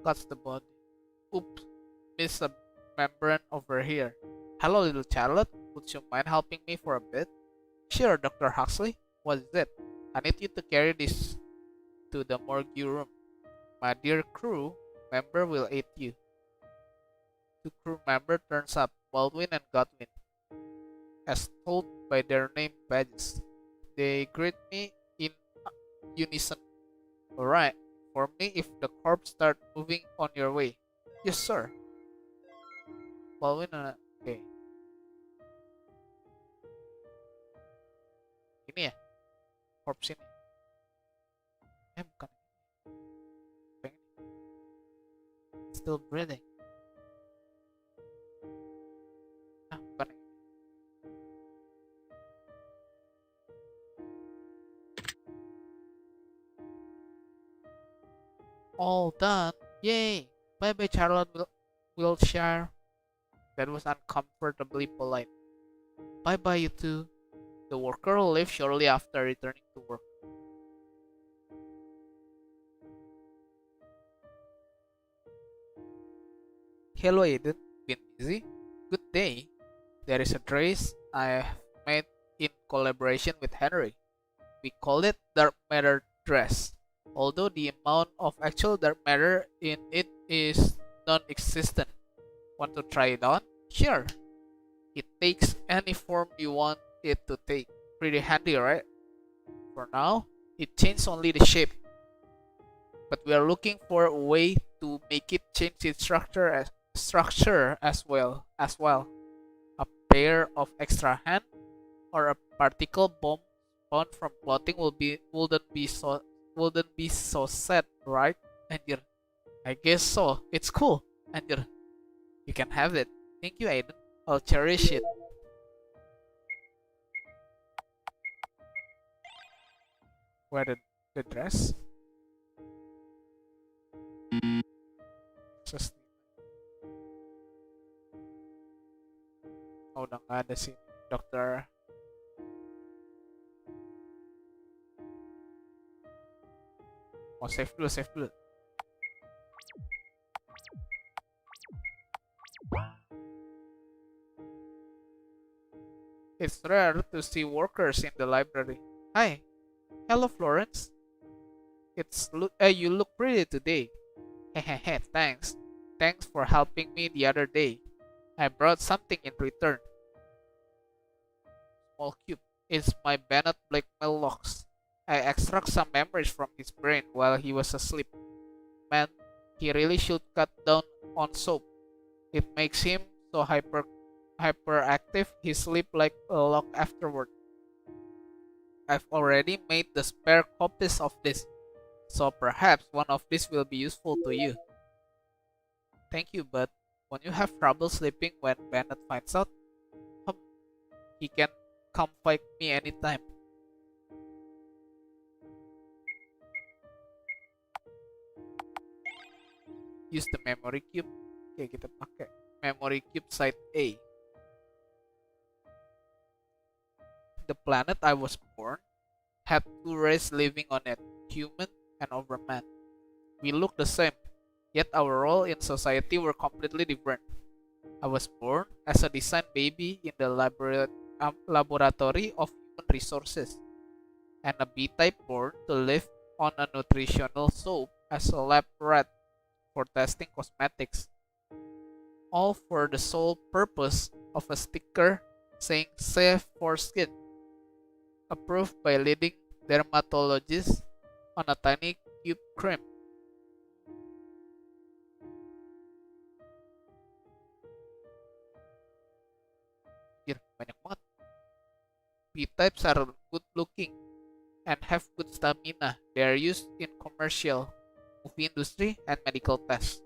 cuts the body. Oops, miss a membrane over here. Hello, little Charlotte. Would you mind helping me for a bit? Sure, Dr. Huxley. What is it? I need you to carry this to the morgue room. My dear crew member will aid you. Two crew member turns up, Baldwin and Godwin, as told by their name badges. They greet me in unison. Alright, inform me if the corpse start moving on your way. Yes, sir. Baldwin, okay. Ini ya, corpse ini. Bukan. Still breathing. Bukan. All done. Yay. Bye bye, Charlotte Wiltshire. That was uncomfortably polite. Bye bye, you two. The worker will leave shortly after returning to work. Hello, Aiden. Been busy? Good day. There is a dress I have made in collaboration with Henry. We call it dark matter dress, although the amount of actual dark matter in it is non-existent. Want to try it on? Sure. It takes any form you want it to take. Pretty handy, right? For now, it changes only the shape, but we are looking for a way to make it change its structure as well. A pair of extra hand or a particle bomb spawned from plotting wouldn't be so sad, right? Anjir, I guess so. It's cool. Anjir, you can have it. Thank you, Aiden. I'll cherish it. Where the dress? Just udah nggak ada sih, dokter. Oh, save dulu. It's rare to see workers in the library. Hi. Hello, Florence. You look pretty today. Hehehe, thanks. Thanks for helping me the other day. I brought something in return. Small cube. It's my Bennett blackmail locks. I extract some memories from his brain while he was asleep. Man, he really should cut down on soap. It makes him so hyperactive he sleep like a log afterward. I've already made the spare copies of this, so perhaps one of these will be useful to you. Thank you, but when you have trouble sleeping when Bennett finds out, he can come fight me anytime. Use the memory cube. Oke, kita pakai memory cube side A. The planet I was born had two races living on it, human and overman. We looked the same, yet our role in society were completely different. I was born as a design baby in the laboratory of human resources, and a B-type born to live on a nutritional soap as a lab rat for testing cosmetics, all for the sole purpose of a sticker saying safe for skin, approved by leading dermatologists on a tiny cube cream. Banyak banget. B-types are good looking and have good stamina. They are used in commercial, movie industry, and medical tests.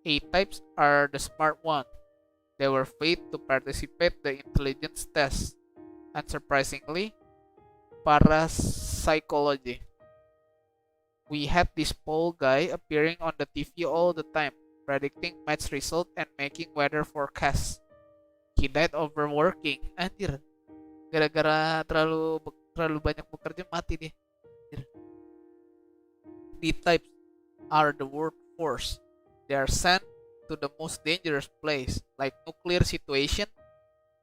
A-types are the smart one. They were paid to participate the intelligence test. Unsurprisingly, parapsychology. We had this Paul guy appearing on the TV all the time, predicting match result and making weather forecasts. He died overworking. Anjir. Gara-gara terlalu banyak bekerja mati dia. Anjir. D-types. are the workforce. They are sent to the most dangerous place, like nuclear situation,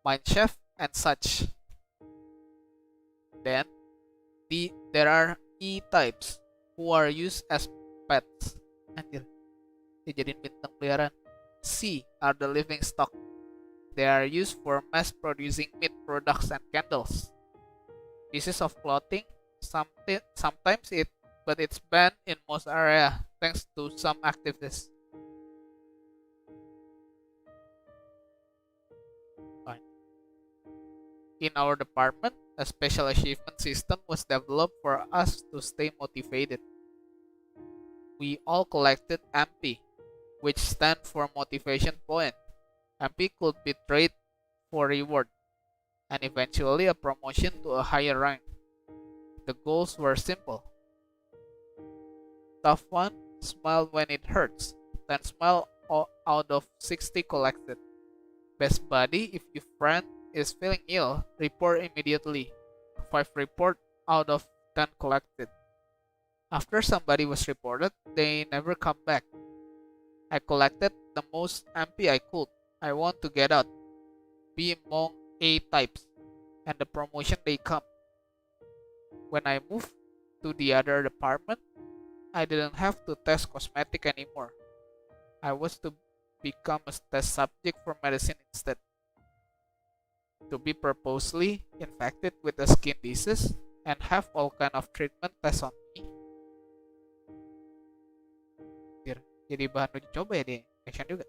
mineshaft, and such. Then, there are E-types, who are used as pets. Anjir, dijadiin bintang peliharaan. C are the living stock. They are used for mass producing meat products and candles. Pieces of clothing, sometimes but it's banned in most areas thanks to some activists. Fine. In our department, a special achievement system was developed for us to stay motivated. We all collected MP, which stand for motivation point. MP could be traded for reward and eventually a promotion to a higher rank. The goals were simple. Tough one, smile when it hurts, 10 smile out of 60 collected. Best buddy, if your friend is feeling ill, report immediately, 5 report out of 10 collected. After somebody was reported, they never come back. I collected the most MP I could. I want to get out, be among A-types, and the promotion they come. When I moved to the other department, I didn't have to test cosmetic anymore. I was to become a test subject for medicine instead. To be purposely infected with a skin disease and have all kind of treatment tests on me. Jadi bahan uji coba ya di action juga.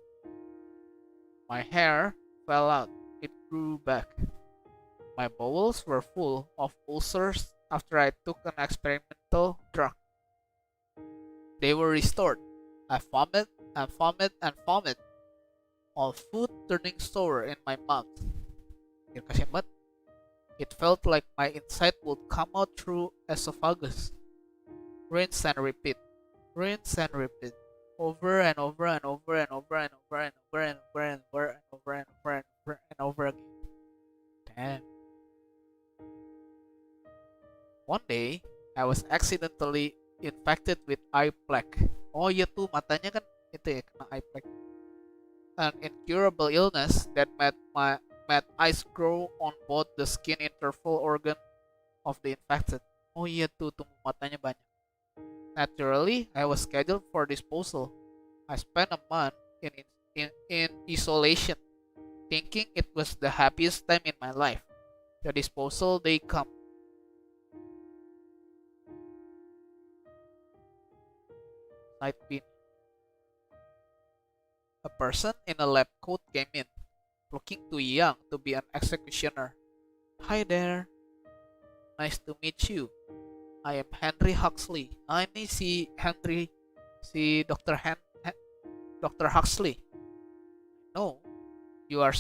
My hair fell out. It grew back. My bowels were full of ulcers after I took an experimental drug. They were restored. I vomit and vomit and vomit. All food turning sour in my mouth. It felt like my inside would come out through esophagus. Rinse and repeat. Rinse and repeat. Over and over and over and over and over and over and over and over and over and over and over and over again. Damn. One day, I was accidentally infected with eye plaque. Oh iya tuh matanya kan itu ya kena eye plaque. An incurable illness that made eyes grow on both the skin interval organ of the infected. Oh iya tuh matanya banyak. Naturally, I was scheduled for disposal. I spent a month in isolation, thinking it was the happiest time in my life. The disposal day come. Night bin. A person in a lab coat came in, looking too young to be an executioner. Hi there. Nice to meet you. I am Henry Huxley. Ini si Dr. Huxley. No, you are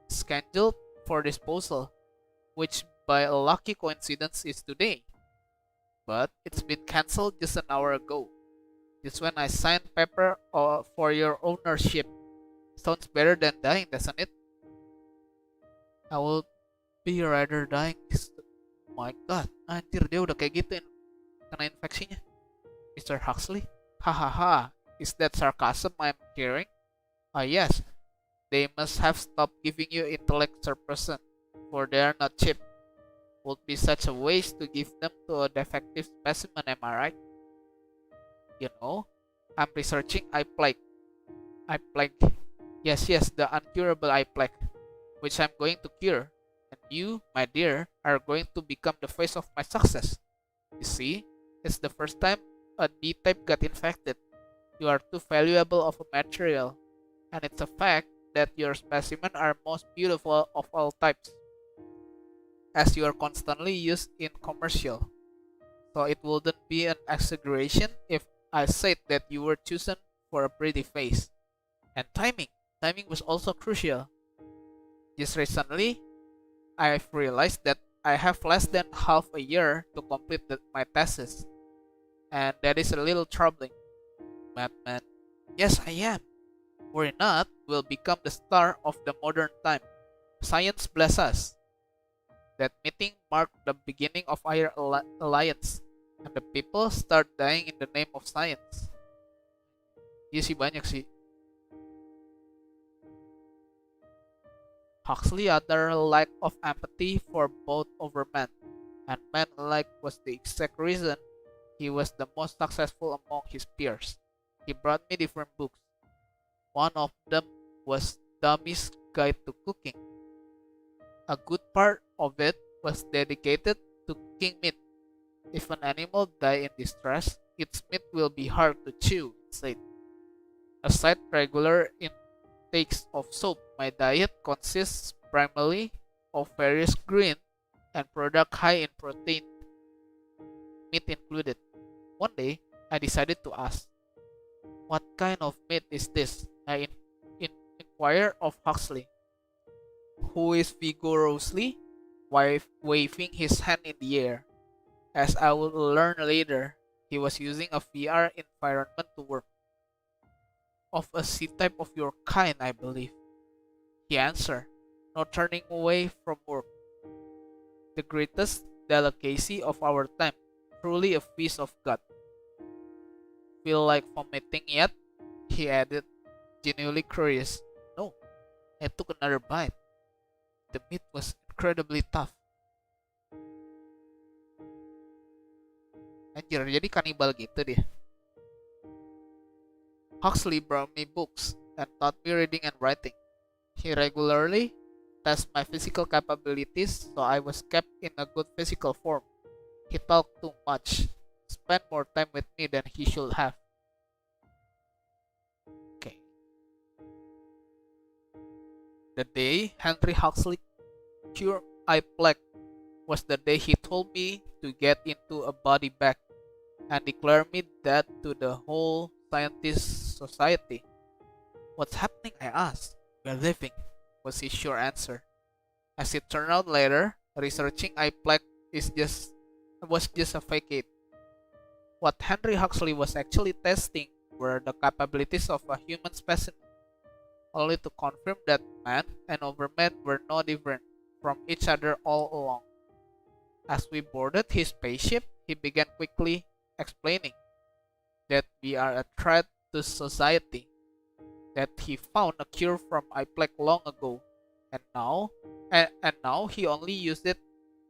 scheduled for disposal, which by a lucky coincidence is today. But it's been cancelled just an hour ago. Just when I signed paper for your ownership. Sounds better than dying, doesn't it? I will be rather dying. Oh my god, anjir dia udah kayak gitu kena infeksinya. Mr. Huxley? Hahaha, is that sarcasm I'm hearing? Ah yes, they must have stopped giving you intellectual person, for they are not cheap. Would be such a waste to give them to a defective specimen, am I right? You know, I'm researching eye plaque. Eye plaque. Yes, the incurable eye plaque, which I'm going to cure. And you, my dear, are going to become the face of my success. You see, it's the first time a D-type got infected. You are too valuable of a material, and it's a fact that your specimen are most beautiful of all types, as you are constantly used in commercial. So it wouldn't be an exaggeration if I said that you were chosen for a pretty face. And timing was also crucial. Just recently, I've realized that I have less than half a year to complete my thesis, and that is a little troubling. Madman. Yes, I am. Worry not, will become the star of the modern time. Science bless us. That meeting marked the beginning of our alliance, and the people start dying in the name of science. Iya sih banyak sih. Huxley other lack of empathy for both over men and men alike was the exact reason he was the most successful among his peers. He brought me different books. One of them was Dummy's Guide to Cooking. A good part of it was dedicated to cooking meat. If an animal die in distress, its meat will be hard to chew, it said. Aside regular intakes of soap, my diet consists primarily of various green and products high in protein, meat included. One day, I decided to ask, "What kind of meat is this?" I inquired of Huxley, who is vigorously waving his hand in the air. As I would learn later, he was using a VR environment to work. "Of a C-type of your kind, I believe," he answered, not turning away from work. "The greatest delicacy of our time, truly a feast of God." "Feel like vomiting yet?" he added, genuinely curious. No, I took another bite. The meat was incredibly tough. Anjir, jadi kanibal gitu dia. Huxley brought me books and taught me reading and writing. He regularly tested my physical capabilities, so I was kept in a good physical form. He talked too much, spent more time with me than he should have. Okay. The day Henry Huxley cured eye plague was the day he told me to get into a body bag and declare me dead to the whole scientist society. "What's happening?" I asked. "We're living," was his sure answer. As it turned out later, researching eye plague was just a facade. What Henry Huxley was actually testing were the capabilities of a human specimen, only to confirm that man and overman were no different from each other all along. As we boarded his spaceship, he began quickly explaining that we are a threat to society, that he found a cure from eye plague long ago, and now he only used it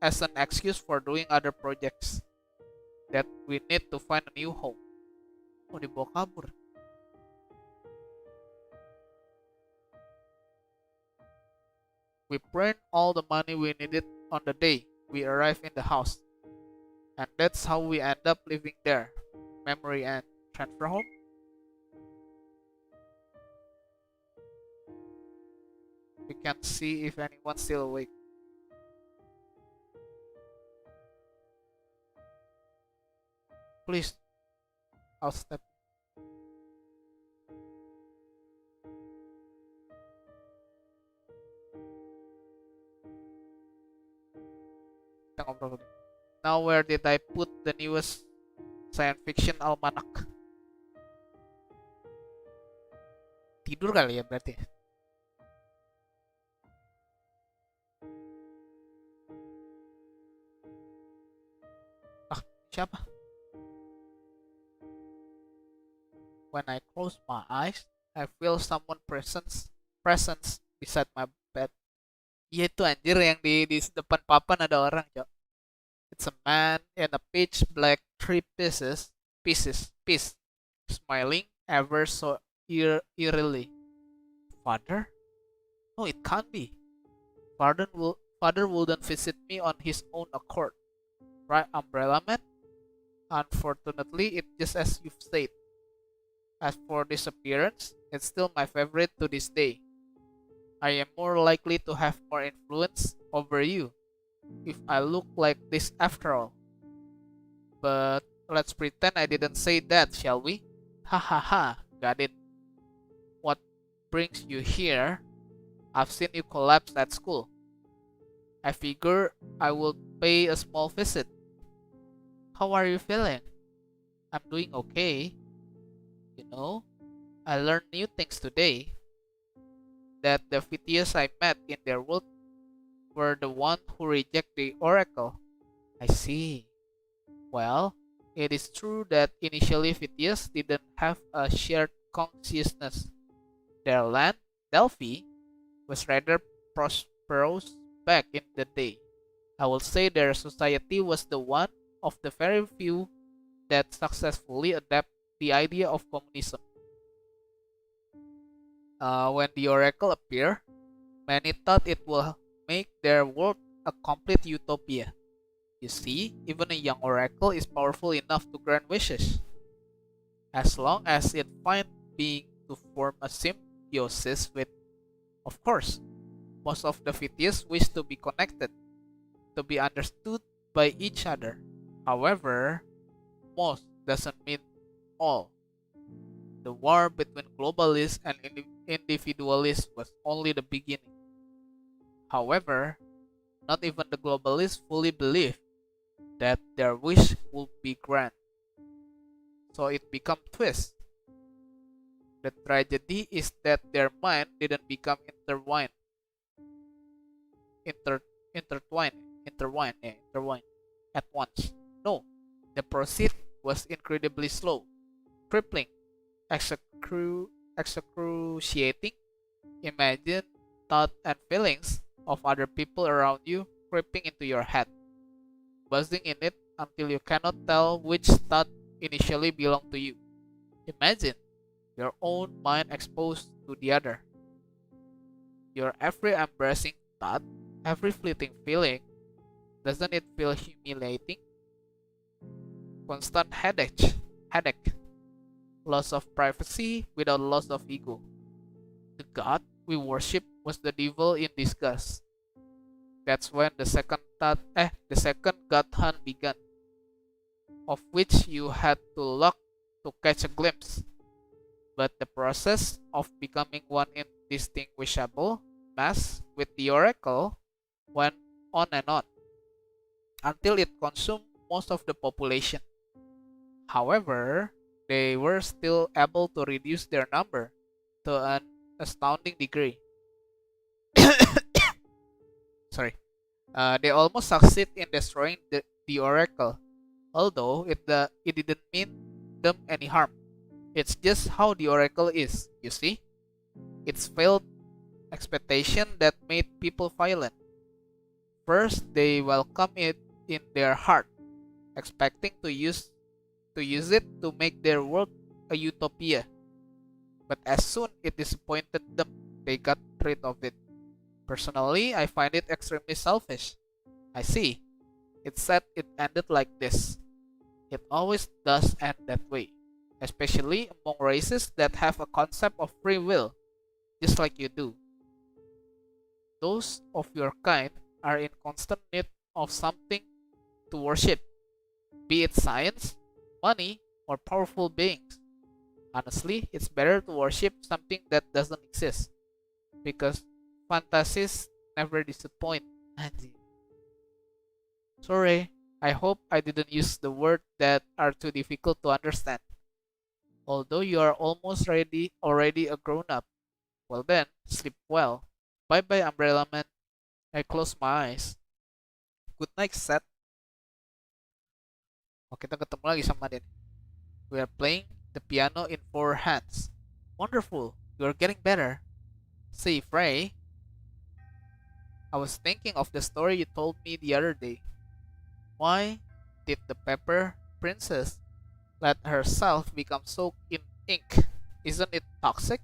as an excuse for doing other projects, that we need to find a new home. Oh, dibawa kabur. We burned all the money we needed on the day we arrived in the house, and that's how we end up living there. Memory and transfer home. We can't see if anyone's still awake. Please, I'll step. Kita ngobrol dulu. Now where did I put the newest science fiction almanac? Tidur kali ya berarti. Ah, siapa? When I close my eyes, I feel someone presence beside my bed. Iya itu anjir yang di depan papan ada orang, Cok. It's a man in a pitch black piece, smiling ever so eerily. Father? No, it can't be. Father wouldn't visit me on his own accord. Right, umbrella man? Unfortunately, it's just as you've said. As for this appearance, it's still my favorite to this day. I am more likely to have more influence over you if I look like this after all. But let's pretend I didn't say that, shall we? Ha ha ha, got it. What brings you here? I've seen you collapse at school. I figure I will pay a small visit. How are you feeling? I'm doing okay. You know, I learned new things today. That the Phidias I met in their world were the ones who reject the oracle. I see. Well, it is true that initially Phidias didn't have a shared consciousness. Their land, Delphi, was rather prosperous back in the day. I will say their society was the one of the very few that successfully adapt the idea of communism. When the oracle appeared, many thought it will make their world a complete utopia. You see, even a young oracle is powerful enough to grant wishes, as long as it finds being to form a symbiosis with, of course, most of the Vithius wish to be connected, to be understood by each other. However, most doesn't mean all. The war between globalists and individualists was only the beginning. However, not even the globalists fully believed that their wish would be granted. So it became twist. The tragedy is that their mind didn't become intertwined at once. No, the proceed was incredibly slow, crippling, excruciating. Imagine thought and feelings of other people around you creeping into your head, buzzing in it until you cannot tell which thought initially belonged to you. Imagine your own mind exposed to the other. Your every embarrassing thought, every fleeting feeling, doesn't it feel humiliating? Constant headache, loss of privacy without loss of ego. The god we worship was the devil in disguise. That's when the second god hunt began, of which you had to look to catch a glimpse. But the process of becoming one indistinguishable mass with the oracle went on and on until it consumed most of the population. However, they were still able to reduce their number to an astounding degree. Sorry. They almost succeed in destroying the oracle, although it didn't mean them any harm. It's just how the oracle is, you see? It's failed expectation that made people violent. First, they welcome it in their heart, expecting to use it to make their world a utopia. But as soon it disappointed them, they got rid of it. Personally, I find it extremely selfish. I see. It said it ended like this. It always does end that way, especially among races that have a concept of free will, just like you do. Those of your kind are in constant need of something to worship, be it science, money, or powerful beings. Honestly, it's better to worship something that doesn't exist, because fantasies never disappoint. Sorry, I hope I didn't use the words that are too difficult to understand. Although you are almost already a grown up. Well then, sleep well. Bye bye, umbrella man. I close my eyes. Good night, Seth. Oh, kita ketemu lagi sama dia. We are playing the piano in four hands. Wonderful, you're getting better. See, Frey, I was thinking of the story you told me the other day. Why did the Pepper Princess let herself become soaked in ink? Isn't it toxic?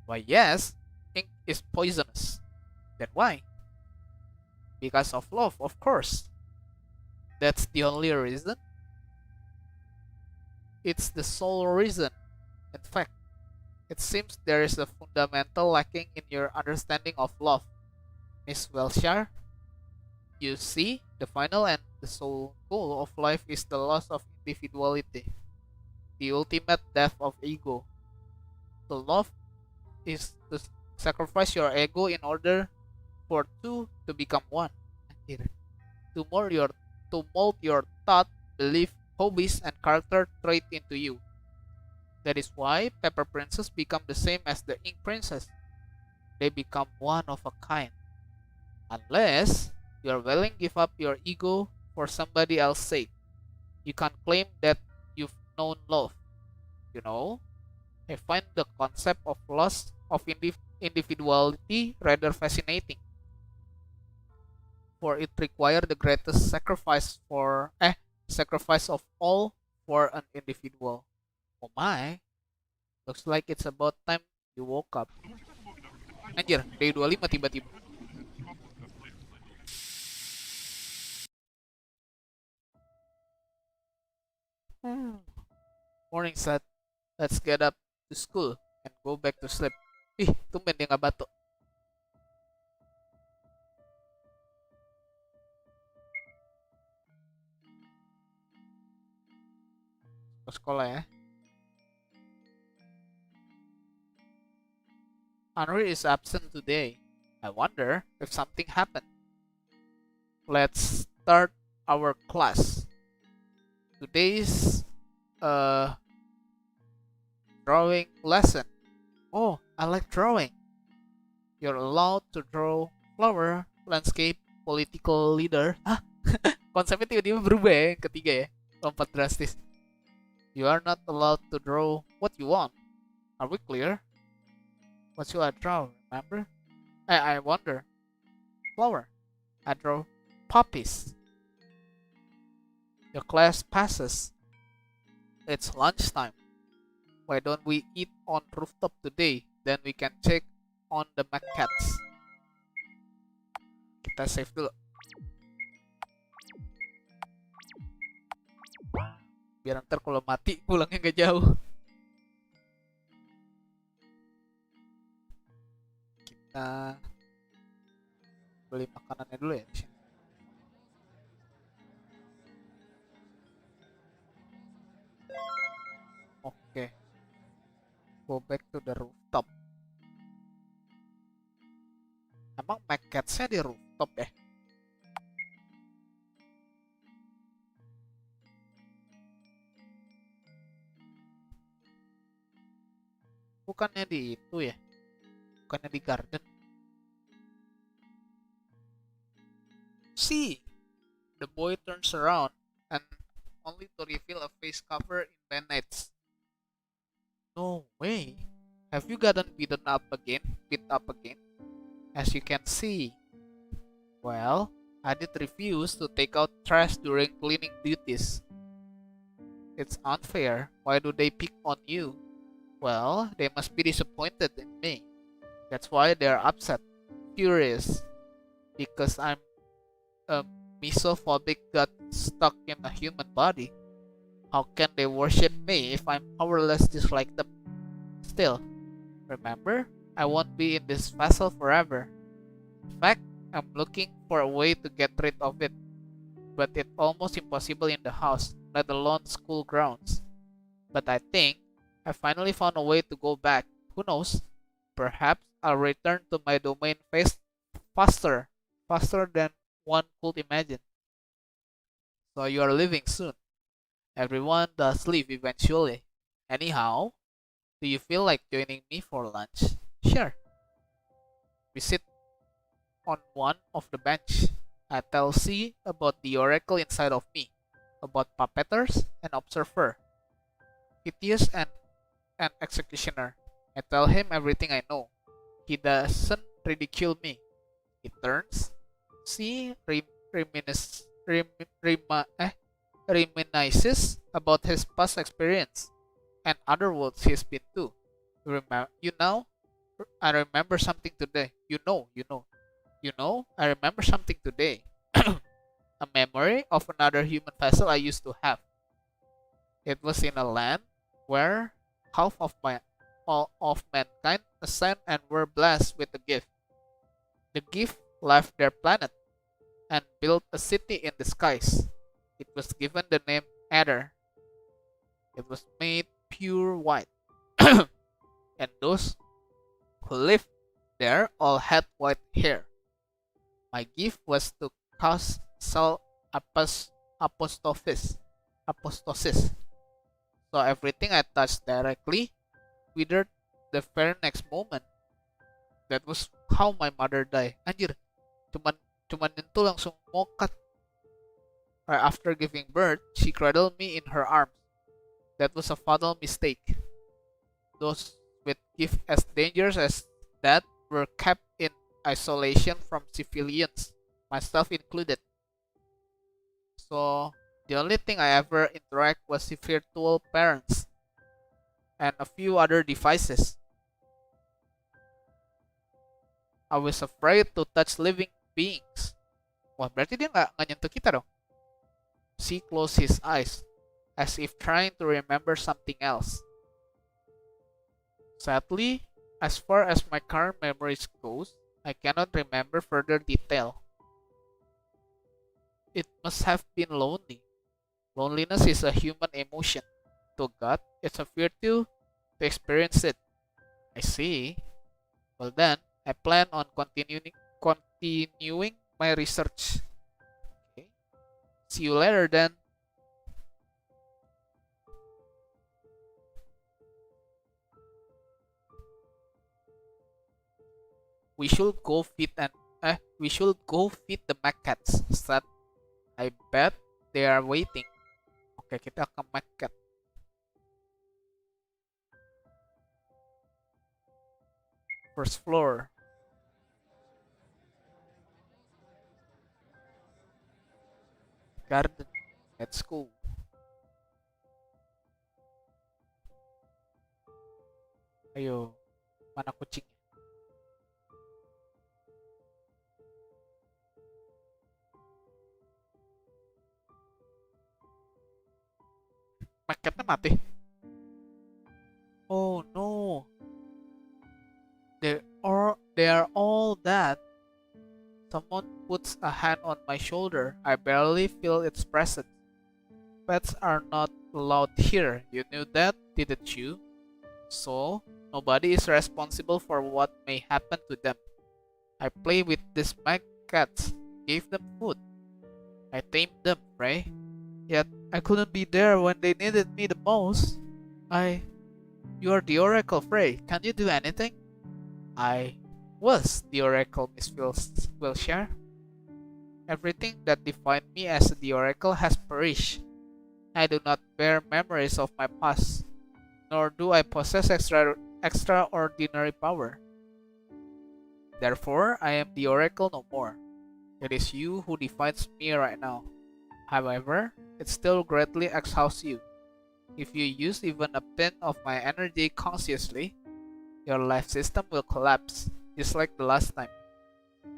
Why, yes, ink is poisonous. Then why? Because of love, of course. That's the only reason? It's the sole reason. In fact, it seems there is a fundamental lacking in your understanding of love, Miss Welshire. You see, the final and the sole goal of life is the loss of individuality, the ultimate death of ego. To love is to sacrifice your ego in order for two to become one. To mold your thought, belief, hobbies, and character trait into you. That is why Pepper Princess become the same as the Ink Princess. They become one of a kind. Unless you are willing to give up your ego for somebody else's sake, you can't claim that you've known love. You know, I find the concept of loss of individuality rather fascinating, for it required the greatest sacrifice of all for an individual. Oh my, looks like it's about time you woke up. Anjir, day 25 tiba-tiba. Morning, Seth. Let's get up to school and go back to sleep. Ih, tumben dia nggak batuk. Ke sekolah ya. Henry is absent today. I wonder if something happened. Let's start our class. Today's drawing lesson. Oh, I like drawing. You're allowed to draw flower, landscape, political leader. Hah? Konsepnya tiba-tiba berubah ya yang ketiga ya. Lompat drastis. You are not allowed to draw what you want. Are we clear? What should I draw, remember? I wonder. Flower. I draw poppies. Your class passes. It's lunchtime. Why don't we eat on rooftop today? Then we can check on the maquettes. Kita save dulu. Biar ntar kalau mati pulangnya nggak jauh. Kita beli makanannya dulu ya di sini. Oke. Go back to the rooftop. Emang maquettes-nya di rooftop ya? Bukannya di itu ya? Bukannya di garden? See, the boy turns around and only to reveal a face covered in bandage. No way. Have you gotten beat up again? As you can see. Well, I did refuse to take out trash during cleaning duties. It's unfair. Why do they pick on you? Well, they must be disappointed in me. That's why they're upset, furious, because I'm a misophobic got stuck in a human body. How can they worship me if I'm powerless just like them? Still, remember, I won't be in this vessel forever. In fact, I'm looking for a way to get rid of it, but it's almost impossible in the house, let alone school grounds. But I think I finally found a way to go back. Who knows? Perhaps I'll return to my domain faster than one could imagine. So you are leaving soon. Everyone does leave eventually. Anyhow, do you feel like joining me for lunch? Sure. We sit on one of the bench. I tell C about the oracle inside of me, about puppeteers and observer, Hideous and an executioner. I tell him everything I know. He doesn't ridicule me. He turns. See, reminisces about his past experience and other worlds he's been to. I remember something today. I remember something today. A memory of another human vessel I used to have. It was in a land where half of mankind ascend and were blessed with a gift. The gift left their planet and built a city in the skies. It was given the name Ether. It was made pure white. And those who lived there all had white hair. My gift was to cast apostosis. So everything I touched directly withered the very next moment. That was how my mother died. Anjir, cuman nyentuh langsung mokat. Right after giving birth, she cradled me in her arms. That was a fatal mistake. those with gifts as dangerous as that were kept in isolation from civilians, myself included. So the only thing I ever interact was with virtual parents and a few other devices. I was afraid to touch living beings. Wah, berarti dia nggak nyentuh kita dong. She closed his eyes, as if trying to remember something else. Sadly, as far as my current memories goes, I cannot remember further detail. It must have been lonely. Loneliness is a human emotion. To God, it's a virtue to experience it. I see. Well then, I plan on continuing my research. Okay. See you later then. We should go feed the macaques, said. I bet they are waiting. Oke, kita ke macaque. First floor. Garden. Let's go. Ayo, mana kucingnya? Macaque mati. Oh no. They are all dead. Someone puts a hand on my shoulder. I barely feel its presence. Pets are not allowed here. You knew that, didn't you? So, nobody is responsible for what may happen to them. I play with these cats, gave them food. I tamed them, Frey. Yet, I couldn't be there when they needed me the most. You are the Oracle, Frey. Can you do anything? I was the Oracle, Miss Wilshire. Everything that defined me as the Oracle has perished. I do not bear memories of my past, nor do I possess extraordinary power. Therefore, I am the Oracle no more. It is you who defines me right now. However, it still greatly exhausts you. If you use even a pin of my energy consciously, your life system will collapse, just like the last time.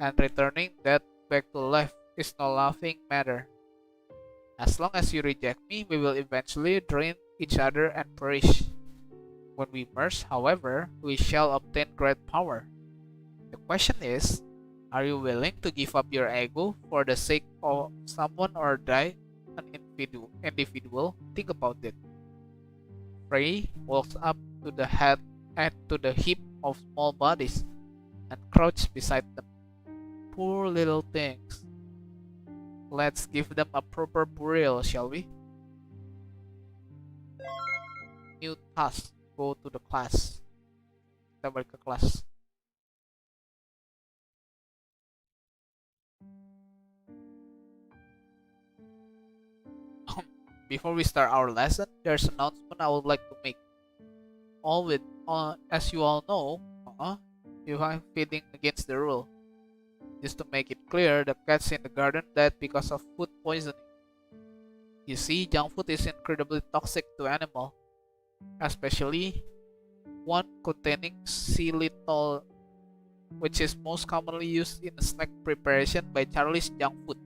And returning that back to life is no laughing matter. As long as you reject me, we will eventually drain each other and perish. When we merge, however, we shall obtain great power. The question is, are you willing to give up your ego for the sake of someone or die an individual? Think about it. Frey walks up to the head and to the heap of small bodies and crouches beside them. Poor little things. Let's give them a proper burial, shall we? New task. Go to the class. Kita balik ke kelas. Before we start our lesson, there's an announcement I would like to make. As you all know, you are feeding against the rule. Just to make it clear, the cats in the garden died because of food poisoning. You see, junk food is incredibly toxic to animals, especially one containing xylitol, which is most commonly used in snack preparation by Charlie's Junk Food.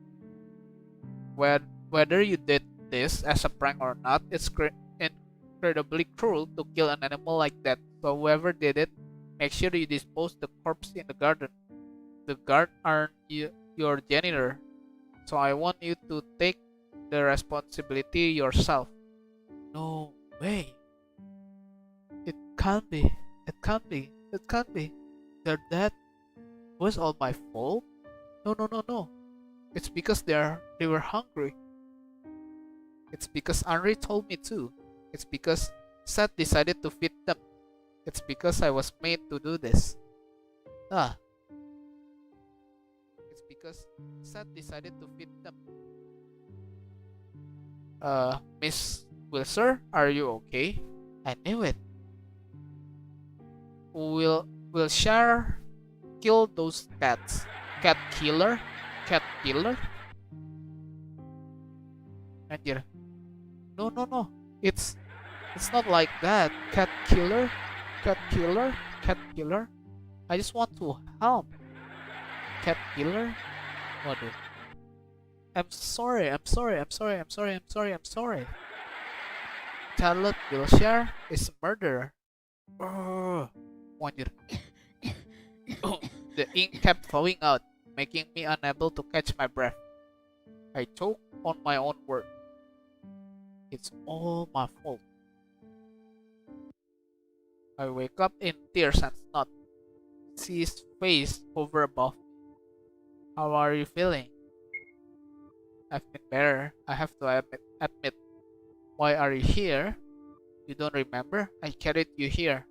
Whether you did this as a prank or not, it's incredibly cruel to kill an animal like that. So whoever did it, make sure you dispose the corpse in the garden. The guard aren't your janitor, so I want you to take the responsibility yourself. No way. It can't be. It can't be. It can't be. They're dead. Was all my fault? No. It's because they were hungry. It's because Henri told me to. It's because Seth decided to feed them. It's because I was made to do this. It's because Seth decided to feed them. Miss Wilshire, are you okay? I knew it. Will share kill those cats? Cat killer? Cat killer? Anjir. No, no, no. It's not like that. Cat killer? Cat killer? Cat killer? I just want to help. Cat killer? Waduh. I'm sorry, I'm sorry, I'm sorry, I'm sorry, I'm sorry, I'm sorry. Charlotte Wilshire is a murderer. Anjir. The ink kept flowing out, making me unable to catch my breath. I choked on my own word. It's all my fault. I wake up in tears and snot. See his face hover above me. How are you feeling? I've been better, I have to admit. Why are you here? You don't remember? I carried you here.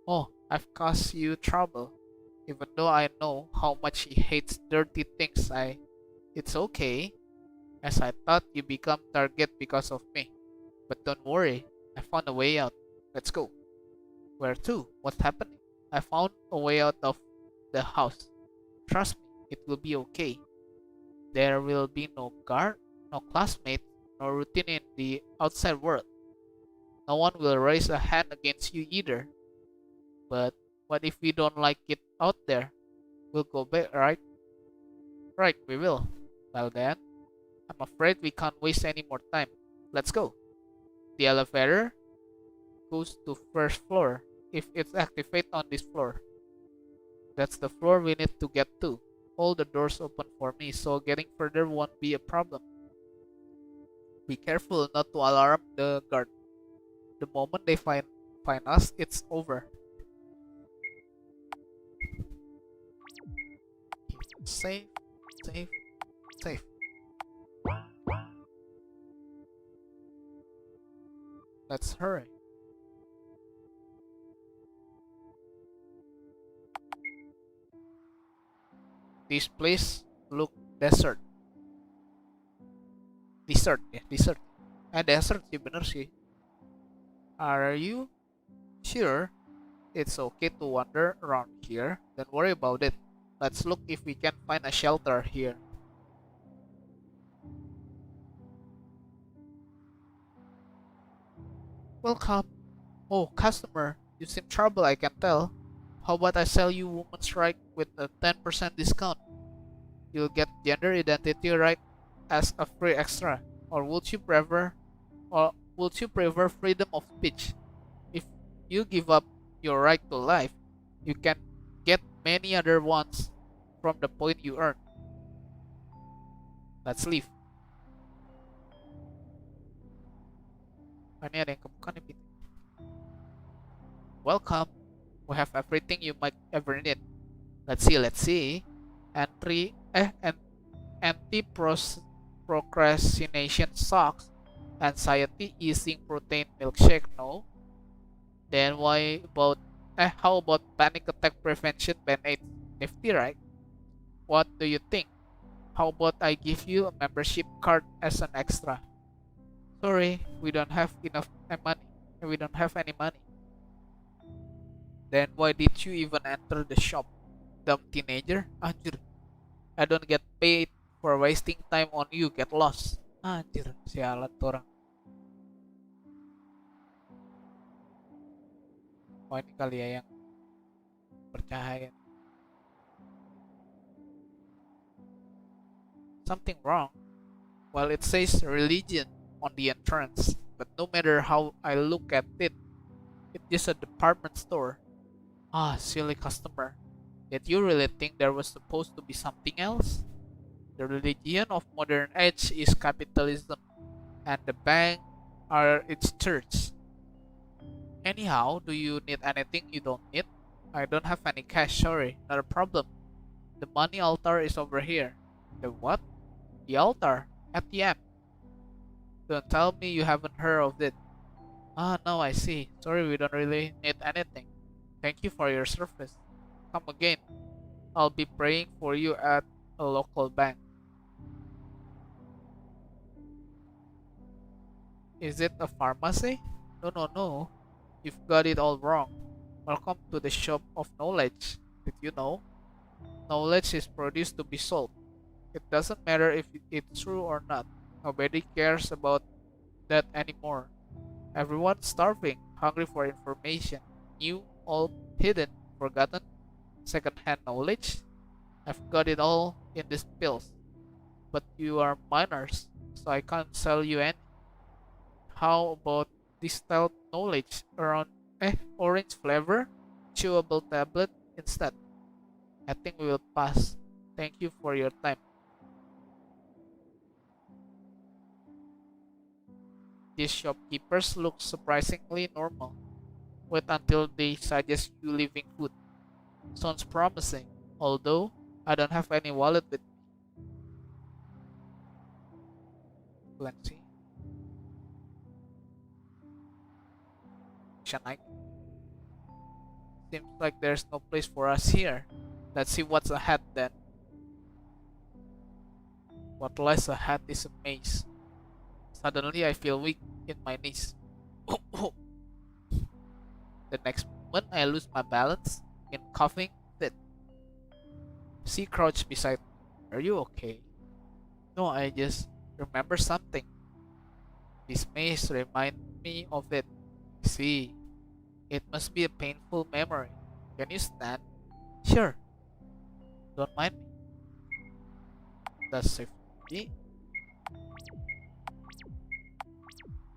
Oh, I've caused you trouble. Even though I know how much he hates dirty things, it's okay. As I thought you become target because of me. But don't worry, I found a way out. Let's go. Where to? What's happening? I found a way out of the house. Trust me, it will be okay. There will be no guard, no classmate, no routine in the outside world. No one will raise a hand against you either. But what if we don't like it out there? We'll go back, right? Right, we will. Well then, I'm afraid we can't waste any more time. Let's go. The elevator goes to first floor if it's activated on this floor. That's the floor we need to get to. All the doors open for me, so getting further won't be a problem. Be careful not to alarm the guard. The moment they find us, it's over. Safe, safe, safe. Let's hurry. This place look desert. Desert ya, desert. Desert sih bener sih. Are you sure it's okay to wander around here? Don't worry about it. Let's look if we can find a shelter here. Welcome. Oh, customer, you seem trouble, I can tell. How about I sell you women's right with a 10% discount? You'll get gender identity right as a free extra. Or would you prefer freedom of speech? If you give up your right to life, you can get many other ones from the point you earn. Let's leave. Ini ada yang kebuka nih pintu. Welcome. We have everything you might ever need. Let's see. Anti-procrastination socks. Anxiety easing protein milkshake, no. Then how about panic attack prevention band-aid? Nifty, right? What do you think? How about I give you a membership card as an extra? Sorry, we don't have money. We don't have any money. Then why did you even enter the shop? Dumb teenager? Anjir. I don't get paid for wasting time on you, get lost. Anjir, sialan tuh orang. Oh ini kali ya yang bercahaya. Something wrong? Well, it says religion on the entrance, but no matter how I look at it, it's just a department store. Ah, silly customer. Did you really think there was supposed to be something else? The religion of modern age is capitalism, and the bank are its church. Anyhow, do you need anything you don't need? I don't have any cash, sorry, not a problem. The money altar is over here. The what? The altar, ATM. Don't tell me you haven't heard of it. Ah, no, I see. Sorry, we don't really need anything. Thank you for your service. Come again. I'll be praying for you at a local bank. Is it a pharmacy? No. You've got it all wrong. Welcome to the shop of knowledge. Did you know? Knowledge is produced to be sold. It doesn't matter if it's true or not. Nobody cares about that anymore. Everyone's starving, hungry for information. New, old, hidden, forgotten, second-hand knowledge. I've got it all in these pills. But you are minors, so I can't sell you any. How about distilled knowledge around orange flavor, chewable tablet instead? I think we will pass. Thank you for your time. These shopkeepers look surprisingly normal. Wait until they suggest you living food. Sounds promising, although I don't have any wallet with me. Let's see. Seems like there's no place for us here. Let's see what's ahead then. What lies ahead is a maze. Suddenly I feel weak in my knees. The next moment I lose my balance in coughing fit. She crouched beside me. Are you okay? No, I just remember something. This maze reminds me of it. See, it must be a painful memory. Can you stand? Sure. Don't mind me. That's safety.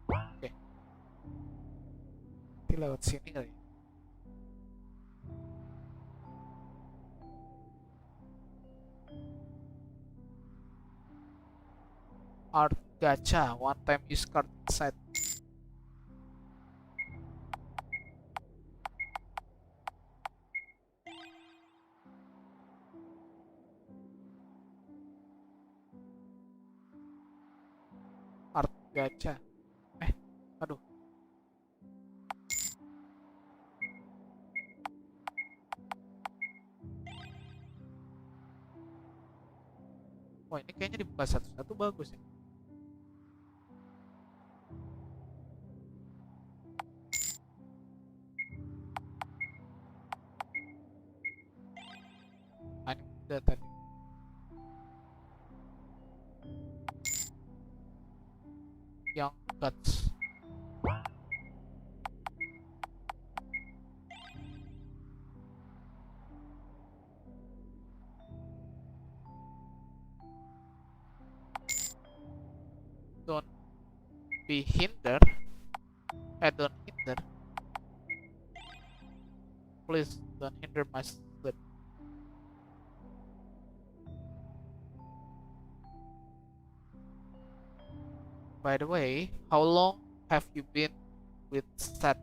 Oke. Nanti lewat sini kali ya. Art gacha, one time use card inside. Art gacha. Aduh. Wah, ini kayaknya dibuka satu-satu bagus ya. Ini udah tadi. Yang guts. Don't be hindered. Don't hinder. Please don't hinder my sleep. By the way, how long have you been with Seth?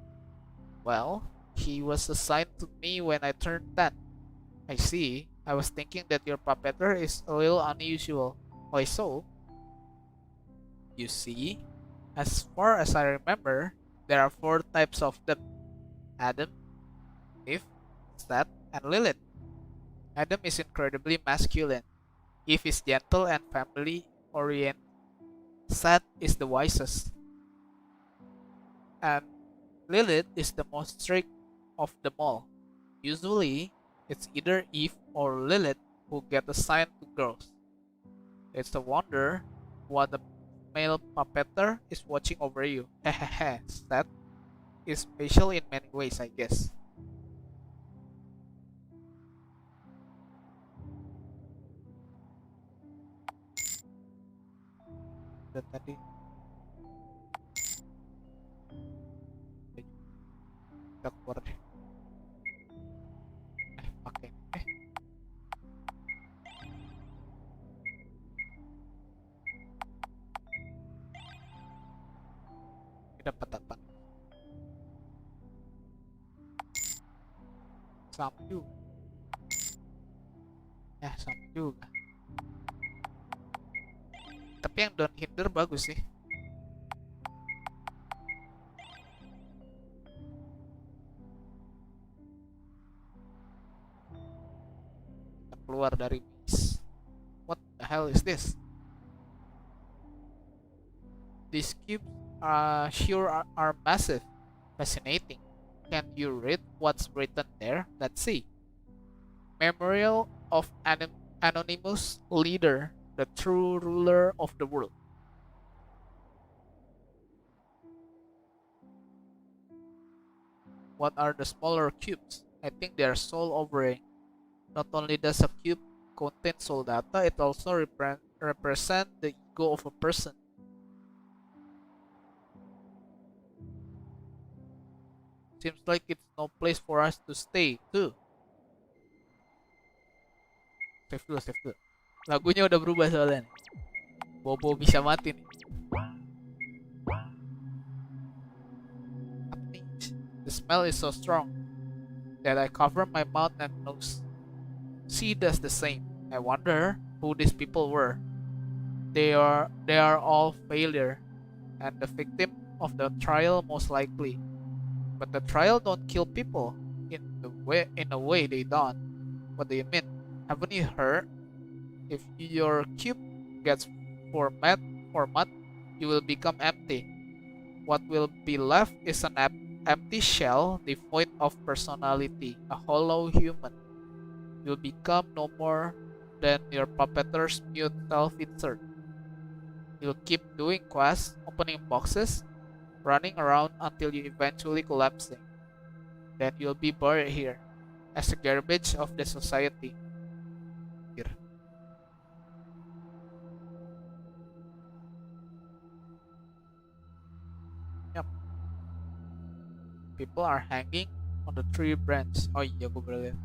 Well, he was assigned to me when I turned 10. I see. I was thinking that your puppeteer is a little unusual. Why so? You see, as far as I remember, there are 4 types of them. Adam, Eve, Seth, and Lilith. Adam is incredibly masculine. Eve is gentle and family-oriented. Seth is the wisest. And Lilith is the most strict of them all. Usually, it's either Eve or Lilith who get assigned to girls. It's a wonder what the male puppeteer is watching over you. Hehehe, Seth is special in many ways, I guess. Dan tadi kita keluar deh. Pakai. Ini dapat apa? Sama juga. Ya, sama juga. Tapi yang don't hinder bagus sih. Kita keluar dari maze. What the hell is this? These cubes sure are massive. Fascinating. Can you read what's written there? Let's see. Memorial of anonymous leader, the true ruler of the world. What are the smaller cubes? I think they are soul overing. Not only does a cube contain soul data, it also represents the ego of a person. Seems like it's no place for us to stay too. Save dulu, save dulu. Lagunya udah berubah soalnya nih. Bobo bisa mati nih. The smell is so strong that I cover my mouth and nose. She does the same. I wonder who these people were. They are all failure and the victim of the trial most likely. But the trial don't kill people. In a way they don't. What do you mean? Haven't you heard? If your cube gets format, you will become empty. What will be left is an empty shell devoid of personality, a hollow human. You'll become no more than your puppeteer's mute self-insert. You'll keep doing quests, opening boxes, running around until you eventually collapse. Then you'll be buried here, as the garbage of the society. Here. Yep. People are hanging on the tree branch. Oh iya, gue baru lihat.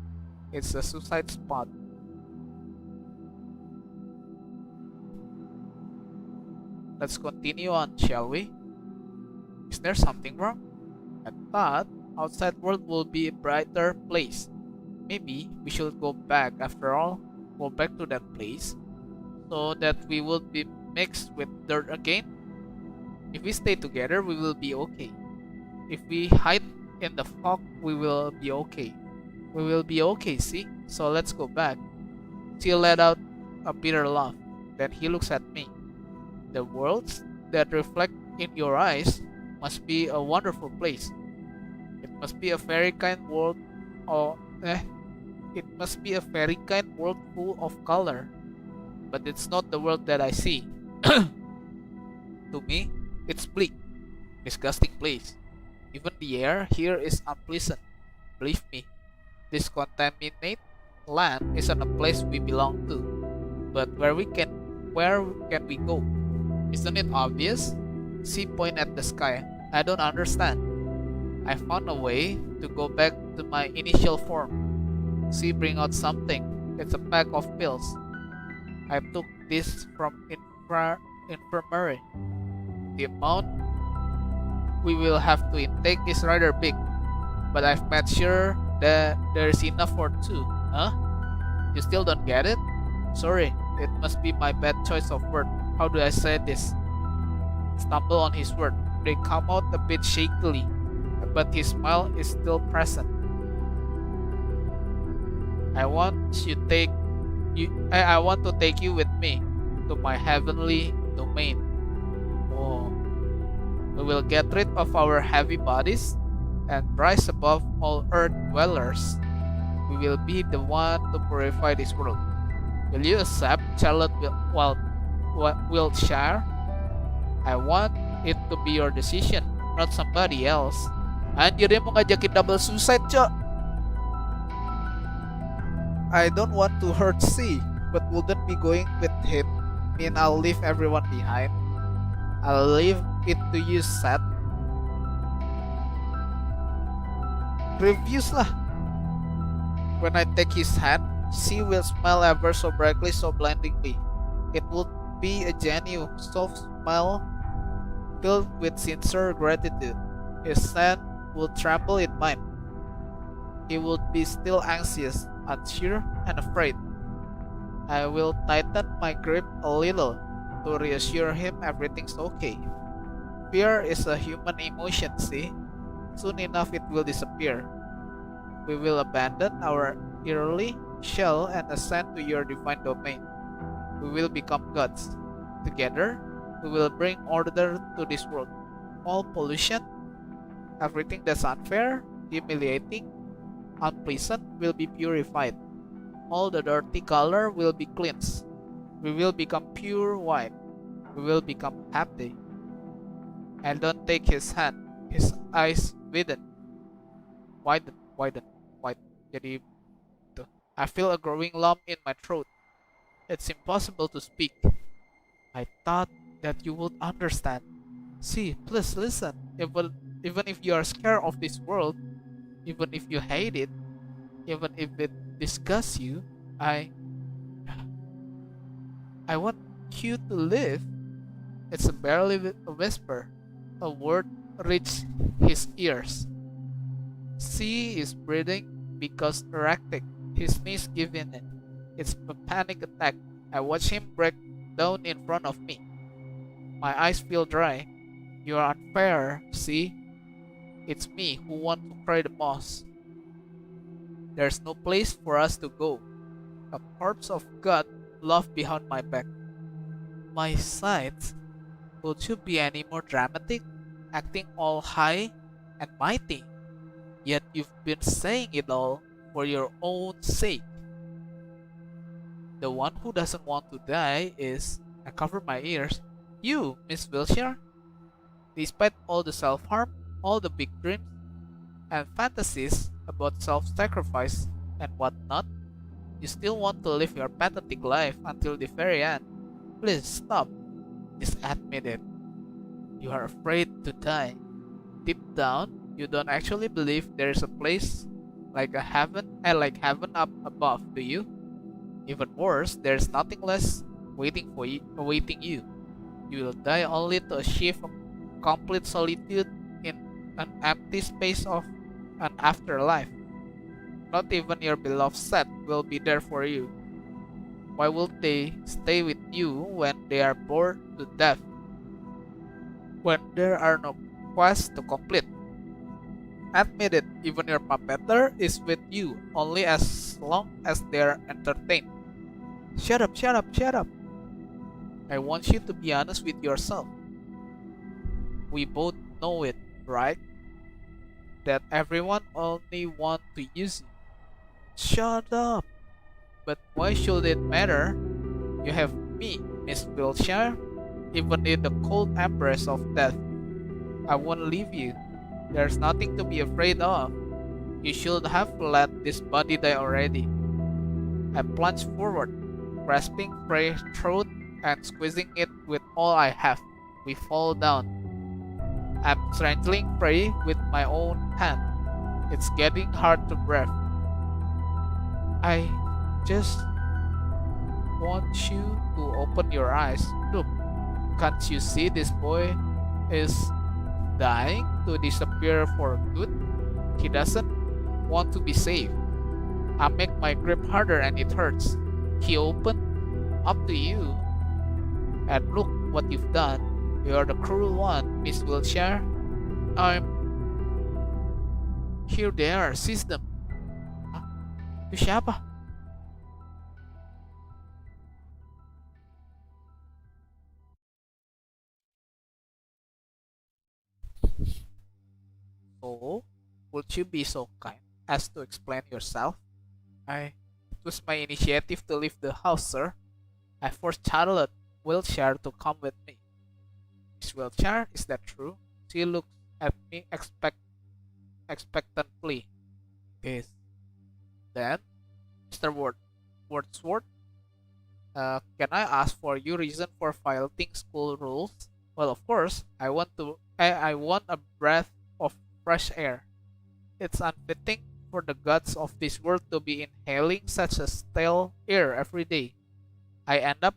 It's a suicide spot. Let's continue on, shall we? Is there something wrong? I thought outside world will be a brighter place. Maybe we should go back after all. Go back to that place so that we will be mixed with dirt again. If we stay together, we will be okay. If we hide in the fog, we will be okay. We will be okay, see? So let's go back. She let out a bitter laugh. Then he looks at me. The worlds that reflect in your eyes must be a wonderful place. It must be a very kind world, it must be a very kind world full of color. But it's not the world that I see. To me, it's bleak, disgusting place. Even the air here is unpleasant. Believe me, this contaminated land isn't a place we belong to. But where can we go? Isn't it obvious? She pointed at the sky. I don't understand. I found a way to go back to my initial form. She bring out something. It's a pack of pills. I took this from infirmary. The amount we will have to intake is rather big, but I've made sure that there's enough for two. Huh? You still don't get it? Sorry, it must be my bad choice of word. How do I say this? Stumble on his word. They come out a bit shakily, but his smile is still present. I want to take you with me to my heavenly domain. Oh. We will get rid of our heavy bodies and rise above all earth dwellers. We will be the one to purify this world. Will you accept Charlotte Wiltshire? I want it to be your decision, not somebody else. Anjir, dia mau ngajakin double suicide, cok. I don't want to hurt C, but wouldn't be going with him mean I'll leave everyone behind? I'll leave it to you, Seth. Reviews lah. When I take his hand, she will smile ever so brightly, so blindingly. It would be a genuine, soft smile filled with sincere gratitude. His hand would tremble in mine. He would be still anxious, unsure, and afraid. I will tighten my grip a little to reassure him everything's okay. Fear is a human emotion, see? Soon enough it will disappear. We will abandon our earthly shell and ascend to your divine domain. We will become gods. Together, we will bring order to this world. All pollution, everything that's unfair, humiliating, unpleasant will be purified. All the dirty color will be cleansed. We will become pure white. We will become happy. And don't take his hand. His eyes widen. Jadi tuh. I feel a growing lump in my throat. It's impossible to speak. I thought that you would understand. See, please listen. Even if you are scared of this world, even if you hate it, even if it disgusts you, I want you to live. It's barely a whisper. A word reached his ears. C is breathing because erratic. His knees give in. It's a panic attack. I watch him break down in front of me. My eyes feel dry. You are unfair, see? It's me who want to cry the most. There's no place for us to go. A corpse of God love behind my back. My sides, would you be any more dramatic? Acting all high and mighty. Yet you've been saying it all for your own sake. The one who doesn't want to die is, I cover my ears, you, Miss Wilshire. Despite all the self-harm, all the big dreams, and fantasies about self-sacrifice and whatnot, you still want to live your pathetic life until the very end. Please stop. Just admit it. You are afraid to die. Deep down, you don't actually believe there is a place like heaven up above, do you? Even worse, there's nothing less awaiting you. You will die only to achieve a complete solitude in an empty space of an afterlife. Not even your beloved set will be there for you. Why would they stay with you when they are bored to death? When there are no quests to complete? Admit it, even your puppeteer is with you only as long as they are entertained. Shut up. I want you to be honest with yourself. We both know it, right? That everyone only wants to use you. Shut up! But why should it matter? You have me, Miss Wilshire. Even in the cold embrace of death, I won't leave you. There's nothing to be afraid of. You should have let this body die already. I plunge forward, grasping Frey's throat and squeezing it with all I have. We fall down. I'm strangling Frey with my own hand. It's getting hard to breathe. I just want you to open your eyes. Look, can't you see this boy is dying to disappear for good? He doesn't want to be saved. I make my grip harder and it hurts. He opened up to you. And look what you've done. You're the cruel one, Miss Wilshire. Here they are, seize them. Hah? Itu siapa? So, would you be so kind as to explain yourself? It was my initiative to leave the house, sir. I forced Charlotte Wilshire to come with me. Miss Wilshire, is that true? She looks at me expectantly. Yes. Then, Mr. Wordsworth, can I ask for your reason for violating school rules? Well, of course, I want a breath of fresh air. It's unfitting for the gods of this world to be inhaling such a stale air every day. I end up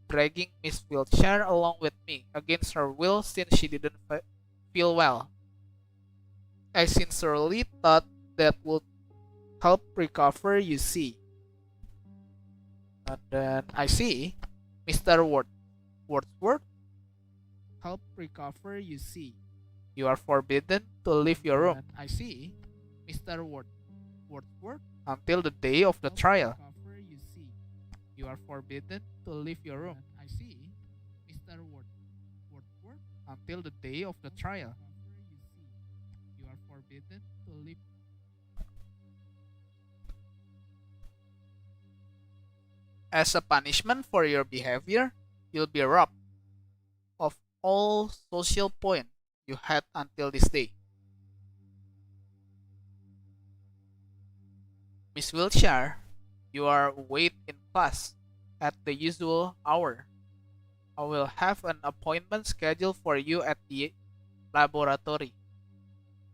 dragging Miss Wilshire along with me against her will since she didn't feel well. I sincerely thought that would help recover, you see. And then I see Mr. Wordsworth. Help recover, you see. You are forbidden to leave your room. I see Mr. Wordsworth until the day of the trial. You see. You are forbidden to leave your room. I see Mr. Wordsworth until the day of the trial. You are forbidden to leave As a punishment for your behavior, you'll be robbed of all social points you had until this day. Miss Wiltshire, you are wait in class at the usual hour. I will have an appointment scheduled for you at the laboratory.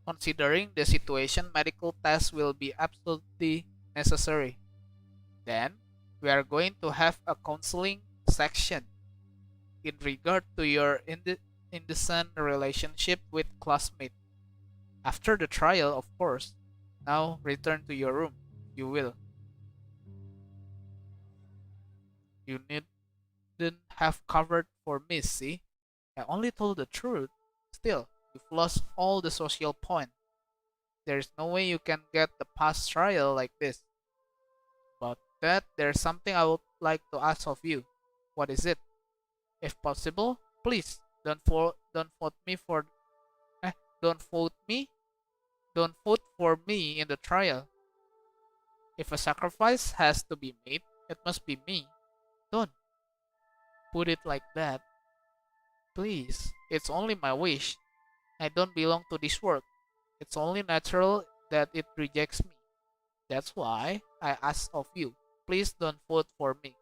Considering the situation, medical tests will be absolutely necessary. Then, we are going to have a counseling section in regard to your indecent relationship with classmates. After the trial, of course. Now, return to your room, if you will. You needn't have covered for me, see? I only told the truth. Still, you've lost all the social point. There's no way you can get the past trial like this. But that, there's something I would like to ask of you. What is it? If possible, please don't vote me for don't vote me don't vote for me in the trial. If a sacrifice has to be made, it must be me. Don't put it like that. Please, it's only my wish. I don't belong to this world. It's only natural that it rejects me. That's why I ask of you. Please don't vote for me.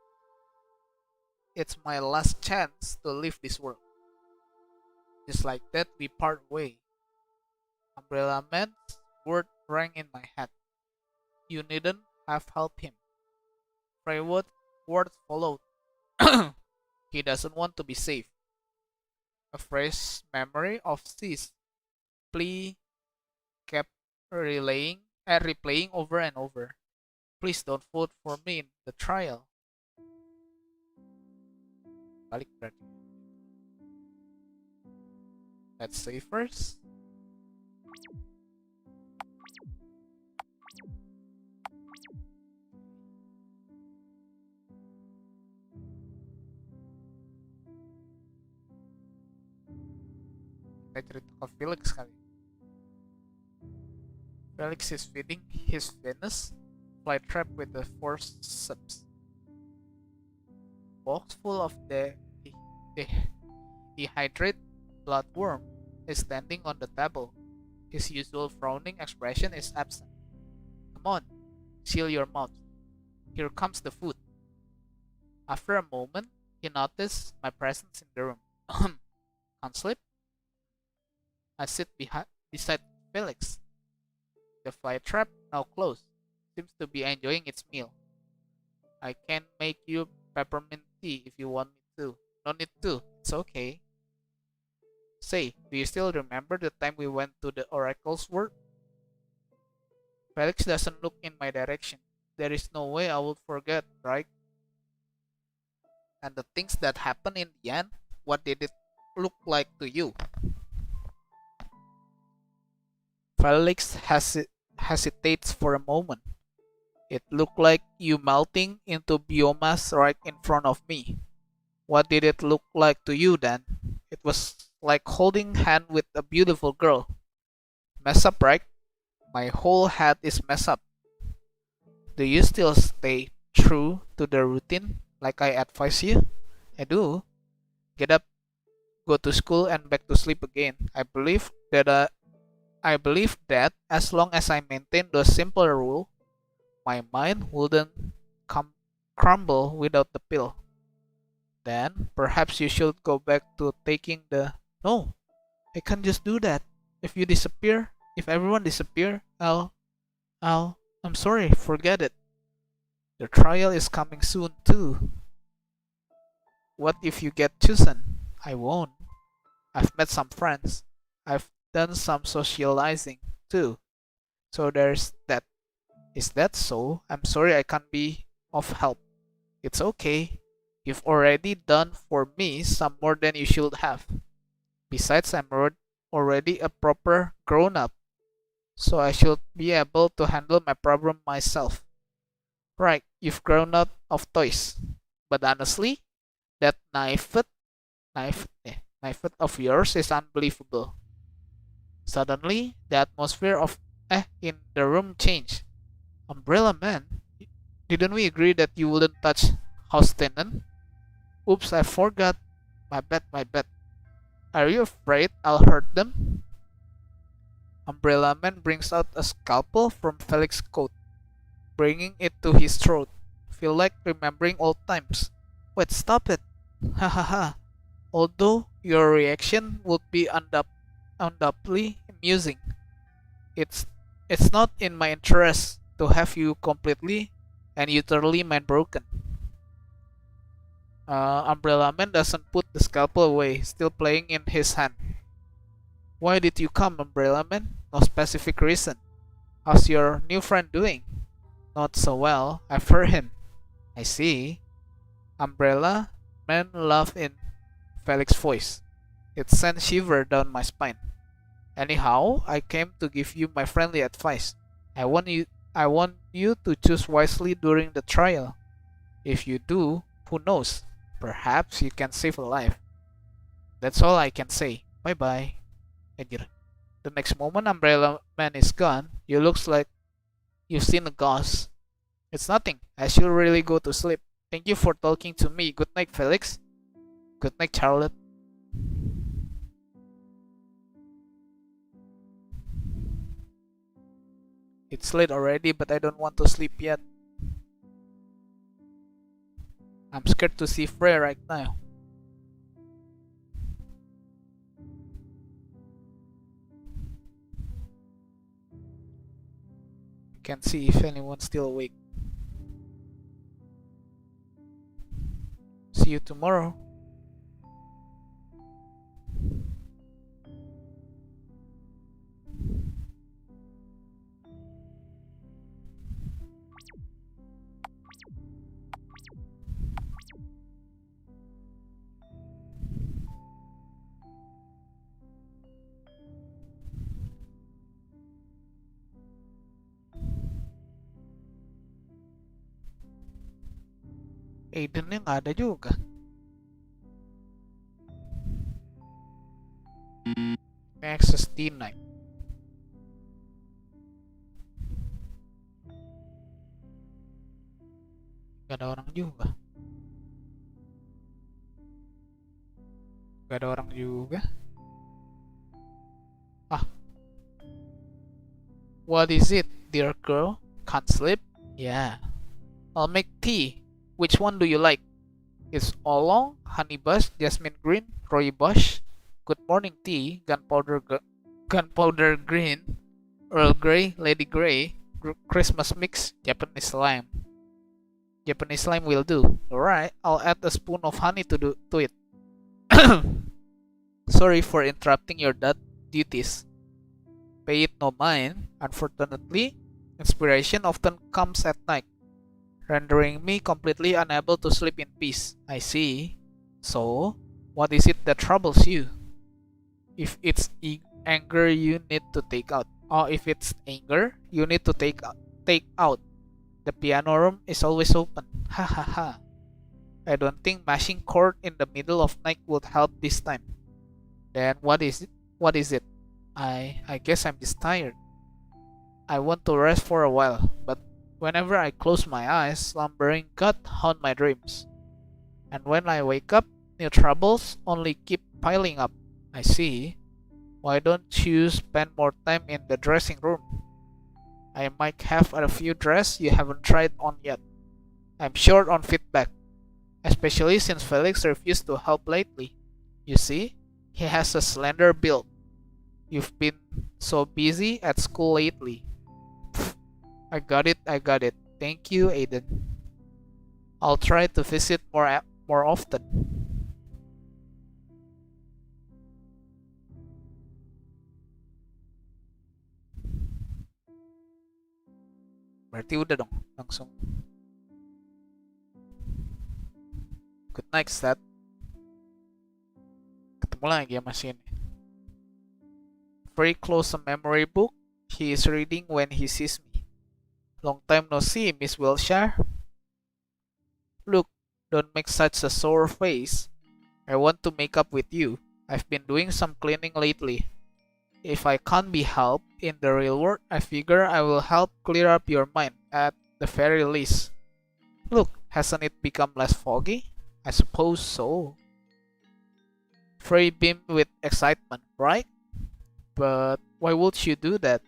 It's my last chance to leave this world. Just like that, we part way. Umbrella Man's word rang in my head. You needn't have helped him. Freywood's words followed. He doesn't want to be saved. A fresh memory of C's plea kept replaying over and over. Please don't vote for me in the trial. Balik berarti. Let's save first. Kita cerita ke Felix kali. Felix is feeding his Venus flytrap with the forceps. Box full of the dehydrated bloodworm is standing on the table. His usual frowning expression is absent. Come on, seal your mouth. Here comes the food. After a moment, he noticed my presence in the room. Can't sleep? I sit beside Felix. The flytrap, now closed, seems to be enjoying its meal. I can make you peppermint tea if you want me to. No need to, it's okay. Say, do you still remember the time we went to the Oracle's world? Felix doesn't look in my direction. There is no way I would forget, right? And the things that happened in the end, what did it look like to you? Felix hesitates for a moment. It looked like you melting into biomass right in front of me. What did it look like to you then? It was like holding hand with a beautiful girl. Mess up, right? My whole head is messed up. Do you still stay true to the routine like I advise you? I do. Get up, go to school and back to sleep again. I believe that as long as I maintain those simple rules, my mind wouldn't crumble without the pill. Then perhaps you should go back to taking the... No, I can't just do that. If everyone disappear, I'm sorry, forget it. The trial is coming soon too. What if you get chosen? I won't. I've met some friends. I've done some socializing too. So there's that. Is that so? I'm sorry I can't be of help. It's okay. You've already done for me some more than you should have. Besides, I'm already a proper grown-up, so I should be able to handle my problem myself. Right, you've grown out of toys. But honestly, that knife of yours is unbelievable. Suddenly, the atmosphere in the room changed. Umbrella Man, didn't we agree that you wouldn't touch House tenant? Oops, I forgot. My bad, my bad. Are you afraid I'll hurt them? Umbrella Man brings out a scalpel from Felix's coat, bringing it to his throat. Feel like remembering old times. Wait, stop it. Ha ha ha. Although your reaction would be undoubtedly amusing, it's not in my interest to have you completely and utterly mind broken. Umbrella Man doesn't put the scalpel away, still playing in his hand. Why did you come, Umbrella Man? No specific reason. How's your new friend doing? Not so well. I've heard him. I see. Umbrella Man laughed in Felix's voice. It sent shiver down my spine. Anyhow, I came to give you my friendly advice. I want you to choose wisely during the trial. If you do, who knows? Perhaps you can save a life. That's all I can say. Bye bye. Anjir. The next moment Umbrella Man is gone, you looks like you've seen a ghost. It's nothing. I should really go to sleep. Thank you for talking to me. Good night, Felix. Good night, Charlotte. It's late already, but I don't want to sleep yet. I'm scared to see Frey right now. Can't see if anyone's still awake. See you tomorrow. Aidennya nggak ada juga. Access denied. Gak ada orang juga. Gak ada orang juga. Ah. What is it, dear girl? Can't sleep? Yeah. I'll make tea. Which one do you like? It's oolong, honey bush, jasmine green, rooibos, good morning tea, gunpowder green, Earl Grey, Lady Grey, Christmas mix, Japanese lime. Japanese lime will do. Alright, I'll add a spoon of honey to it. Sorry for interrupting your duties. Pay it no mind. Unfortunately, inspiration often comes at night, rendering me completely unable to sleep in peace. I see. So, what is it that troubles you? If it's anger you need to take out, or if it's anger you need to take out, the piano room is always open. Ha ha ha. I don't think mashing chord in the middle of night would help this time. Then what is it? What is it? I guess I'm just tired. I want to rest for a while, but whenever I close my eyes, slumbering God haunt my dreams. And when I wake up, new troubles only keep piling up. I see. Why don't you spend more time in the dressing room? I might have a few dresses you haven't tried on yet. I'm short on feedback, especially since Felix refused to help lately. You see, he has a slender build. You've been so busy at school lately. I got it. Thank you, Aiden. I'll try to visit more often. Berarti udah dong, langsung. Good night, Stat. Ketemu lagi ya masih ini. Very close a memory book he is reading when he sees me. Long time no see, Miss Wilshire. Look, don't make such a sour face. I want to make up with you. I've been doing some cleaning lately. If I can't be helped in the real world, I figure I will help clear up your mind at the very least. Look, Hasn't it become less foggy? I suppose so. Frey beamed with excitement, right? But why would you do that?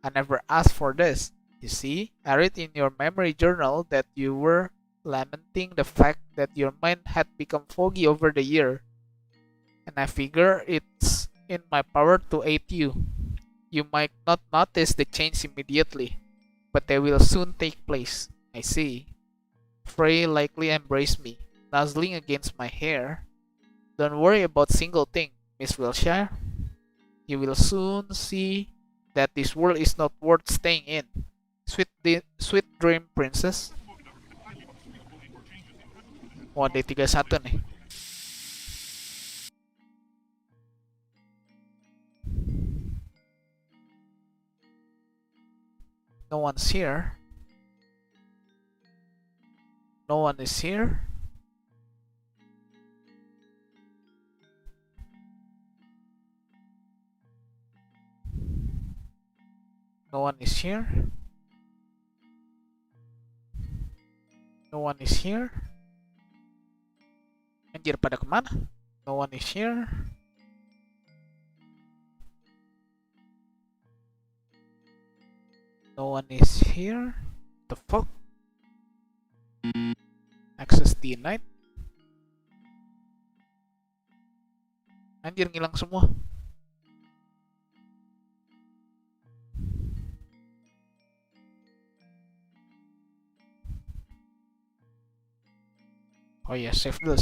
I never asked for this. You see, I read in your memory journal that you were lamenting the fact that your mind had become foggy over the year. And I figure it's in my power to aid you. You might not notice the change immediately, but they will soon take place. I see. Frey likely embraced me, nuzzling against my hair. Don't worry about single thing, Miss Wilshire. You will soon see that this world is not worth staying in. Sweet dream, princess. Oh, ada 31 nih. No one's here. No one is here. No one is here. No one is here. Anjir, pada kemana? No one is here. No one is here. The fuck? Access denied. Anjir, ngilang semua. Oh iya, save dulu.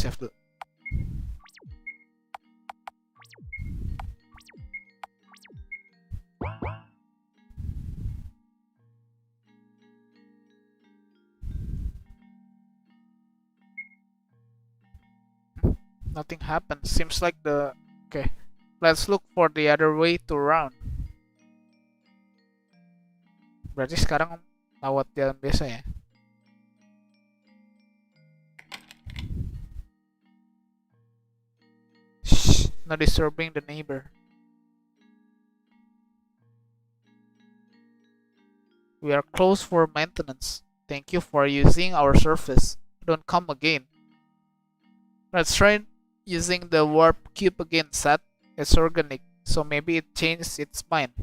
Nothing happened. Seems like the... Okay. Let's look for the other way to round. Berarti sekarang lewat jalan biasa ya? Shh, not disturbing the neighbor. We are closed for maintenance. Thank you for using our service. Don't come again. Let's try using the warp cube again, Seth. It's organic, so maybe it changed its mind.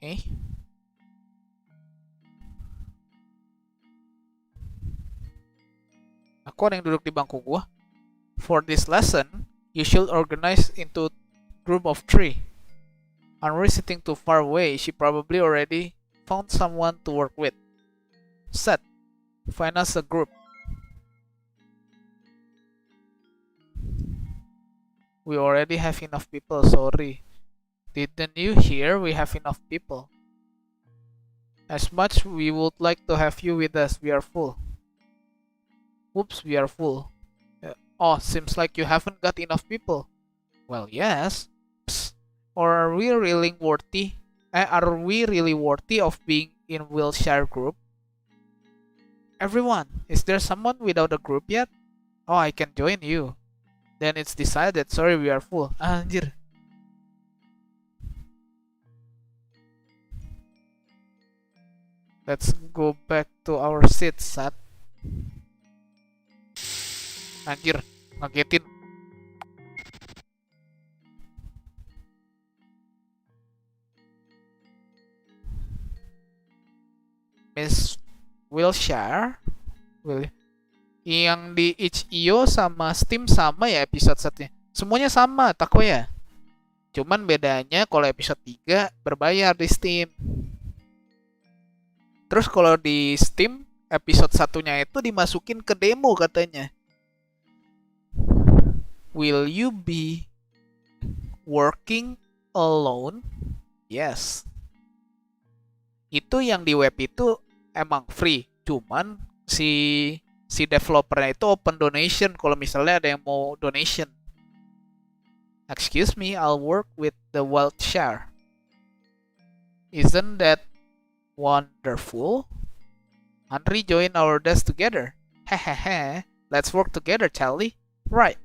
Okay. Aku ada yang duduk di bangku gua. For this lesson, you should organize into group of 3. Henry sitting too far away, she probably already found someone to work with. Seth, find us a group. We already have enough people, sorry. Didn't you hear? We have enough people. As much we would like to have you with us, we are full. Whoops, we are full. Oh, seems like you haven't got enough people. Well, yes. Psst. Or are we really worthy? Are we really worthy of being in Wilshire group? Everyone, is there someone without a group yet? Oh, I can join you. Then it's decided. Sorry, we are full. Anjir. Let's go back to our seats, Sat. Anjir, ngagetin. Miss Wilshire, yang di itch.io sama Steam sama ya episode 1-nya. Semuanya sama, tako ya. Cuman bedanya kalau episode 3 berbayar di Steam. Terus kalau di Steam episode 1-nya itu dimasukin ke demo katanya. Will you be working alone? Yes. Itu yang di web itu emang free, cuman si developernya itu open donation kalau misalnya ada yang mau donation. Excuse me, I'll work with the Wiltshire. Isn't that wonderful? Henry join our desk together. Hehehe. Let's work together, Charlie. Right.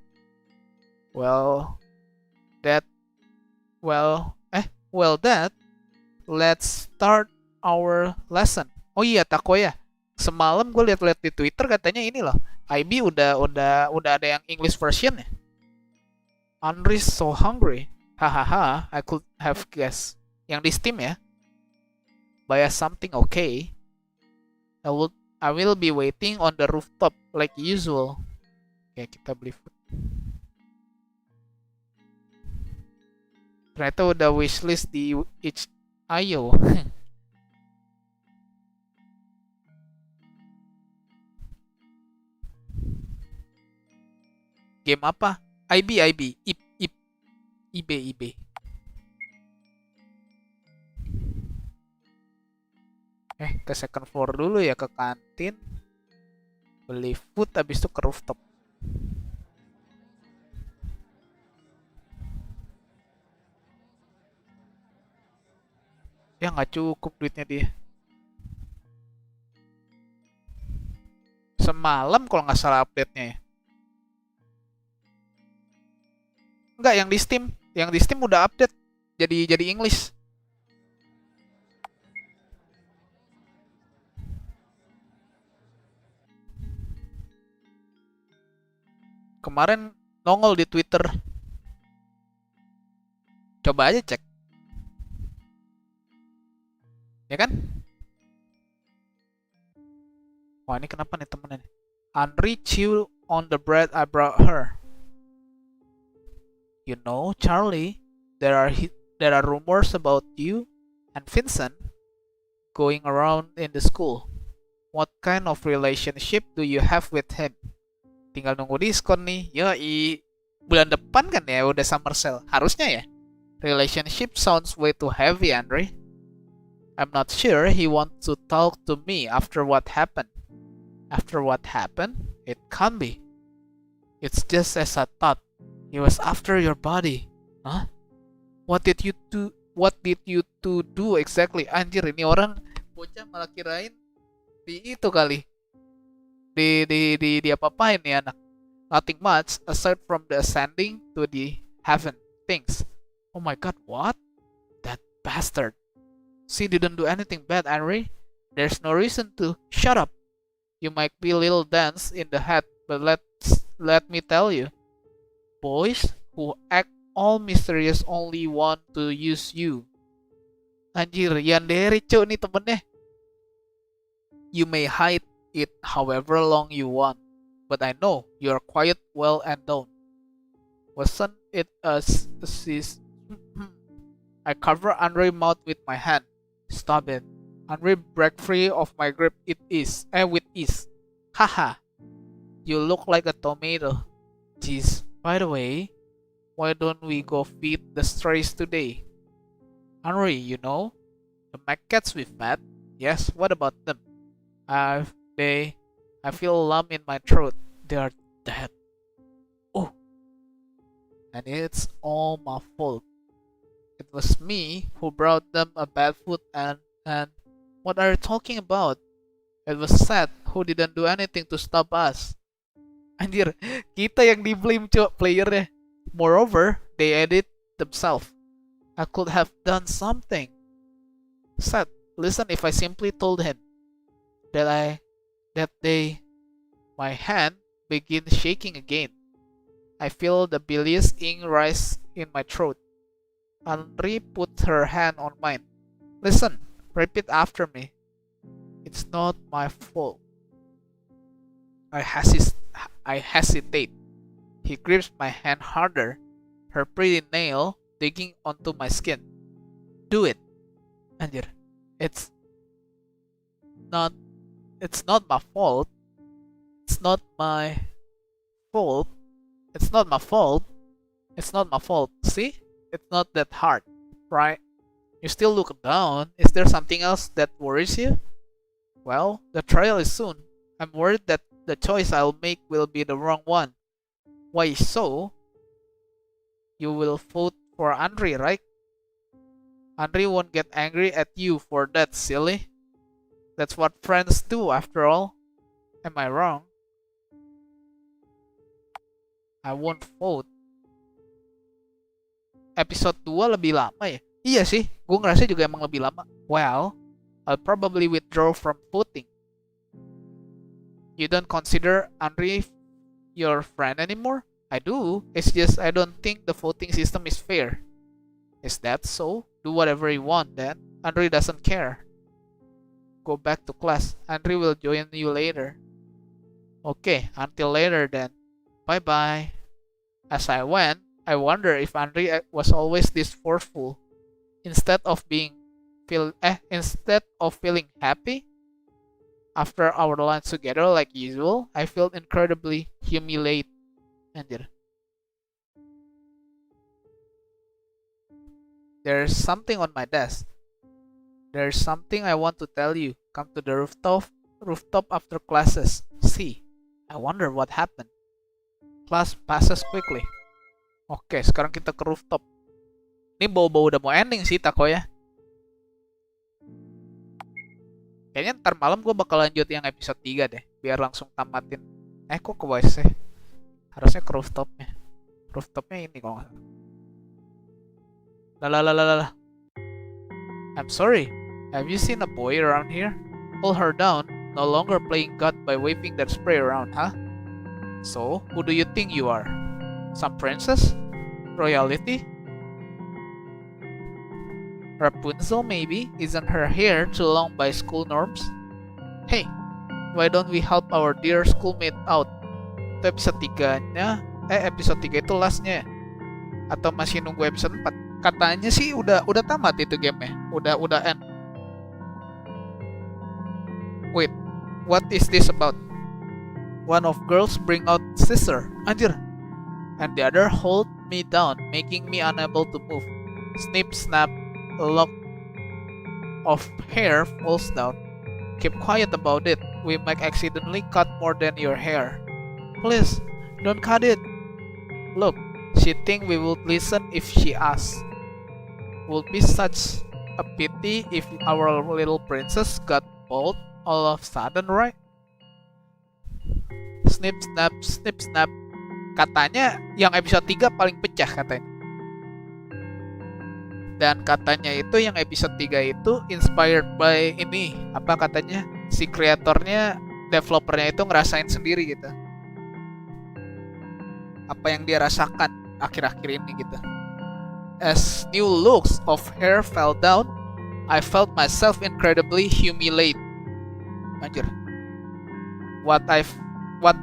Well, that. That. Let's start our lesson. Oh iya, Takoya. Semalam gue liat-liat di Twitter katanya ini loh. IB udah ada yang English version ya. Henry's so hungry. Hahaha, I could have guessed. Yang di Steam ya. Buy us something, okay? I will be waiting on the rooftop like usual. Oke, kita beli food. Ternyata udah wishlist di itch.io. Game apa? IB. IB. Ke second floor dulu ya, ke kantin. Beli food, habis itu ke rooftop. Ya nggak cukup duitnya dia. Semalam kalau nggak salah update-nya ya. Enggak, yang di Steam. Yang di Steam udah update. Jadi English. Kemarin nongol di Twitter. Coba aja cek. Ya kan? Wah, ini kenapa nih temennya? Henry chew on the bread I brought her. You know, Charlie, there are rumors about you and Vincent going around in the school. What kind of relationship do you have with him? Tinggal nunggu diskon nih. Yoi, bulan depan kan ya udah summer sale. Harusnya ya. Relationship sounds way too heavy, Andre. I'm not sure he wants to talk to me after what happened. After what happened? It can't be. It's just as I thought. He was after your body. Huh? What did you two do exactly? Anjir, ini orang bocah malah kirain di itu kali. Di apa-apain nih anak. Nothing much aside from the ascending to the heaven things. Oh my god, what? That bastard. She didn't do anything bad, Henry. There's no reason to. Shut up. You might be a little dense in the head, but let me tell you. Boys who act all mysterious only want to use you. Anjir, Yandere cok nih temennya. You may hide it however long you want, but I know you're quiet, well, and don't. Wasn't it I cover Andre mouth with my hand. Stop it. Andre break free of my grip. With ease. Haha. You look like a tomato. Jeez. By the way, why don't we go feed the strays today? Henry, you know, the maquettes we've met. Yes, what about them? I feel a lump in my throat. They are dead. Oh, and it's all my fault. It was me who brought them a bad food and what are you talking about? It was Seth who didn't do anything to stop us. Anjir, kita yang di-blame cok playernya. Moreover, they edit themselves. I could have done something. Seth, listen, if I simply told him my hand begin shaking again. I feel the bilious ink rise in my throat. Henry put her hand on mine. Listen, repeat after me. It's not my fault. I hesitate. He grips my hand harder, her pretty nail digging onto my skin. Do it. Anjir. It's not my fault. It's not my fault. It's not my fault. It's not my fault. See? It's not that hard, right? You still look down. Is there something else that worries you? Well, the trial is soon. I'm worried that the choice I'll make will be the wrong one. Why so? You will vote for Andre, right? Andre won't get angry at you for that, silly. That's what friends do after all. Am I wrong? I won't vote. Episode 2 lebih lama ya? Iya sih, gue ngerasa juga emang lebih lama. Well, I'll probably withdraw from voting. You don't consider Andre your friend anymore? I do. It's just I don't think the voting system is fair. Is that so? Do whatever you want then. Andre doesn't care. Go back to class. Andre will join you later. Okay, until later then. Bye-bye. As I went, I wonder if Andre was always this forceful. Instead of feeling happy after our lunch together like usual, I felt incredibly humiliated. Anjir. There's something on my desk. There's something I want to tell you. Come to the rooftop after classes. See. I wonder what happened. Class passes quickly. Oke, sekarang kita ke rooftop. Ini bau-bau udah mau ending sih, Tako ya. Kayaknya ntar malam gue bakal lanjut yang episode 3 deh. Biar langsung tamatin. Kok ke WC? Harusnya ke rooftopnya. Rooftopnya ini kalau nggak salah. Lalalala. I'm sorry. Have you seen a boy around here? Pull her down. No longer playing God by waving that spray around, huh? So, who do you think you are? Some princess? Royalty? Rapunzel, maybe? Isn't her hair too long by school norms? Hey, why don't we help our dear schoolmate out? Itu episode 3-nya. Episode 3 itu lastnya. Atau masih nunggu episode 4? Katanya sih udah tamat itu gamenya. Udah end. Wait, what is this about? One of girls bring out scissor. Anjir. And the other hold me down, making me unable to move. Snip, snap, a lock of hair falls down. Keep quiet about it. We might accidentally cut more than your hair. Please, don't cut it. Look, she think we would listen if she asks. Would be such a pity if our little princess got bald all of a sudden, right? Snip, snap, snip, snap. Katanya yang episode 3 paling pecah katanya. Dan katanya itu yang episode 3 itu inspired by ini. Apa katanya? Si kreatornya, developernya itu ngerasain sendiri gitu. Apa yang dia rasakan akhir-akhir ini gitu. As new looks of hair fell down, I felt myself incredibly humiliated. Anjir. What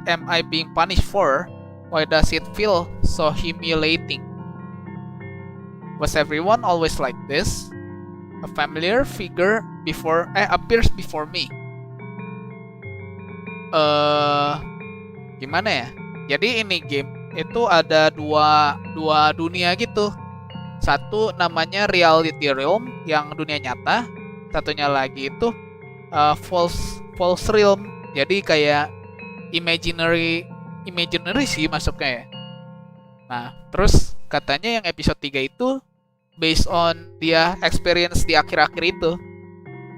am I being punished for? Why does it feel so humiliating? Was everyone always like this? A familiar figure appears before me. Gimana ya? Jadi ini game itu ada dua dunia gitu. Satu namanya reality realm yang dunia nyata, satunya lagi itu false realm. Jadi kayak imaginary sih masuknya ya. Nah, terus katanya yang episode 3 itu based on dia experience di akhir-akhir itu.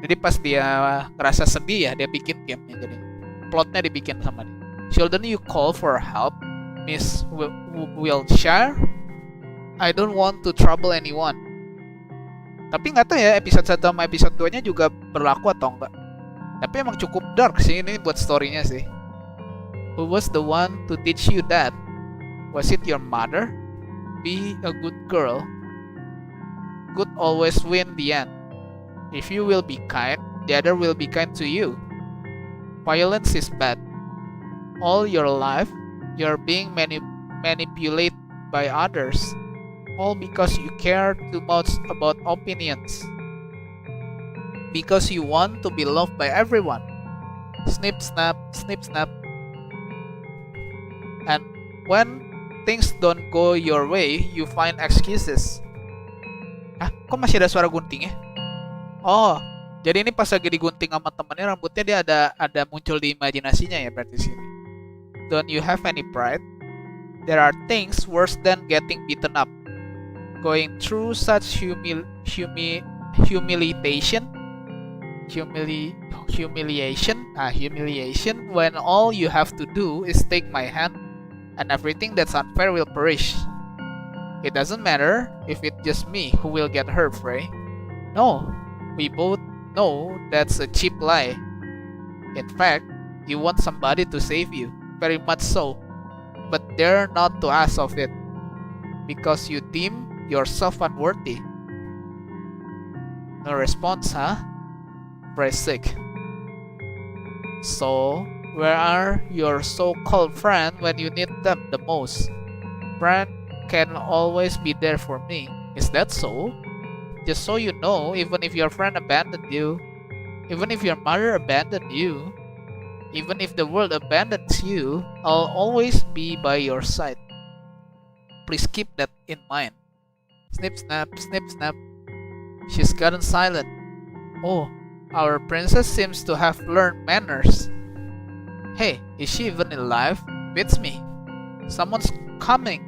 Jadi pas dia ngerasa sedih ya, dia bikin gamenya. Jadi plotnya dibikin sama dia. Shouldn't you call for help, Miss Wiltshire? I don't want to trouble anyone. Tapi nggak tahu ya episode 1 sama episode 2-nya juga berlaku atau enggak. Tapi emang cukup dark sih ini buat story-nya sih. Who was the one to teach you that? Was it your mother? Be a good girl. Good always win the end. If you will be kind, the other will be kind to you. Violence is bad. All your life, you're being manipulated by others. All because you care too much about opinions. Because you want to be loved by everyone. Snip, snap, snip, snap. And when things don't go your way, you find excuses. Kok masih ada suara guntingnya? Oh, jadi ini pas lagi digunting sama temennya rambutnya dia ada muncul di imajinasinya ya berarti sini. Don't you have any pride? There are things worse than getting beaten up. Going through such humiliation. humiliation when all you have to do is take my hand and everything that's unfair will perish. It doesn't matter if it's just me who will get hurt, Frey. No, we both know that's a cheap lie. In fact, you want somebody to save you, very much so, but dare not to ask of it, because you deem yourself unworthy. No response, huh? Frey sick. So, where are your so-called friends when you need them the most? Friend can always be there for me. Is that so? Just so you know, even if your friend abandoned you, even if your mother abandoned you, even if the world abandons you, I'll always be by your side. Please keep that in mind. Snip snap, snip snap. She's gotten silent. Oh, our princess seems to have learned manners. Hey, is she even alive? Beats me. Someone's coming.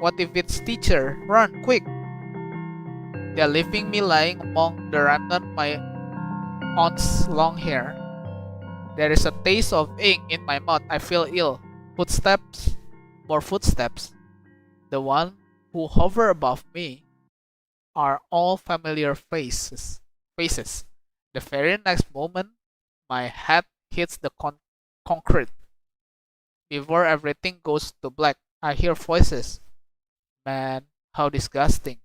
What if it's teacher? Run, quick! They're leaving me lying among the remnant my aunt's long hair. There is a taste of ink in my mouth. I feel ill. Footsteps, more footsteps. The one who hover above me are all familiar faces. The very next moment, my head hits the concrete. Before everything goes to black, I hear voices. Man, how disgusting.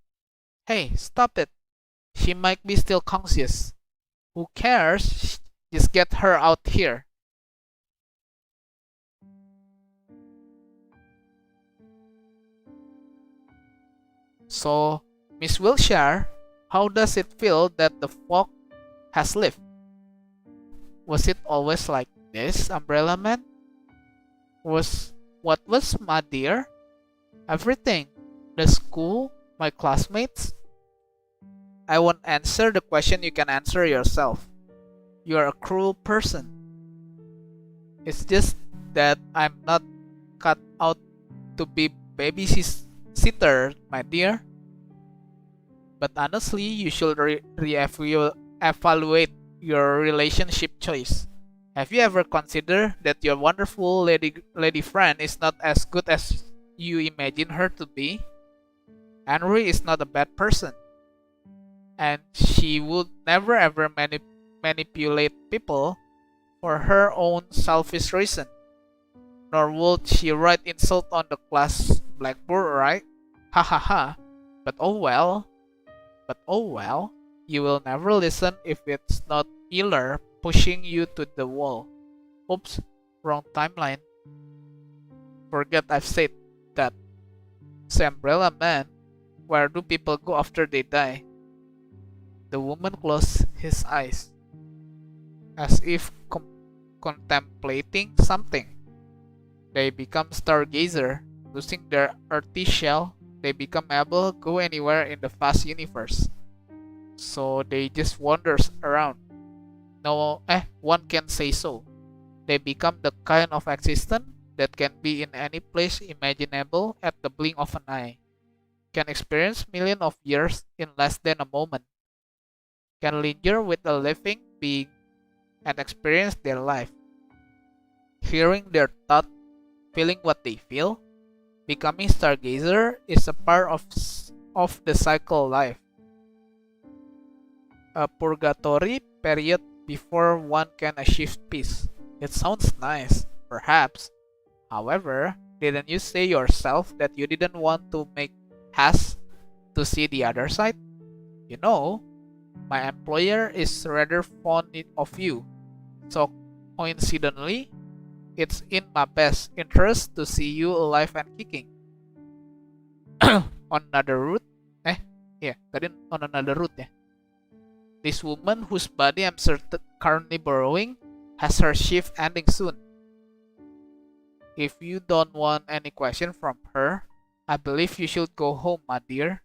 Hey, stop it. She might be still conscious. Who cares? Just get her out here. So, Miss Wilshire, how does it feel that the fog has lifted? Was it always like this, Umbrella Man? What was, my dear? Everything. The school, my classmates? I won't answer the question, you can answer yourself. You are a cruel person. It's just that I'm not cut out to be babysitter, my dear. But honestly, you should evaluate your relationship choice. Have you ever considered that your wonderful lady friend is not as good as you imagine her to be? Henry is not a bad person, and she would never ever manipulate people for her own selfish reason. Nor would she write insult on the class blackboard, right? Ha ha ha. But oh well. You will never listen if it's not Iller pushing you to the wall. Oops, wrong timeline. Forget I've said that. Say, Umbrella Man, where do people go after they die? The woman closed his eyes, as if contemplating something. They become stargazer, losing their earthy shell. They become able to go anywhere in the vast universe. So they just wanders around. No, one can say so. They become the kind of existence that can be in any place imaginable at the blink of an eye. Can experience millions of years in less than a moment. Can linger with a living being and experience their life. Hearing their thought, feeling what they feel. Becoming stargazer is a part of the cycle of life. A purgatory period before one can achieve peace. It sounds nice, perhaps. However, didn't you say yourself that you didn't want to make haste to see the other side? You know, my employer is rather fond of you, so coincidentally, it's in my best interest to see you alive and kicking. On another route, tadi on another route ya. This woman whose body I'm currently borrowing has her shift ending soon. If you don't want any question from her, I believe you should go home, my dear.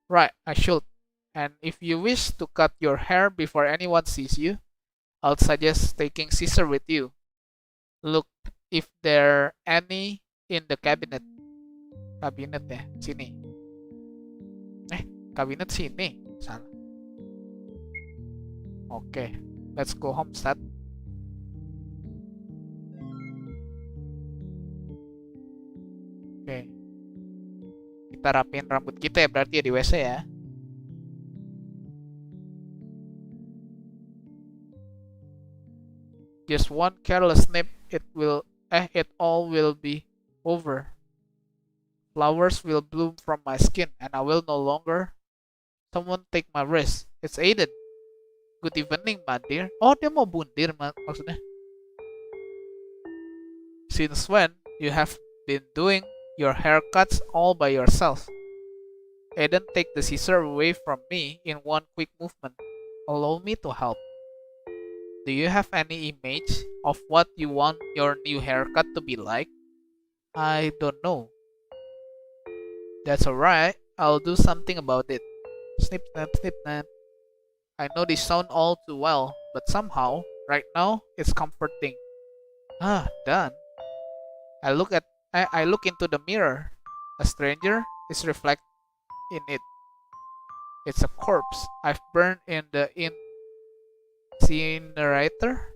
Right, I should. And if you wish to cut your hair before anyone sees you, I'll suggest taking scissors with you. Look if there are any in the cabinet. Kabinet ya, sini. Kabinet sini. Salah. Oke, let's go home, Sat. Oke, kita rapiin rambut kita ya berarti ya di WC ya. Just one careless snip, it all will be over. Flowers will bloom from my skin, and I will no longer. Someone take my wrist. It's Aiden. Good evening, my dear. Oh, dia mau bundir maksudnya. Since when you have been doing your haircuts all by yourself? Aiden, take the scissor away from me in one quick movement. Allow me to help. Do you have any image of what you want your new haircut to be like? I don't know. That's alright. I'll do something about it. Snip, snap, snip, snap. I know this sound all too well, but somehow, right now, it's comforting. Done. I look into the mirror. A stranger is reflected in it. It's a corpse I've burned in the incinerator.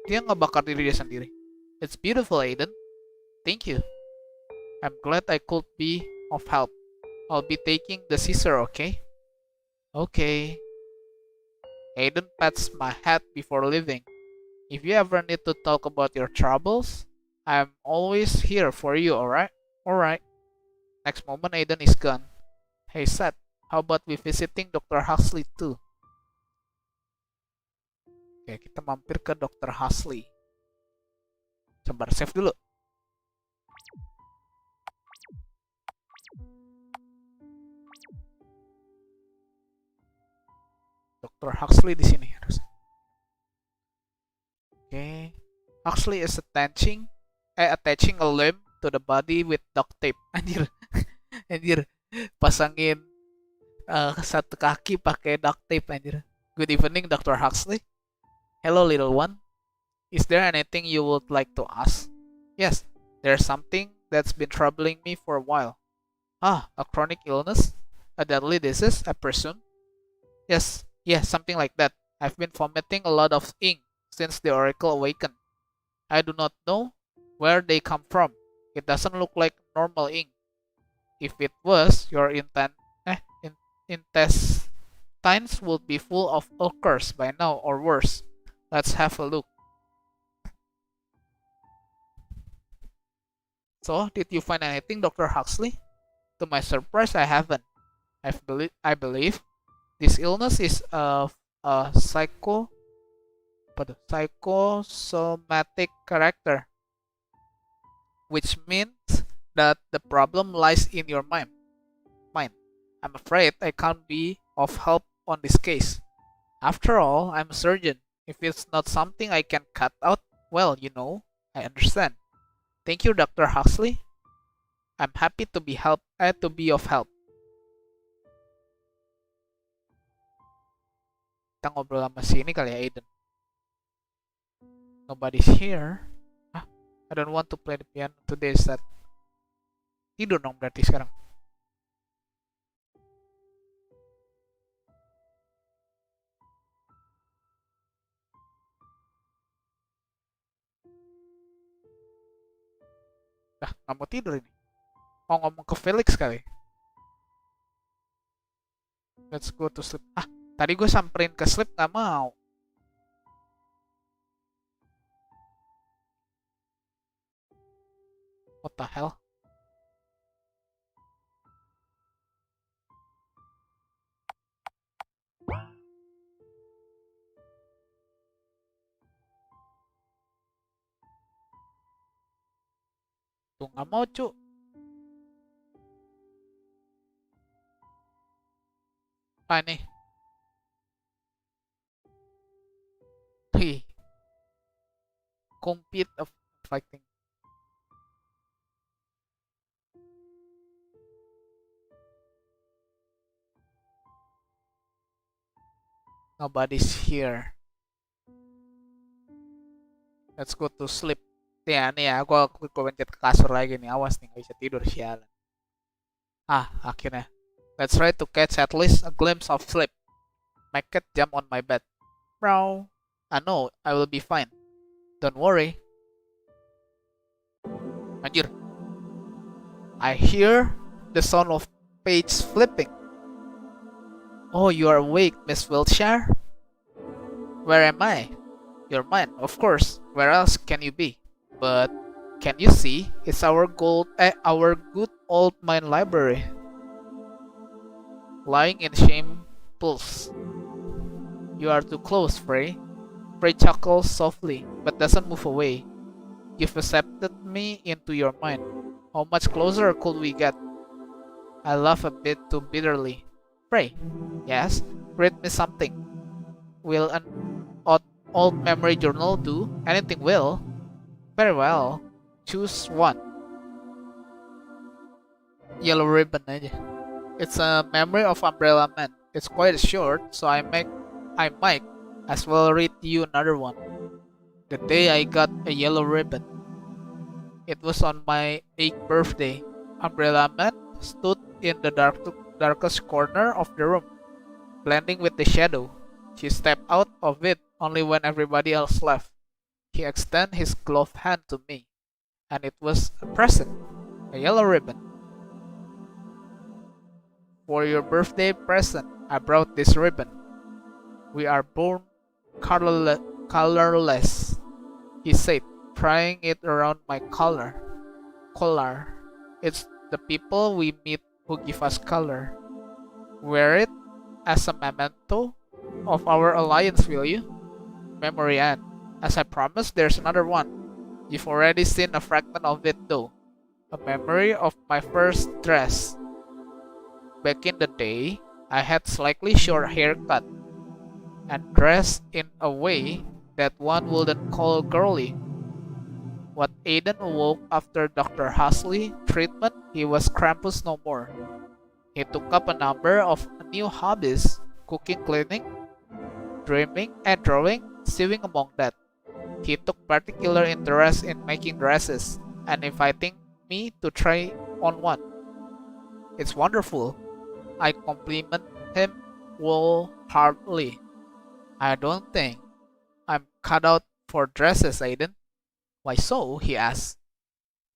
Dia ngebakar diri dia sendiri. It's beautiful, Aiden. Thank you. I'm glad I could be of help. I'll be taking the scissor, okay? Okay. Aiden pats my head before leaving. If you ever need to talk about your troubles, I'm always here for you, alright? Alright. Next moment, Aiden is gone. Hey Seth, how about we visiting Dr. Huxley too? Oke, kita mampir ke Dr. Huxley. Sebar save dulu. Dr. Huxley di sini harus. Oke. Huxley is attaching a limb to the body with duct tape. Anjir. Anjir. Pasangin satu kaki pakai duct tape anjir. Good evening, Dr. Huxley. Hello, little one. Is there anything you would like to ask? Yes, there's something that's been troubling me for a while. A chronic illness? A deadly disease, I presume? Yes, something like that. I've been vomiting a lot of ink since the Oracle awakened. I do not know where they come from. It doesn't look like normal ink. If it was, your intestines would be full of ulcers by now, or worse. Let's have a look. So, did you find anything, Dr. Huxley? To my surprise, I haven't. I believe this illness is a psychosomatic character, which means that the problem lies in your mind. I'm afraid I can't be of help on this case. After all, I'm a surgeon. If it's not something I can cut out, well, I understand. Thank you, Dr. Huxley. I'm happy to be of help. Kita ngobrol sama sini kali ya, Aiden. Nobody's here. I don't want to play the piano today, Seth. Tidur dong berarti sekarang. Nggak mau tidur ini. Mau ngomong ke Felix kali. Let's go to sleep. Tadi gue samperin ke sleep nggak mau. What the hell? Tuh nggak mau cu. Ini. Compete of fighting. Nobody's here. Let's go to sleep. Nih ya, gue pencet ke kasur lagi nih. Awas nih, gak bisa tidur, sialan. Akhirnya. Let's try to catch at least a glimpse of sleep. My cat jumped on my bed. Meow. I know, I will be fine. Don't worry. Anjir. I hear the sound of page flipping. Oh, you are awake, Miss Wiltshire? Where am I? You're mine, of course. Where else can you be? But can you see? It's our our good old mine library. Lying in shambles. You are too close, Frey. Frey chuckles softly, but doesn't move away. You've accepted me into your mind. How much closer could we get? I laugh a bit too bitterly. Frey, yes, read me something. Will an old memory journal do? Anything will. Very well. Choose one. Yellow ribbon aja. It's a memory of Umbrella Man. It's quite short, so I might as well read you another one. The day I got a yellow ribbon. It was on my 8th birthday. Umbrella Man stood in the darkest corner of the room, blending with the shadow. She stepped out of it only when everybody else left. He extended his gloved hand to me, and it was a present, a yellow ribbon. For your birthday present, I brought this ribbon. We are born colorless, he said, trying it around my collar. It's the people we meet who give us color. Wear it as a memento of our alliance, will you? Memory Anne. As I promised, there's another one. You've already seen a fragment of it though. A memory of my first dress. Back in the day, I had slightly short haircut and dressed in a way that one wouldn't call girly. When Aiden awoke after Dr. Huxley treatment, he was Krampus no more. He took up a number of new hobbies, cooking, cleaning, dreaming, and drawing, sewing among that. He took particular interest in making dresses and inviting me to try on one. It's wonderful. I compliment him wholeheartedly. I don't think I'm cut out for dresses, Aiden. Why so? He asked,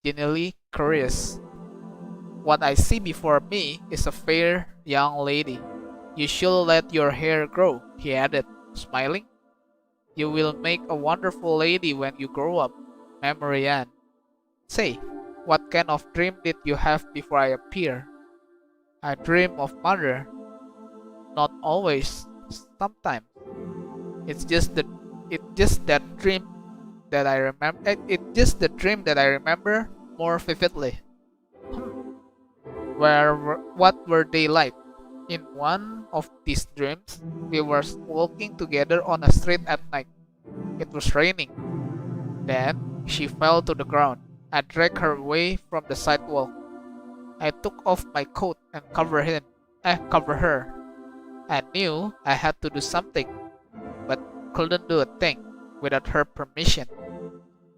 genuinely curious. What I see before me is a fair young lady. You should let your hair grow, he added, smiling. You will make a wonderful lady when you grow up, Memory Anne. Say, what kind of dream did you have before I appear? I dream of mother. Not always, sometimes. It's just that dream that I remember. It's just the dream that I remember more vividly. What were they like? In one of these dreams, we were walking together on a street at night. It was raining. Then she fell to the ground. I dragged her away from the sidewalk. I took off my coat and covered her. I knew I had to do something, but couldn't do a thing without her permission.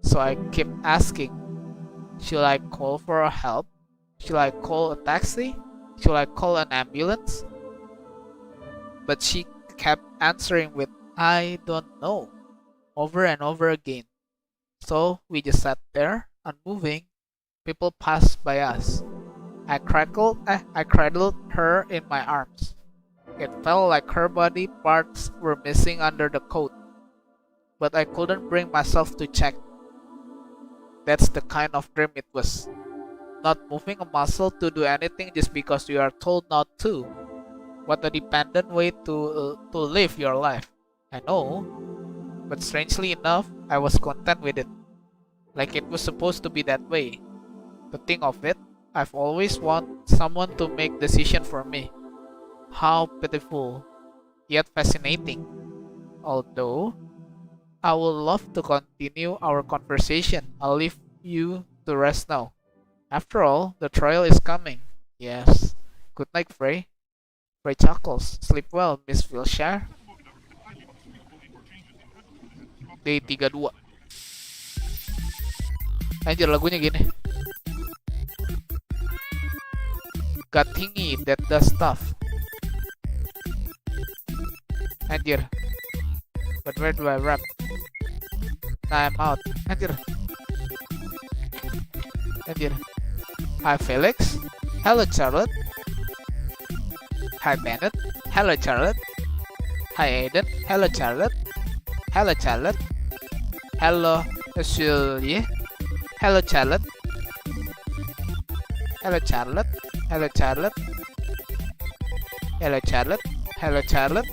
So I kept asking, should I call for help? Should I call a taxi? Should I call an ambulance? But she kept answering with, I don't know, over and over again. So we just sat there, unmoving. People passed by us. I cradled her in my arms. It felt like her body parts were missing under the coat. But I couldn't bring myself to check. That's the kind of dream it was. Not moving a muscle to do anything just because you are told not to. What a dependent way to live your life. I know, but strangely enough, I was content with it. Like it was supposed to be that way. To think of it, I've always wanted someone to make decisions for me. How pitiful, yet fascinating. Although, I would love to continue our conversation. I'll leave you to rest now. After all, the trial is coming. Yes. Good night, Frey. Frey chuckles. Sleep well, Miss Wiltshire. Day 32. Anjir, lagunya gini. Got thingy that does stuff. Anjir. But where do I rap? Nah, I'm out. Anjir. Anjir. Hi Felix. Hello Charlotte. Hi Bennett. Hello Charlotte. Hi Aiden. Hello Charlotte. Hello Charlotte. Hello Julie. Hello Charlotte. Hello Charlotte. Hello Charlotte. Hello Charlotte. Hello Charlotte.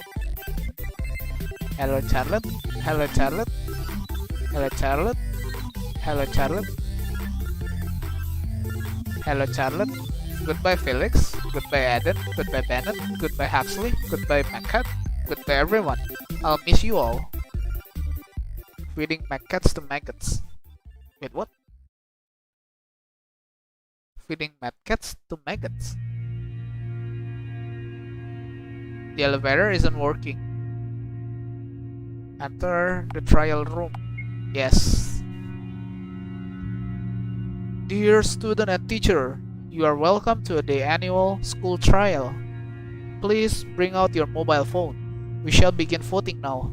Hello Charlotte. Hello Charlotte. Hello Charlotte. Hello Charlotte. Hello Charlotte. Goodbye Felix. Goodbye Adam. Goodbye Bennett. Goodbye Huxley. Goodbye Macat. Goodbye everyone. I'll miss you all. Feeding maggots to maggots. Wait, what? Feeding maggots to maggots. The elevator isn't working. Enter the trial room. Yes. Dear student and teacher, you are welcome to the annual school trial. Please bring out your mobile phone. We shall begin voting now.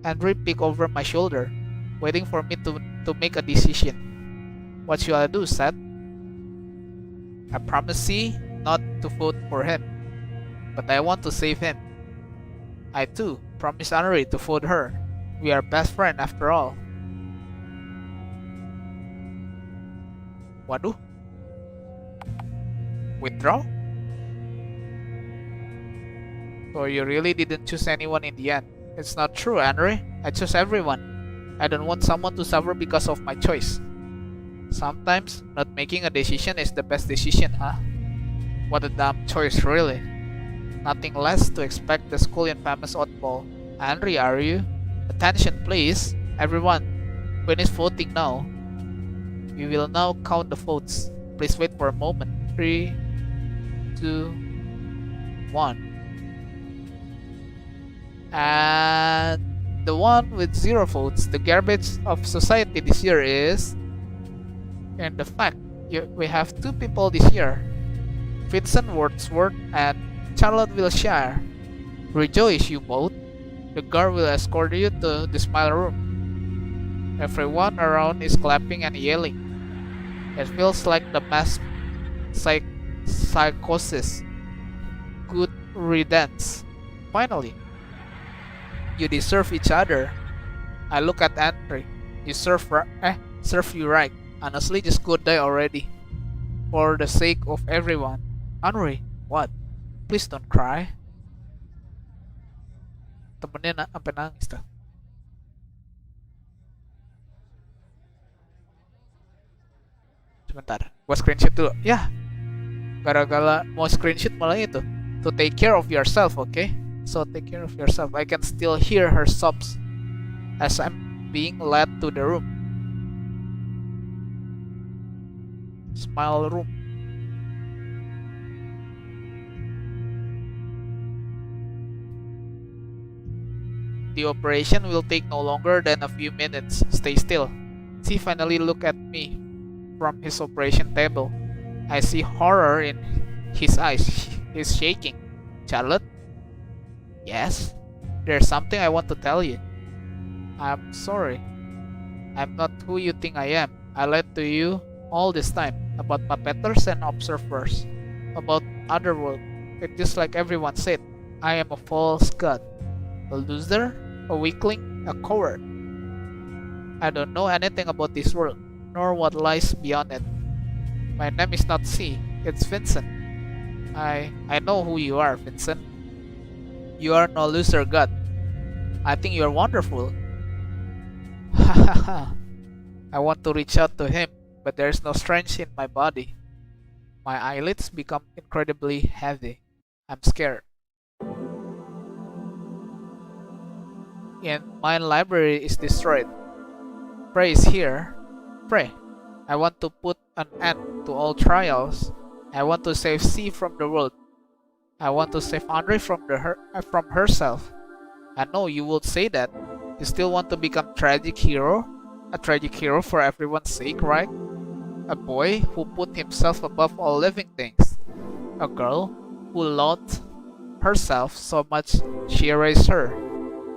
Andre peeked over my shoulder, waiting for me to make a decision. What shall I do, Seth? I promise you not to vote for him, but I want to save him. I too promise Andre to vote her. We are best friends after all. Waduh. Withdraw? So you really didn't choose anyone in the end. It's not true, Andre. I chose everyone. I don't want someone to suffer because of my choice. Sometimes, not making a decision is the best decision, huh? What a dumb choice, really. Nothing less to expect the school infamous oddball. Andre, are you? Attention, please. Everyone, finish voting now. We will now count the votes. Please wait for a moment. 3, 2, 1. And the one with 0 votes, the garbage of society this year is... And the fact, we have 2 people this year. Vincent Wordsworth and Charlotte Wilshire. Rejoice, you both. The guard will escort you to the smile room. Everyone around is clapping and yelling. It feels like the mass psychosis. Good riddance. Finally. You deserve each other. I look at Andre. You serve you right. Honestly, just go die already. For the sake of everyone. Andre, what? Please don't cry. Temennya sampai nangis tuh. Sebentar, gua screenshot dulu. Ya, gara-gara mau screenshot malah itu. To take care of yourself, okay? So take care of yourself. I can still hear her sobs as I'm being led to the room. Smile room. The operation will take no longer than a few minutes. Stay still. She finally looked at me from his operation table. I see horror in his eyes. He's shaking. Charlotte? Yes? There's something I want to tell you. I'm sorry. I'm not who you think I am. I lied to you all this time about puppeteers and observers, about otherworld. It's just like everyone said. I am a false god, a loser, a weakling, a coward. I don't know anything about this world, nor what lies beyond it. My name is not C, it's Vincent. I know who you are, Vincent. You are no loser god. I think you are wonderful. Ha ha ha. I want to reach out to him, but there is no strength in my body. My eyelids become incredibly heavy. I'm scared. My library is destroyed. Pray is here. Pray. I want to put an end to all trials. I want to save C from the world. I want to save Andre from herself. I know you would say that. You still want to become tragic hero? A tragic hero for everyone's sake, right? A boy who put himself above all living things. A girl who loved herself so much she raised her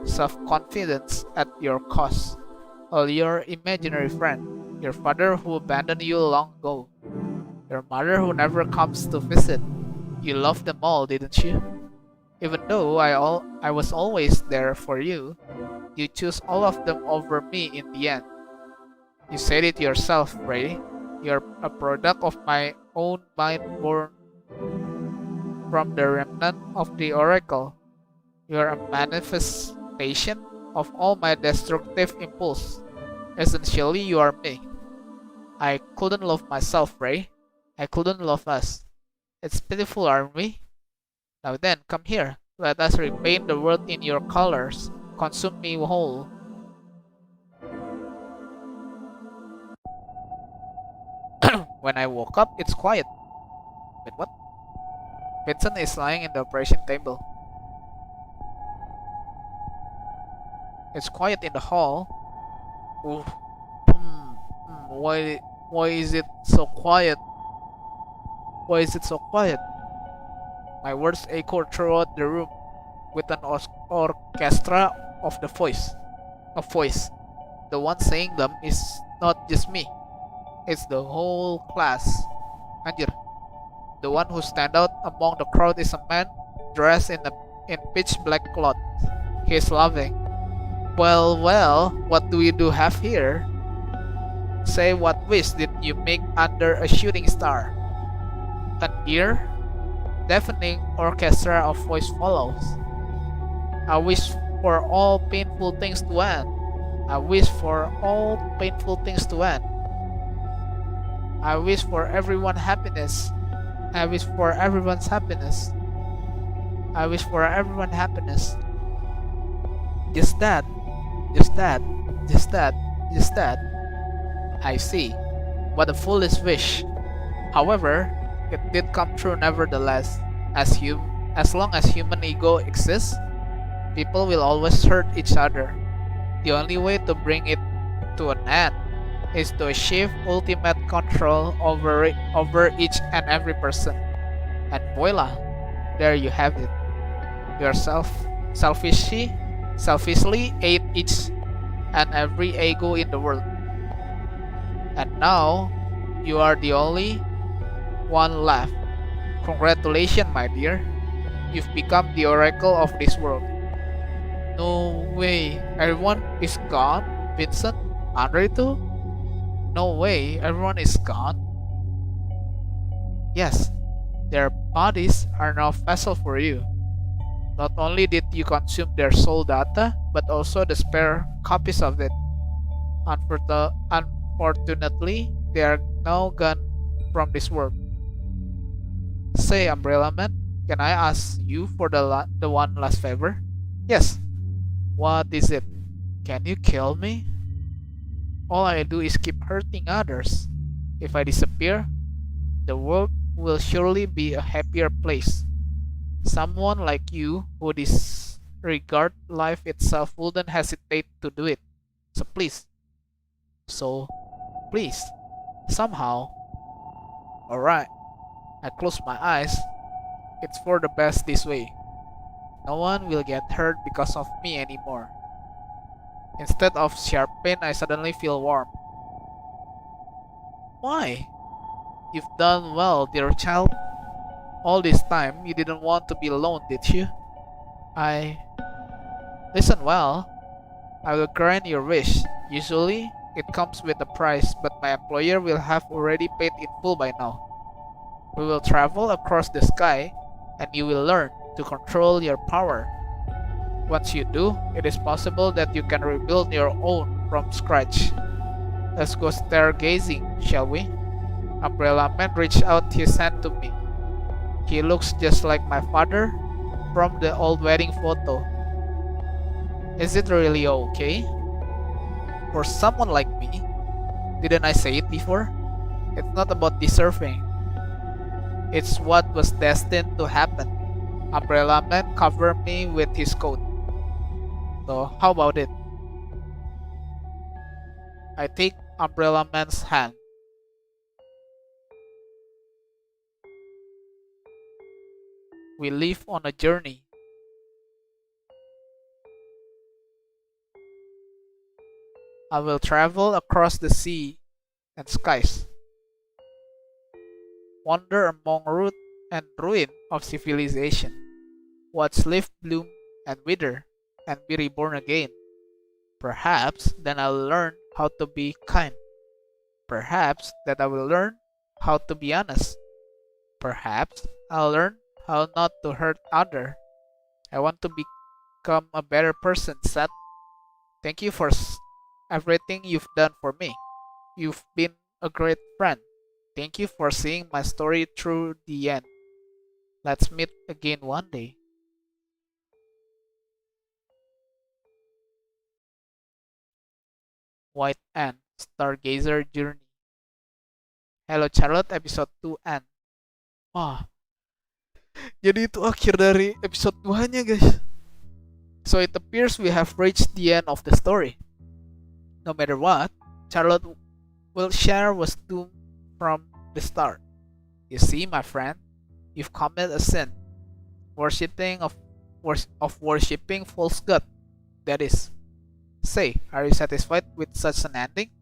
self-confidence at your cost. All your imaginary friend, your father who abandoned you long ago, your mother who never comes to visit. You loved them all, didn't you? Even though I was always there for you, you chose all of them over me in the end. You said it yourself, Ray. You're a product of my own mind born from the remnant of the oracle. You're a manifestation of all my destructive impulse. Essentially, you are me. I couldn't love myself, Ray. I couldn't love us. It's pitiful, aren't we? Now then, come here. Let us repaint the world in your colors. Consume me whole. When I woke up, it's quiet. Wait, what? Vincent is lying in the operation table. It's quiet in the hall. Ooh. Why is it so quiet? Why is it so quiet? My words echo throughout the room with an orchestra of the voice. A voice. The one saying them is not just me. It's the whole class. Anjir. The one who stands out among the crowd is a man dressed in pitch black cloth. He is laughing. Well, what do we do have here? Say, what wish did you make under a shooting star? An ear? Deafening orchestra of voice follows. I wish for all painful things to end. I wish for all painful things to end. I wish for everyone happiness. I wish for everyone's happiness. I wish for everyone happiness. Just that. Just that. Just that. Just that. I see. What a foolish wish. However, it did come true nevertheless. As long as human ego exists, people will always hurt each other. The only way to bring it to an end is to achieve ultimate control over each and every person. And voila, there you have it. Yourself selfishly ate each and every ego in the world. And now, you are the only one left. Congratulations, my dear. You've become the oracle of this world. No way, everyone is gone? Vincent? Andre too? No way, everyone is gone? Yes, their bodies are now vessel for you. Not only did you consume their soul data, but also the spare copies of it. Unfortunately, they are now gone from this world. Say, Umbrella Man, can I ask you for the one last favor? Yes. What is it? Can you kill me? All I do is keep hurting others. If I disappear, the world will surely be a happier place. Someone like you who disregard life itself wouldn't hesitate to do it. So please, somehow. Alright, I close my eyes. It's for the best this way. No one will get hurt because of me anymore. Instead of sharp pain, I suddenly feel warm. Why? You've done well, dear child. All this time, you didn't want to be alone, did you? Listen well. I will grant your wish. Usually, it comes with a price, but my employer will have already paid in full by now. We will travel across the sky, and you will learn to control your power. Once you do, it is possible that you can rebuild your own from scratch. Let's go stargazing, shall we? Umbrella Man reached out his hand to me. He looks just like my father from the old wedding photo. Is it really okay? For someone like me, didn't I say it before? It's not about deserving. It's what was destined to happen. Umbrella Man covered me with his coat. So how about it? I take Umbrella Man's hand. We live on a journey. I will travel across the sea and skies, wander among root and ruin of civilization, watch leaf bloom and wither, and be reborn again. Perhaps then I'll learn how to be kind. Perhaps that I will learn how to be honest. Perhaps I'll learn how not to hurt others. I want to become a better person, Seth. Thank you for everything you've done for me. You've been a great friend. Thank you for seeing my story through the end. Let's meet again one day. White Ant, Stargazer Journey. Hello Charlotte, episode 2 Ant. Wah, jadi itu akhir dari episode 2-nya guys. So it appears we have reached the end of the story. No matter what, Charlotte will share was doomed from the start. You see, my friend, you've committed a sin, worshipping of worshipping false god. That is. Say, are you satisfied with such an ending?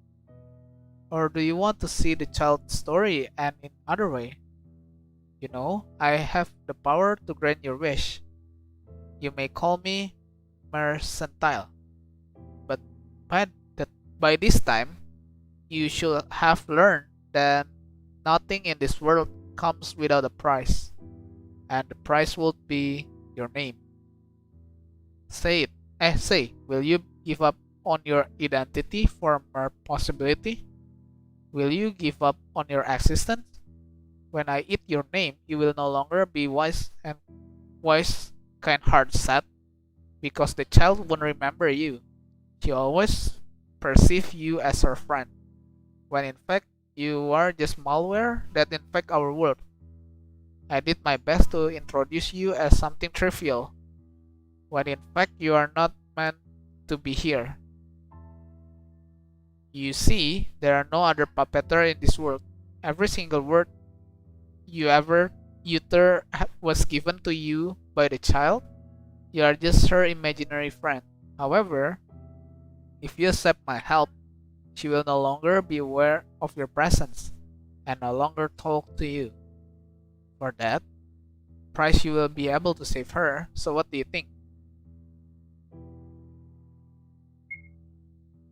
Or do you want to see the child's story end in other way? You know, I have the power to grant your wish. You may call me mercantile, but by this time, you should have learned that nothing in this world comes without a price, and the price would be your name. Say it. Say, will you give up on your identity for mere possibility? Will you give up on your existence? When I eat your name, you will no longer be wise, kind-hearted, sad, because the child won't remember you. She always perceive you as her friend, when in fact you are just malware that infect our world. I did my best to introduce you as something trivial, when in fact you are not meant to be here. You see, there are no other puppeteer in this world. Every single word you ever utter was given to you by the child. You are just her imaginary friend. However, if you accept my help, she will no longer be aware of your presence and no longer talk to you. For that price, you will be able to save her. So what do you think?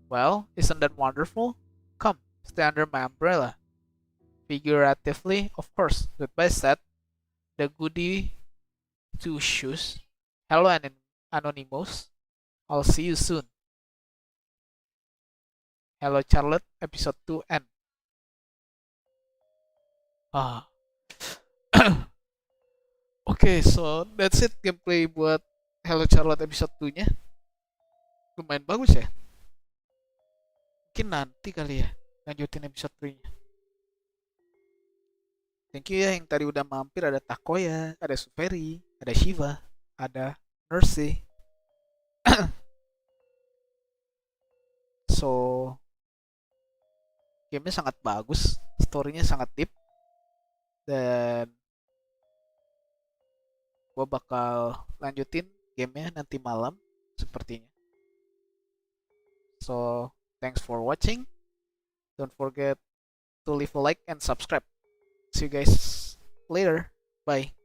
Well, isn't that wonderful? Come, stay under my umbrella. Figuratively, of course. Goodbye, Seth. The goody two shoes. Hello, Anonymous. I'll see you soon. Hello, Charlotte. Episode 2 end. Oke, so that's it gameplay buat Hello Charlotte episode 2-nya. Lumayan bagus ya. Mungkin nanti kali ya lanjutin episode 3-nya. Thank you ya yang tadi udah mampir. Ada Takoya, ada Suveri, ada Shiva, ada Mercy. So gamenya sangat bagus, storynya sangat deep, dan gue bakal lanjutin gamenya nanti malam sepertinya. So thanks for watching. Don't forget to leave a like and subscribe. See you guys later. Bye.